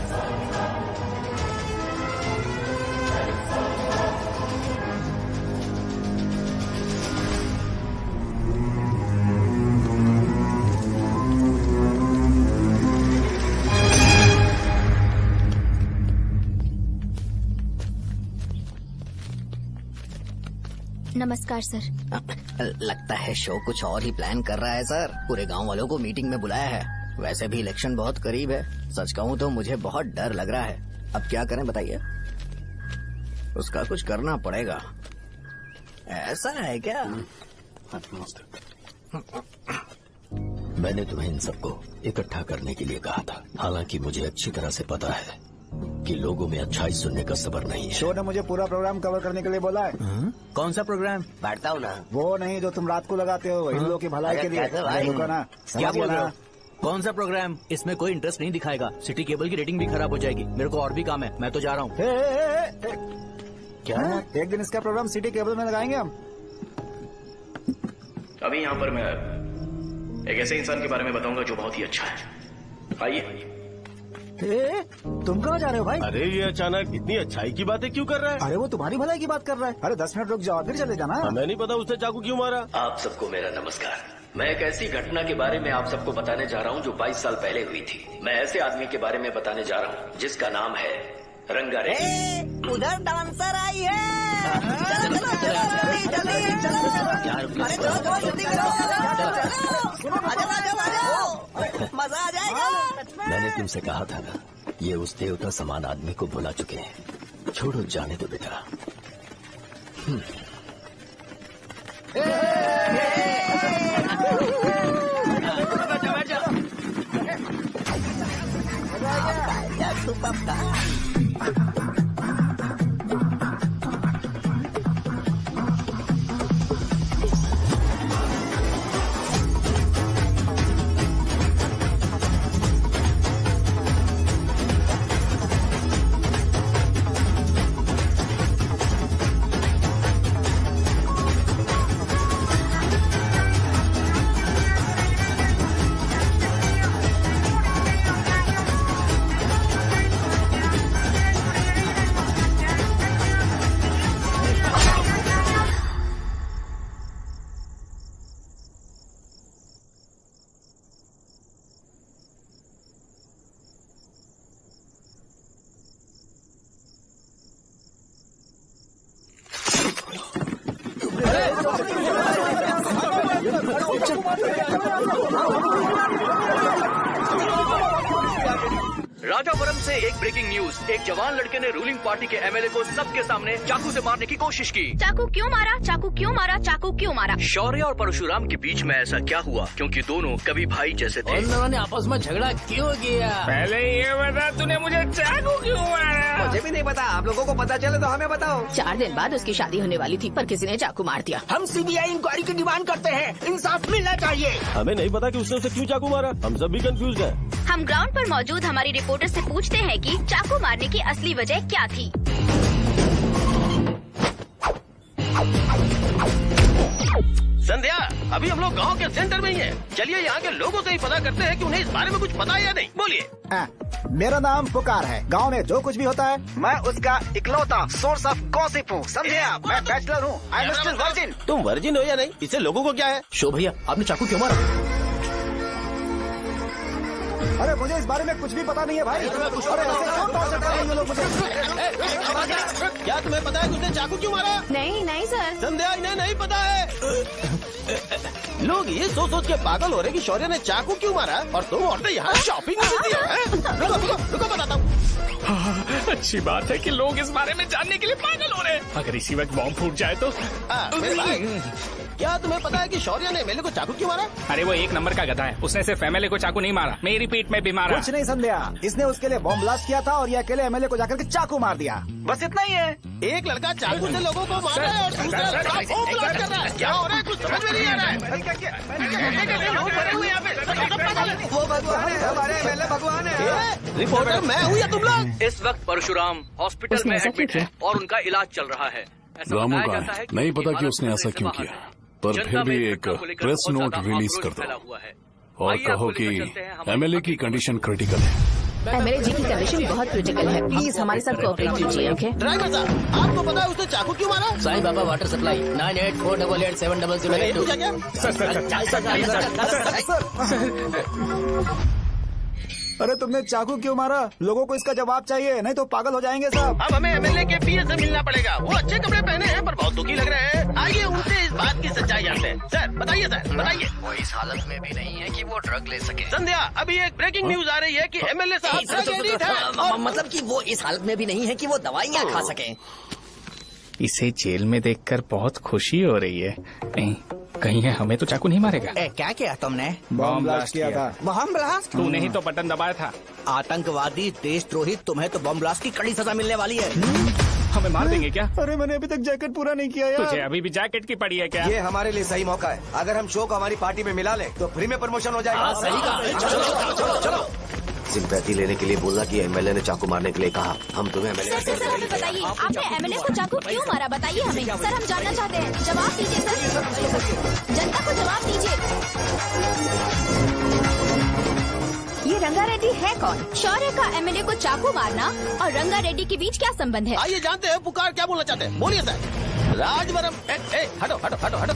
नमस्कार सर। लगता है शो कुछ और ही प्लान कर रहा है सर। पूरे गांव वालों को मीटिंग में बुलाया है। वैसे भी इलेक्शन बहुत करीब है। सच कहूँ तो मुझे बहुत डर लग रहा है। अब क्या करें बताइए? उसका कुछ करना पड़ेगा। ऐसा है क्या? मैंने तुम्हें इन सबको इकट्ठा करने के लिए कहा था। हालांकि मुझे अच्छी तरह से पता है कि लोगों में अच्छाई सुनने का सब्र नहीं है। शो ने मुझे पूरा प्रोग्राम कवर करने के लिए बोला है। कौन सा प्रोग्राम? बैठता हूँ ना। वो नहीं जो तुम रात को लगाते हो इन लोगों की भलाई के लिए। क्या बोल रहे हो? कौन सा प्रोग्राम? इसमें कोई इंटरेस्ट नहीं दिखाएगा। सिटी केबल की रेटिंग भी खराब हो जाएगी। मेरे को और भी काम है, मैं तो जा रहा हूँ। क्या? एक दिन इसका प्रोग्राम सिटी केबल में लगाएंगे हम। अभी यहाँ पर मैं एक ऐसे इंसान के बारे में बताऊंगा जो बहुत ही अच्छा है। आइए। तुम कहाँ जा रहे हो भाई? अरे ये अचानक इतनी अच्छाई की बातें क्यों कर रहा है? अरे वो तुम्हारी भलाई की बात कर रहा है। अरे 10 मिनट रुक जाओ फिर चले जाना। हमें नहीं पता उसने चाकू क्यों मारा। आप सबको मेरा नमस्कार। मैं एक ऐसी घटना के बारे में आप सबको बताने जा रहा हूँ जो 22 साल पहले हुई थी। मैं ऐसे आदमी के बारे में बताने जा रहा हूँ जिसका नाम है रंगारेड्डी। उधर डांसर आई है। चलो चलो चलो जल्दी जल्दी चलो। अरे चलो चलो जल्दी करो। मजा आ जाएगा। मैंने तुमसे कहा था ना, ये उस देवता समान आदमी को बुला चुके हैं। छोड़ो, जाने दो बेटा। राजापुरम से एक ब्रेकिंग न्यूज। एक जवान लड़के ने रूलिंग पार्टी के एमएलए को सबके सामने चाकू से मारने की कोशिश की। चाकू क्यों मारा? चाकू क्यों मारा? चाकू क्यों मारा? शौर्य और परशुराम के बीच में ऐसा क्या हुआ? क्योंकि दोनों कभी भाई जैसे थे। उन दोनों ने आपस में झगड़ा क्यों किया? पहले ये बता, तूने मुझे चाकू क्यों मारा? मुझे भी नहीं पता। आप लोगों को पता चले तो हमें बताओ। 4 दिन बाद उसकी शादी होने वाली थी पर किसी ने चाकू मार दिया। हम सीबीआई इंक्वायरी की डिमांड करते हैं। इंसाफ मिलना चाहिए। हमें नहीं पता कि उसने उसे क्यों चाकू मारा। हम सब भी कंफ्यूज हैं। हम ग्राउंड पर मौजूद हमारी रिपोर्टर से पूछते हैं कि चाकू मारने की असली वजह क्या थी। संध्या, अभी हम लोग गांव के सेंटर में ही हैं। चलिए यहाँ के लोगों से ही पता करते हैं कि उन्हें इस बारे में कुछ पता है या नहीं। बोलिए। मेरा नाम पुकार है। गांव में जो कुछ भी होता है मैं उसका इकलौता सोर्स ऑफ गॉसिप हूँ। समझे आप? मैं बैचलर हूँ। I am still virgin. तुम वर्जिन हो या नहीं, इससे लोगों को क्या है? शो भैया, आपने चाकू क्यों मारा? अरे मुझे इस बारे में कुछ भी पता नहीं है भाई। अरे ऐसे क्यों टॉर्चर कर रहे हैं ये लोग मुझे? क्या तुम्हें पता है कि उसने चाकू क्यों मारा? नहीं नहीं सर। संध्या, इन्हें नहीं पता है। लोग ये सोच सोच के पागल हो रहे कि शौर्य ने चाकू क्यों मारा और तुम औरतें यहाँ शॉपिंग में बिजी हो। रुको बताता हूँ। अच्छी बात है कि लोग इस बारे में जानने के लिए पागल हो रहे हैं। अगर इसी वक्त बॉम्ब फूट जाए तो। मेरे भाई, क्या तुम्हें पता है कि शौर्य ने एमएलए को चाकू क्यों मारा? अरे वो एक नंबर का गधा है। उसने सिर्फ एमएलए को चाकू नहीं मारा, मेरी पीठ में भी मारा। कुछ नहीं संध्या, इसने उसके लिए बॉम्ब ब्लास्ट किया था और ये अकेले एमएलए को जाकर के चाकू मार दिया। बस इतना ही है। एक लड़का चाकू से लोगों को मार रहा है और दूसरा लड़का बॉम्ब ब्लास्ट कर रहा है। क्या हो रहा है? कुछ समझ में नहीं आ रहा है। लोग मरे हुए यहाँ पे। वो भगवान है, हमारे एमएलए भगवान है। रिपोर्टर मैं हूँ या तुम लोग? इस वक्त परशुराम हॉस्पिटल में एडमिट है और उनका इलाज चल रहा है। रामू का नहीं पता कि उसने ऐसा क्यों किया, पर फिर भी एक प्रेस नोट रिलीज कर दो। और कहो कि एमएलए की कंडीशन क्रिटिकल है। एमएलए जी की कंडीशन बहुत क्रिटिकल है, प्लीज हमारे साथ कोऑपरेट कीजिए। ओके ड्राइवर साहब, आपको पता है उसने चाकू क्यों मारा? साईं बाबा वाटर सप्लाई 98487008 अरे तुमने चाकू क्यों मारा? लोगों को इसका जवाब चाहिए, नहीं तो पागल हो जाएंगे सब। अब हमें एमएलए के पीए से मिलना पड़ेगा। वो अच्छे कपड़े पहने हैं पर बहुत दुखी लग रहे हैं। आइए उनसे इस बात की सच्चाई जानते हैं। सर बताइए, सर बताइए। वो इस हालत में भी नहीं है कि वो ड्रग ले सके। संध्या, अभी एक ब्रेकिंग न्यूज आ रही है कि एमएलए साहब ड्रग एडिक्ट हैं। मतलब कि वो इस हालत में भी नहीं है कि वो दवाइयाँ खा सके। इसे जेल में देखकर बहुत खुशी हो रही है। कहीं है हमें तो चाकू नहीं मारेगा। क्या किया तुमने? बॉम्ब ब्लास्ट किया था। Bomb blast? तूने ही तो बटन दबाया था। आतंकवादी, देशद्रोही, तुम्हें तो बॉम्ब ब्लास्ट की कड़ी सजा मिलने वाली है। हमें मार देंगे क्या? अरे मैंने अभी तक जैकेट पूरा नहीं किया यार। तुझे अभी भी जैकेट की पड़ी है क्या? ये हमारे लिए सही मौका है। अगर हम शो को हमारी पार्टी में मिला लें तो फ्री में प्रमोशन हो जाएगा। सही कहा। चलो। सिंपैथी लेने के लिए बोला कि एमएलए ने चाकू मारने के लिए कहा। हम तुम्हें एमएलए सर हमें बताइए, आपने एमएलए को चाकू क्यों मारा? बताइए हमें। सर हम जानना चाहते हैं, जवाब दीजिए सर। जनता को जवाब दीजिए। ये रंगा रेड्डी है कौन? शौर्य का एमएलए को चाकू मारना और रंगा रेड्डी के बीच क्या संबंध है? आइए जानते हैं पुकार क्या बोलना चाहते हैं। बोलिए सर। राजवरम हटो हटो हटो हटो।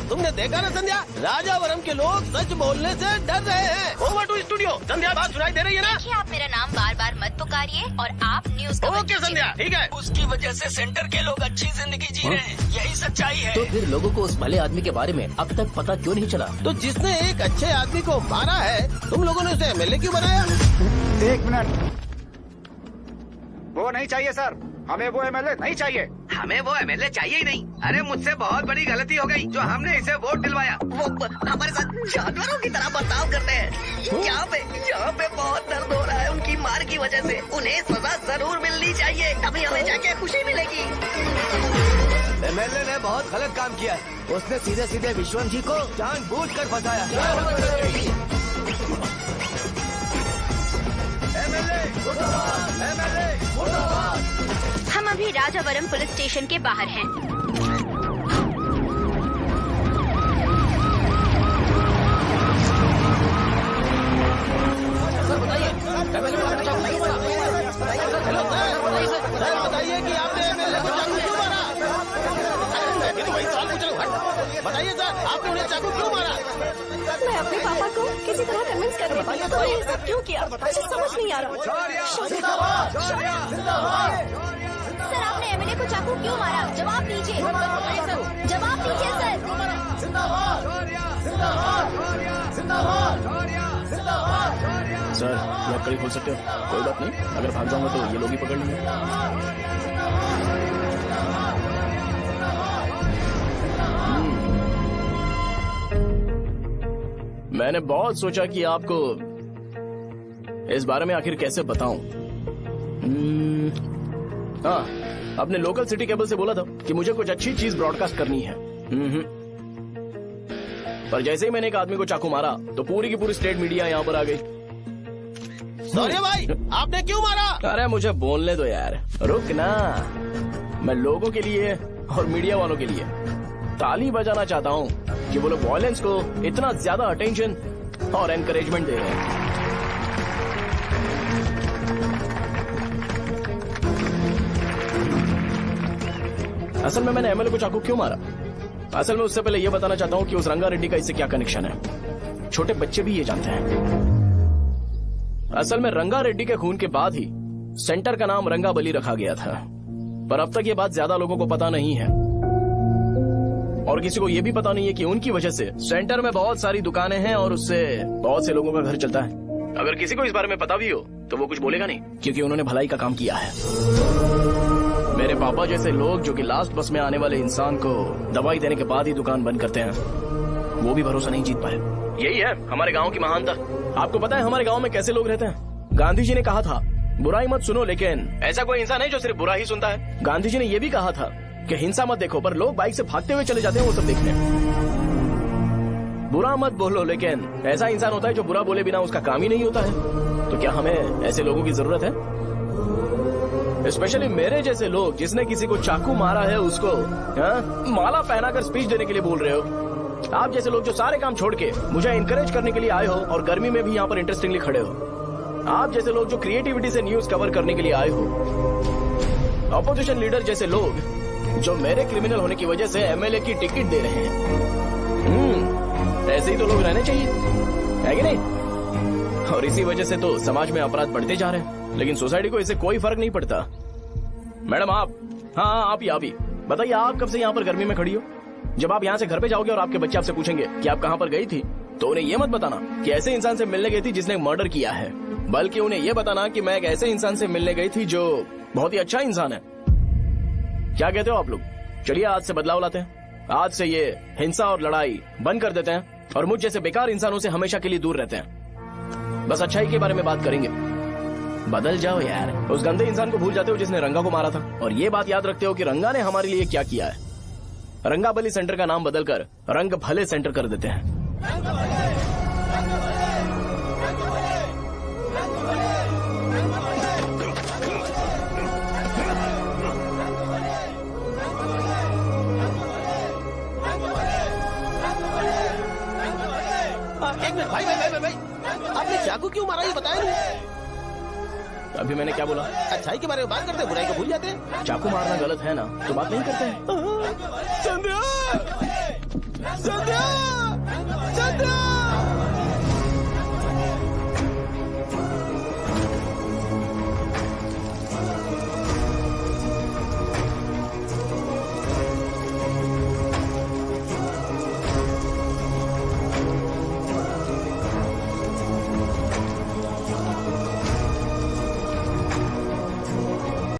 तुमने देखा ना संध्या, राजावरम के लोग सच बोलने से डर रहे हैं। Over to studio. संध्या बात सुनाई दे रही है ना? देखिए आप मेरा नाम बार बार मत पुकारिए और आप न्यूज ओके संध्या, ठीक है। उसकी वजह से सेंटर के लोग अच्छी जिंदगी जी रहे हैं, यही सच्चाई है। तो फिर लोगों को उस भले आदमी के बारे में अब तक पता क्यों नहीं चला? तो जिसने एक अच्छे आदमी को मारा है, तुम लोगों ने उसे एमएलए क्यों बनाया? 1 मिनट, वो नहीं चाहिए सर, हमें वो एमएलए नहीं चाहिए। हमें वो एमएलए चाहिए ही नहीं। अरे मुझसे बहुत बड़ी गलती हो गई जो हमने इसे वोट दिलवाया। वो हमारे साथ जानवरों की तरह बर्ताव करते हैं। यहाँ पे बहुत दर्द हो रहा है उनकी मार की वजह से। उन्हें सजा जरूर मिलनी चाहिए, तभी हमें जाके खुशी मिलेगी। एमएलए ने बहुत गलत काम किया। उसने सीधे सीधे विश्वम जी को जानबूझकर फंसाया। हम अभी राजावरम पुलिस स्टेशन के बाहर हैं। सर बताइए कि आपने एमएलए को चाकू क्यों मारा? ये तो वही सवाल पूछ रहा हूँ। बताइए सर, आपने उन्हें चाकू क्यों मारा? मैं अपने पापा को किसी तरह कन्विंस कर रही थी। तो ये सब क्यों किया मुझे समझ नहीं आ रहा। सर आपने एमएलए को चाकू क्यों मारा? जवाब दीजिए। जवाब दीजिए सर। लॉक कड़ी खोल सकते हो? कोई बात नहीं, अगर भाग जाऊंगा तो ये लोग ही पकड़ लेंगे। मैंने बहुत सोचा कि आपको इस बारे में आखिर कैसे बताऊं। हाँ, अपने लोकल सिटी केबल से बोला था कि मुझे कुछ अच्छी चीज ब्रॉडकास्ट करनी है। पर जैसे ही मैंने एक आदमी को चाकू मारा तो पूरी की पूरी स्टेट मीडिया यहाँ पर आ गई। सॉरी भाई, आपने क्यों मारा? अरे मुझे बोलने दो यार, रुक ना। मैं लोगों के लिए और मीडिया वालों के लिए ताली बजाना चाहता हूँ कि वो लोग वायलेंस को इतना ज्यादा अटेंशन और एनकरेजमेंट दे रहे हैं। असल में मैंने एमएलए को चाकू क्यों मारा? असल में उससे पहले यह बताना चाहता हूँ कि उस रंगा रेड्डी का इससे क्या कनेक्शन है। छोटे बच्चे भी ये जानते हैं। असल में रंगा रेड्डी के खून के बाद ही सेंटर का नाम रंगा बली रखा गया था, पर अब तक ये बात ज्यादा लोगों को पता नहीं है और किसी को ये भी पता नहीं है कि उनकी वजह से सेंटर में बहुत सारी दुकानें हैं और उससे बहुत से लोगों का घर चलता है। अगर किसी को इस बारे में पता भी हो तो वो कुछ बोलेगा नहीं, क्योंकि उन्होंने भलाई का काम किया है। मेरे पापा जैसे लोग जो कि लास्ट बस में आने वाले इंसान को दवाई देने के बाद ही दुकान बंद करते हैं, वो भी भरोसा नहीं जीत पाए। यही है हमारे गाँव की महानता। आपको पता है हमारे गाँव में कैसे लोग रहते हैं? गांधी जी ने कहा था बुराई मत सुनो, लेकिन ऐसा कोई इंसान है जो सिर्फ बुरा ही सुनता है। गांधी जी ने यह भी कहा था कि हिंसा मत देखो, पर लोग बाइक से भागते हुए चले जाते हैं वो सब देखने। बुरा मत बोलो, लेकिन ऐसा इंसान होता है जो बुरा बोले बिना उसका काम ही नहीं होता है। तो क्या हमें ऐसे लोगों की जरूरत है? स्पेशली मेरे जैसे लोग जिसने किसी को चाकू मारा है उसको माला पहनाकर स्पीच देने के लिए बोल रहे हो। आप जैसे लोग जो सारे काम छोड़ के मुझे इनकरेज करने के लिए आए हो और गर्मी में भी यहाँ पर इंटरेस्टिंगली खड़े हो, आप जैसे लोग जो क्रिएटिविटी से न्यूज कवर करने के लिए आए हो, अपोजिशन लीडर जैसे लोग जो मेरे क्रिमिनल होने की वजह से एमएलए की टिकट दे रहे हैं, ऐसे ही तो लोग रहने चाहिए, है कि नहीं? और इसी वजह से तो समाज में अपराध बढ़ते जा रहे हैं, लेकिन सोसाइटी को इससे कोई फर्क नहीं पड़ता। मैडम आप, हाँ आप ही बताइए, आप कब से यहाँ पर गर्मी में खड़ी हो? जब आप यहाँ से घर पे जाओगे और आपके बच्चे आपसे पूछेंगे कि आप कहाँ पर गई थी, तो उन्हें ये मत बताना कि ऐसे इंसान से मिलने गई थी जिसने मर्डर किया है, बल्कि उन्हें ये बताना कि मैं एक ऐसे इंसान से मिलने गई थी जो बहुत ही अच्छा इंसान है। क्या कहते हो आप लोग? चलिए आज से बदलाव लाते हैं। आज से ये हिंसा और लड़ाई बंद कर देते हैं और मुझ जैसे बेकार इंसानों से हमेशा के लिए दूर रहते हैं। बस अच्छाई के बारे में बात करेंगे। बदल जाओ यार, उस गंदे इंसान को भूल जाते हो जिसने रंगा को मारा था, और ये बात याद रखते हो कि रंगा ने हमारे लिए क्या किया है। रंगाबली सेंटर का नाम बदलकर रंग भले सेंटर कर देते हैं। एक मिनट भाई, आपने चाकू क्यों मारा ये बताया नहीं? अभी मैंने क्या बोला? अच्छाई के बारे में बात करते हैं, बुराई को भूल जाते हैं। चाकू मारना गलत है ना, तो बात नहीं करते हैं। संध्या! संध्या! संध्या!